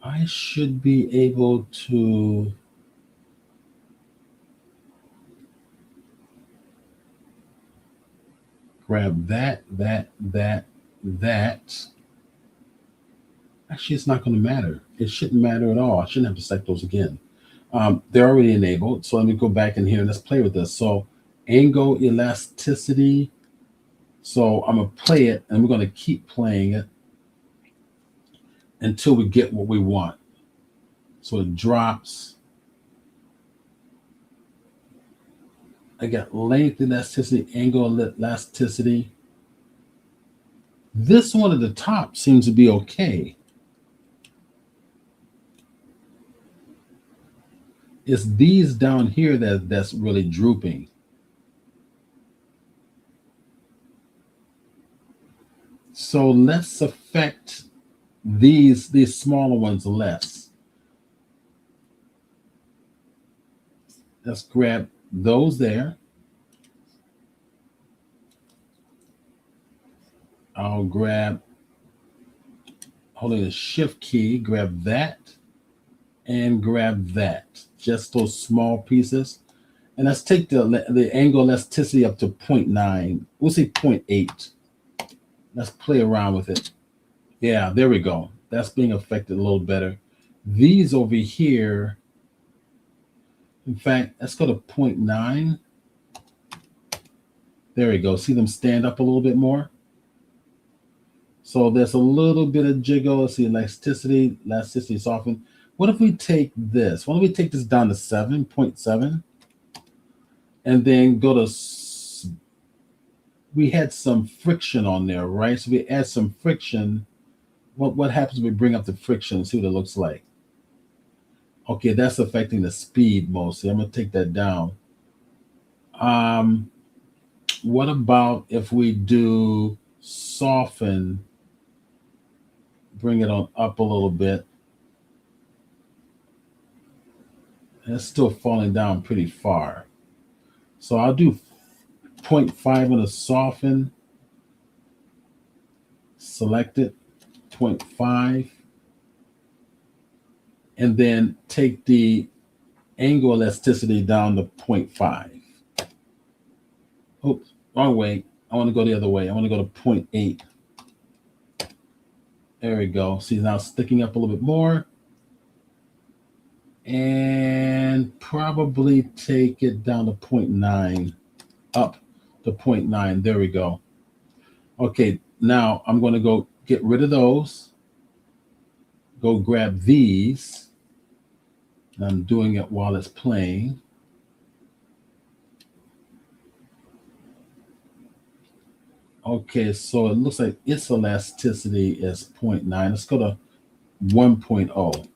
I should be able to grab that. Actually, it's not going to matter. It shouldn't matter at all. I shouldn't have to select those again. They're already enabled. So let me go back in here and let's play with this. So angle elasticity. So I'm going to play it and we're going to keep playing it until we get what we want. So it drops. I got length elasticity, angle elasticity. This one at the top seems to be okay. It's these down here that's really drooping. So let's affect these smaller ones less. Let's grab those there. I'll grab, holding the shift key, grab that and grab that. Just those small pieces. And let's take the angle elasticity up to 0.9. We'll say 0.8. Let's play around with it. Yeah, there we go. That's being affected a little better. These over here, in fact, let's go to 0.9. There we go. See them stand up a little bit more? So there's a little bit of jiggle. See elasticity soften. What if we take this? Why don't we take this down to 7.7? And then go to, we had some friction on there, right? So we add some friction. What happens when we bring up the friction? See what it looks like. Okay, that's affecting the speed mostly. I'm gonna take that down. What about if we do soften, bring it on up a little bit? And it's still falling down pretty far. So I'll do 0.5 on the soften. Select it, 0.5. And then take the angle elasticity down to 0.5. Oops, wrong way. I want to go the other way. I want to go to 0.8. There we go. See, now sticking up a little bit more. And probably take it down to 0.9. Up to 0.9. There we go. Okay, now I'm going to go get rid of those. Go grab these. And I'm doing it while it's playing. Okay, so it looks like its elasticity is 0.9. Let's go to 1.0.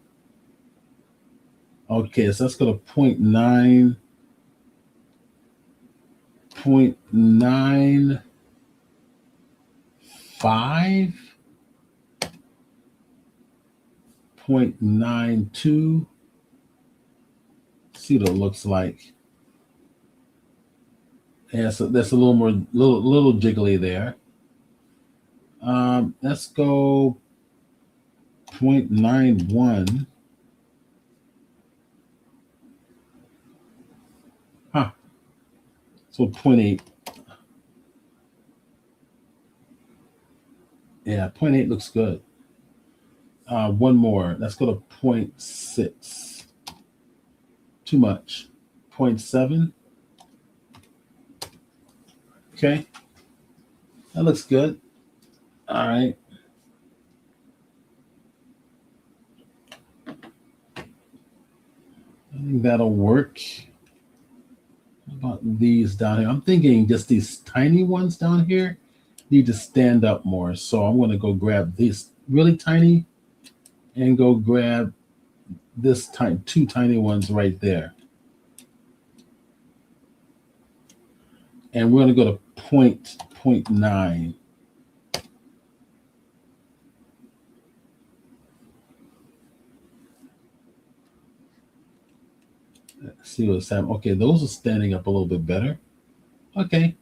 Okay, so let's go to 0.9. 0.95. 0.92. See what it looks like. Yeah, so that's a little more, little jiggly there. Let's go 0.91. Huh. So 0.8. Yeah, 0.8 looks good. One more. Let's go to 0.6. Too much. 0.7. Okay. That looks good. All right. I think that'll work. How about these down here? I'm thinking just these tiny ones down here need to stand up more. So I'm going to go grab these really tiny and go grab this two tiny ones right there. And we're going to go to 0.9. Let's see what's happening. Okay, those are standing up a little bit better. Okay,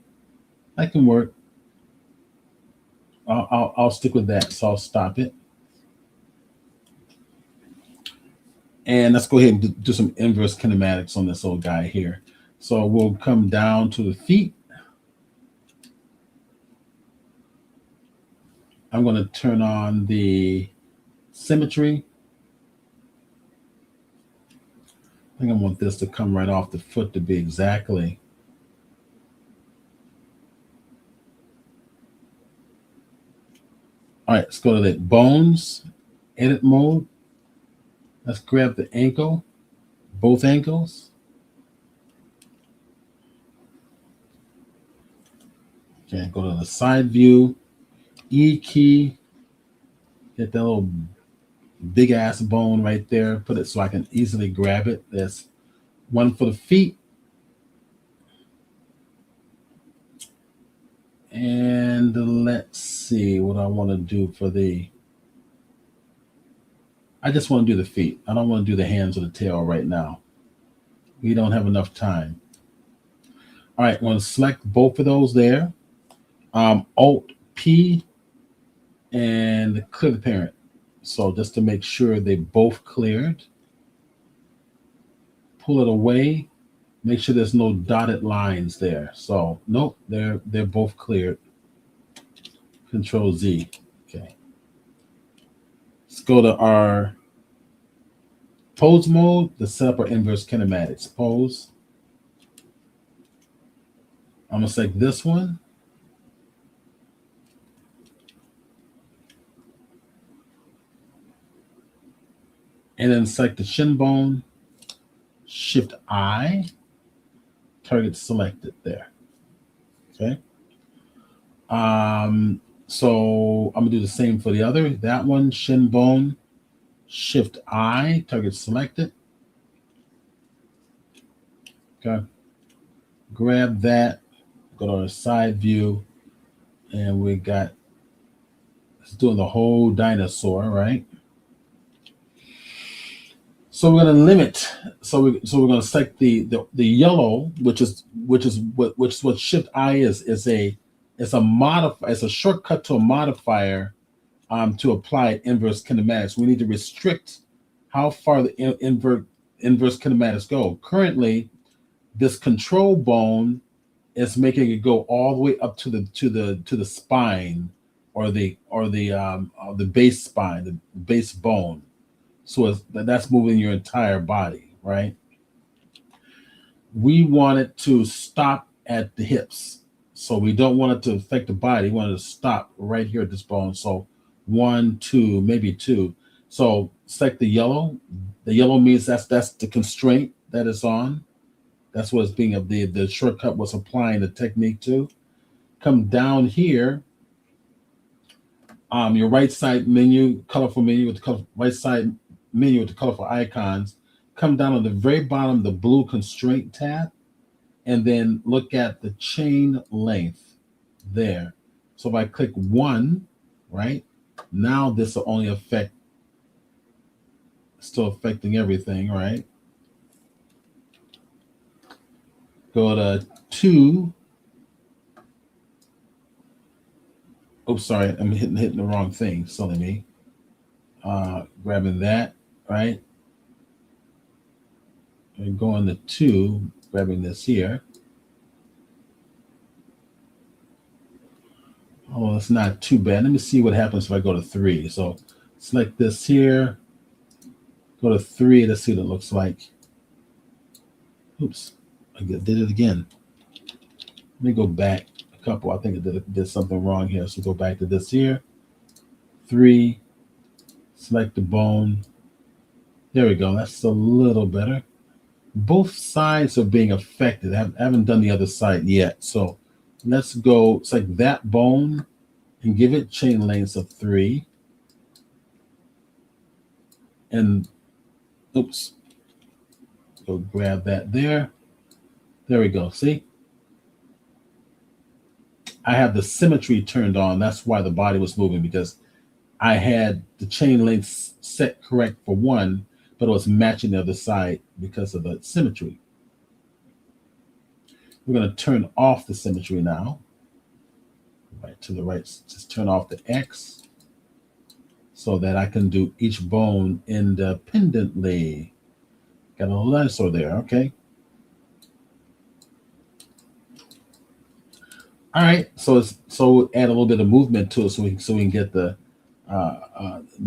that can work. I'll stick with that. So I'll stop it. And let's go ahead and do some inverse kinematics on this old guy here. So we'll come down to the feet. I'm going to turn on the symmetry. I think I want this to come right off the foot to be exactly. All right, let's go to the bones, edit mode. Let's grab the ankle, both ankles. Okay, go to the side view, E key, get that little big ass bone right there, put it so I can easily grab it. There's one for the feet. And let's see what I want to do for the. I just want to do the feet. I don't want to do the hands or the tail right now. We don't have enough time. All right, I'm going to select both of those there. Alt P and clear the parent. So just to make sure they both cleared, pull it away. Make sure there's no dotted lines there. So nope, they're both cleared. Control Z. Okay. Let's go to our pose mode to set up our inverse kinematics. Pose. I'm gonna select this one. And then select the shin bone. Shift I. Target selected there. Okay. So I'm gonna do the same for the other. That one, shin bone, Shift I, target selected. Okay. Grab that, go to our side view, and we got, it's doing the whole dinosaur, right? So we're going to limit. So we're going to select the yellow, which is what Shift I is. It's a modify. It's a shortcut to a modifier to apply inverse kinematics. We need to restrict how far the inverse kinematics go. Currently, this control bone is making it go all the way up to the spine, or the base spine, the base bone. So that's moving your entire body, right? We want it to stop at the hips. So we don't want it to affect the body. We want it to stop right here at this bone. So 1, 2, maybe 2. So select the yellow. The yellow means that's the constraint that it's on. That's what it's being, the shortcut was applying the technique to. Come down here. Your right side menu, colorful menu with the right side menu with the colorful icons. Come down on the very bottom, the blue constraint tab, and then look at the chain length there. So if I click 1, right, now this will only affect, still affecting everything, right? Go to 2. Oops, sorry, I'm hitting the wrong thing. Silly me. Grabbing that, right? And going to 2, grabbing this here. Oh, it's not too bad. Let me see what happens if I go to 3. So select this here, go to 3. Let's see what it looks like. Oops, I did it again. Let me go back a couple. I think I did something wrong here. So go back to this here. 3, select the bone. There we go. That's a little better. Both sides are being affected. I haven't done the other side yet. So let's go select that bone and give it chain lengths of 3. And oops, go grab that there. There we go. See? I have the symmetry turned on. That's why the body was moving, because I had the chain length set correct for 1, but it was matching the other side because of the symmetry. We're going to turn off the symmetry now. Right to the right, just turn off the X so that I can do each bone independently. Got a little dinosaur there, okay. All right, so add a little bit of movement to it so we can get the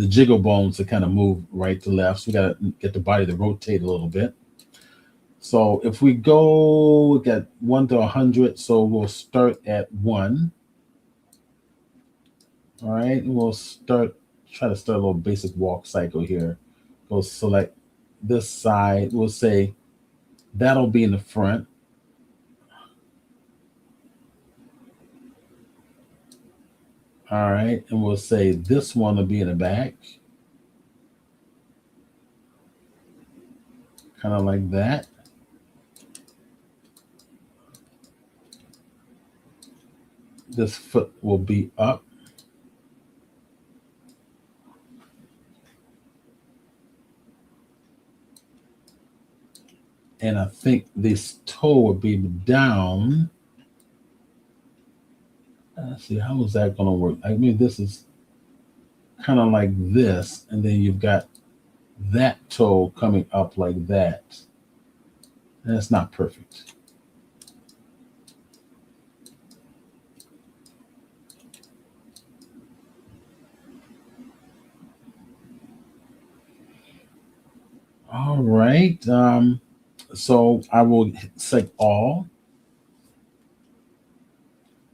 jiggle bones to kind of move right to left. So we got to get the body to rotate a little bit. So if we go, get 1 to 100, so we'll start at 1. All right, and we'll try to start a little basic walk cycle here. Go select this side. We'll say that'll be in the front. All right, and we'll say this one will be in the back. Kind of like that. This foot will be up. And I think this toe would be down. Let's see, how is that going to work? I mean, this is kind of like this, and then you've got that toe coming up like that. And it's not perfect. All right. So I will select all,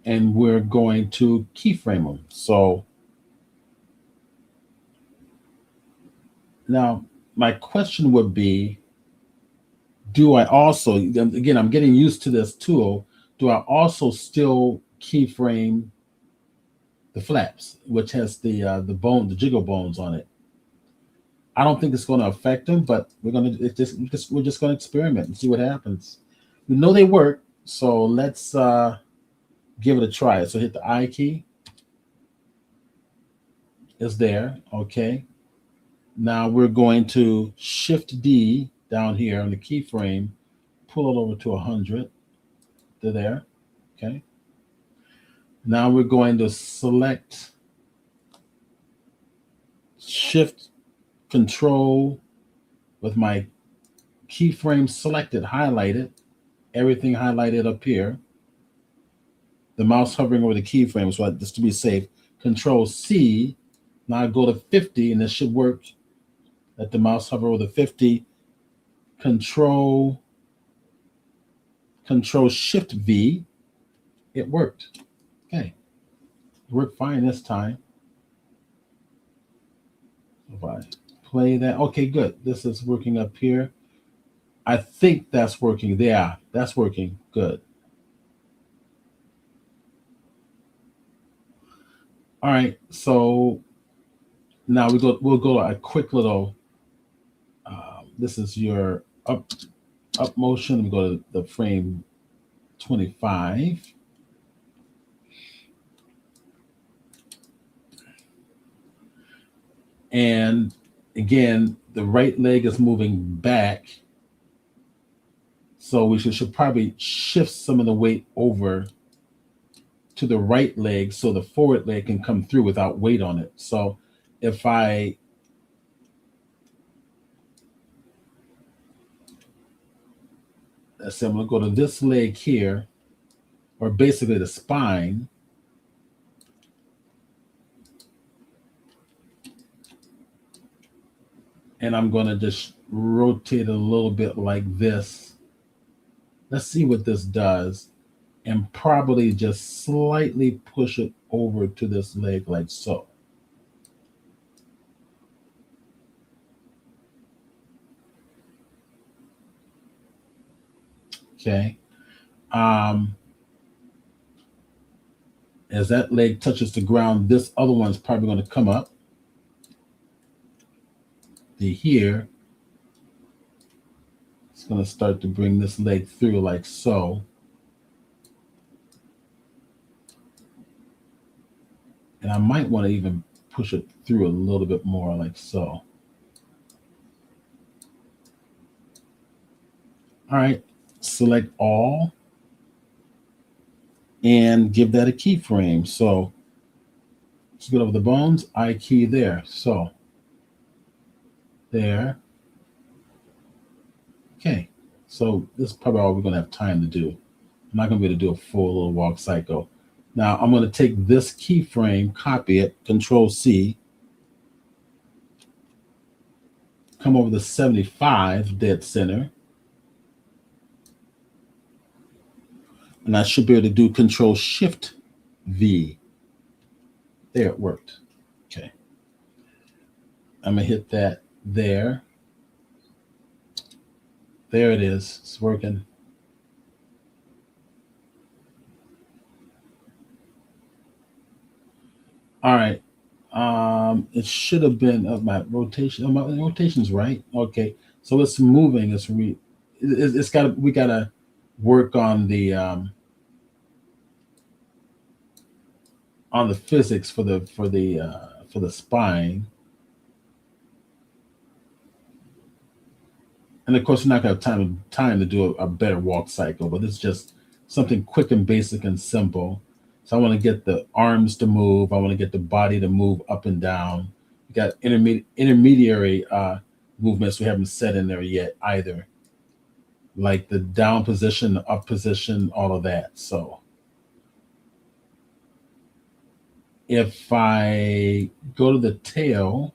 and we're going to keyframe them. So now my question would be, do I also, again, I'm getting used to this tool, do I also still keyframe the flaps, which has the jiggle bones on it? I don't think it's going to affect them, but we're just going to experiment and see what happens. We know they work, so let's give it a try. So hit the I key. It's there. Okay. Now we're going to Shift D down here on the keyframe, pull it over to 100. To there. Okay. Now we're going to select Shift Control with my keyframe selected, highlighted, everything highlighted up here. The mouse hovering over the keyframe, so just to be safe, Control C. Now I go to 50, and this should work. Let the mouse hover over the 50. Control Shift V. It worked. Okay. It worked fine this time. If I play that, okay, good. This is working up here. I think that's working. Yeah, that's working. Good. All right. So now we'll go a quick little. This is your up motion. We go to the frame 25. And again, the right leg is moving back. So we should probably shift some of the weight over to the right leg so the forward leg can come through without weight on it. So if I let's say I'm going to go to this leg here, or basically the spine. And I'm going to just rotate it a little bit like this. Let's see what this does. And probably just slightly push it over to this leg like so. Okay. As that leg touches the ground, this other one's probably going to come up. Here, it's going to start to bring this leg through like so. And I might want to even push it through a little bit more like so. All right, select all and give that a keyframe. So let's get over the bones, I key there. So there. Okay, so this is probably all we're going to have time to do. I'm not going to be able to do a full little walk cycle. Now I'm going to take this keyframe, copy it, Control C, come over to 75, dead center. And I should be able to do Control Shift V. There, it worked. Okay. I'm going to hit that there. There it is. It's working. All right. It should have been of my rotation. Oh, my rotation's right. Okay. So it's moving. It's got. We got to work on the physics for the spine. And of course, we're not going to have time to do a better walk cycle, but it's just something quick and basic and simple. So I want to get the arms to move. I want to get the body to move up and down. We got intermediary movements we haven't set in there yet either, like the down position, the up position, all of that. So if I go to the tail,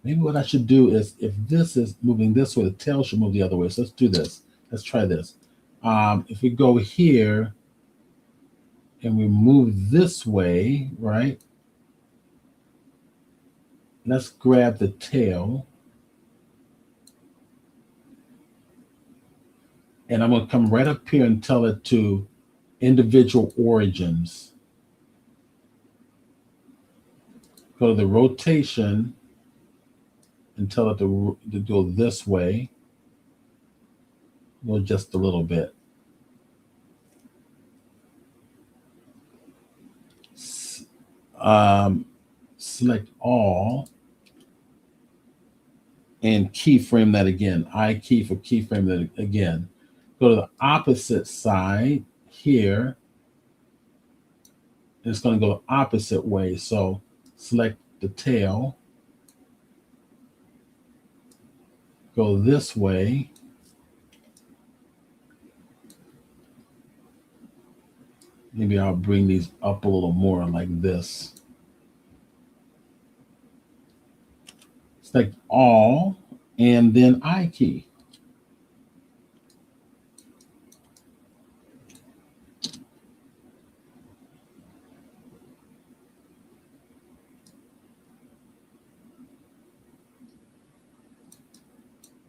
maybe what I should do is, if this is moving this way, the tail should move the other way. So let's do this. Let's try this. If we go here and we move this way, right? Let's grab the tail. And I'm going to come right up here and tell it to individual origins. Go to the rotation and tell it to go this way. Go just a little bit. Select all and keyframe that again. I key for keyframe that again. Go to the opposite side here. And it's going to go the opposite way. So select the tail. Go this way. Maybe I'll bring these up a little more like this. Select all and then I key.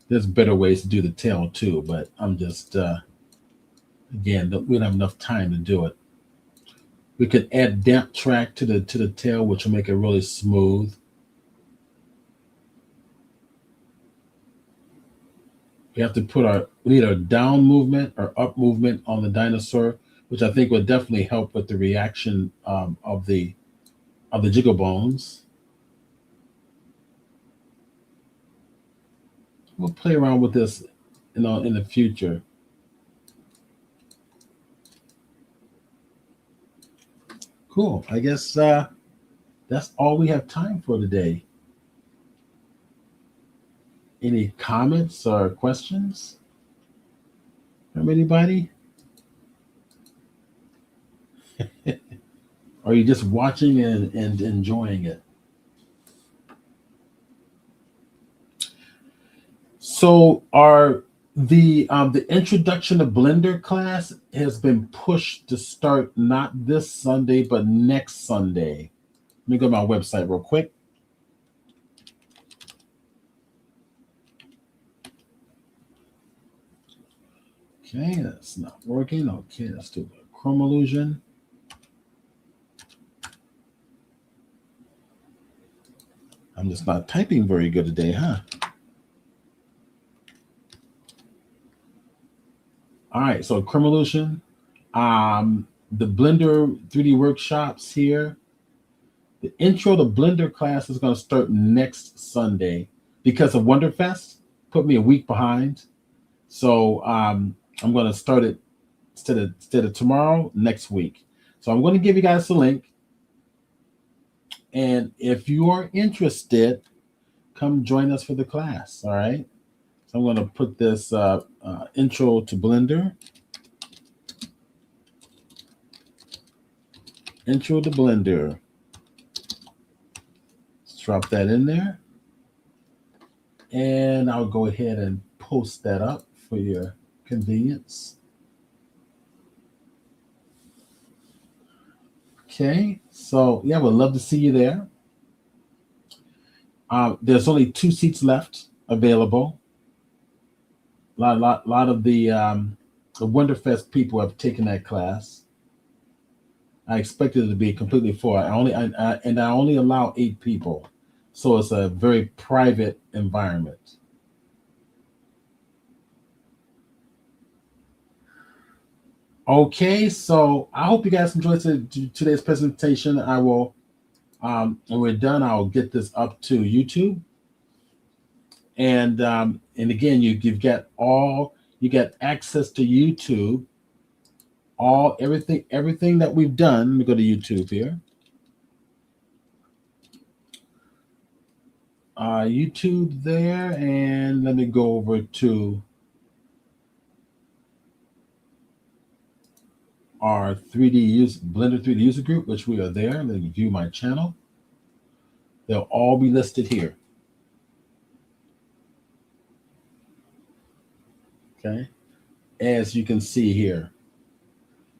There's better ways to do the tail too, but I'm just, again, we don't have enough time to do it. We could add damp track to the tail, which will make it really smooth. We have to we need our down movement or up movement on the dinosaur, which I think would definitely help with the reaction of the jiggle bones. We'll play around with this, in the future. Cool. I guess that's all we have time for today. Any comments or questions from anybody? Or are you just watching and enjoying it? So the introduction to Blender class has been pushed to start not this Sunday, but next Sunday. Let me go to my website real quick. Okay, that's not working. Okay, let's do a Chrome illusion. I'm just not typing very good today, huh? All right, so Chrome illusion, the Blender 3D workshops here. The intro to Blender class is going to start next Sunday because of Wonderfest. Put me a week behind, so I'm going to start it instead of tomorrow, next week. So I'm going to give you guys the link, and if you are interested, come join us for the class. All right. So I'm going to put this intro to Blender. Intro to Blender. Let's drop that in there. And I'll go ahead and post that up for your convenience. Okay, so yeah, we'd love to see you there. There's only 2 seats left available. A lot of the Wonderfest people have taken that class. I expected it to be completely full. I only allow 8 people, so it's a very private environment. Okay, so I hope you guys enjoyed today's presentation. I will, when we're done, I'll get this up to YouTube. And And again, you've got you got access to YouTube, everything that we've done. Let me go to YouTube here. YouTube there, and let me go over to our Blender 3D user group, which we are there. Let me view my channel. They'll all be listed here. Okay, as you can see here.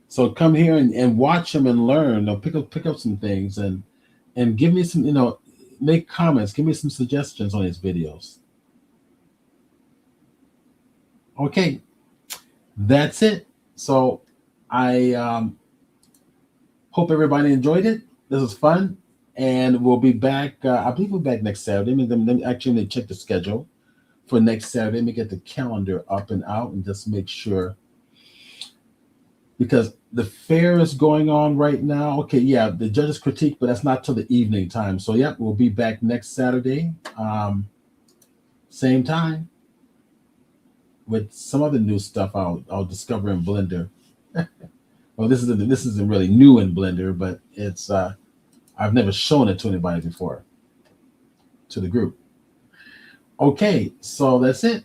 So come here and watch them and learn. Pick up some things and give me some, make comments. Give me some suggestions on these videos. Okay, that's it. So I hope everybody enjoyed it. This was fun, and we'll be back. I believe we're back next Saturday. Let me actually check the schedule for next Saturday. Let me get the calendar up and out and just make sure, because the fair is going on right now. Okay, yeah, the judges critique, but that's not till the evening time. So yeah, we'll be back next Saturday, same time, with some other new stuff I'll discover in Blender. Well, this isn't really new in Blender, but it's I've never shown it to anybody before, to the group. Okay, so that's it.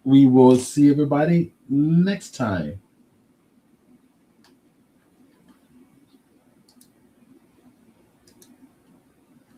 We will see everybody next time.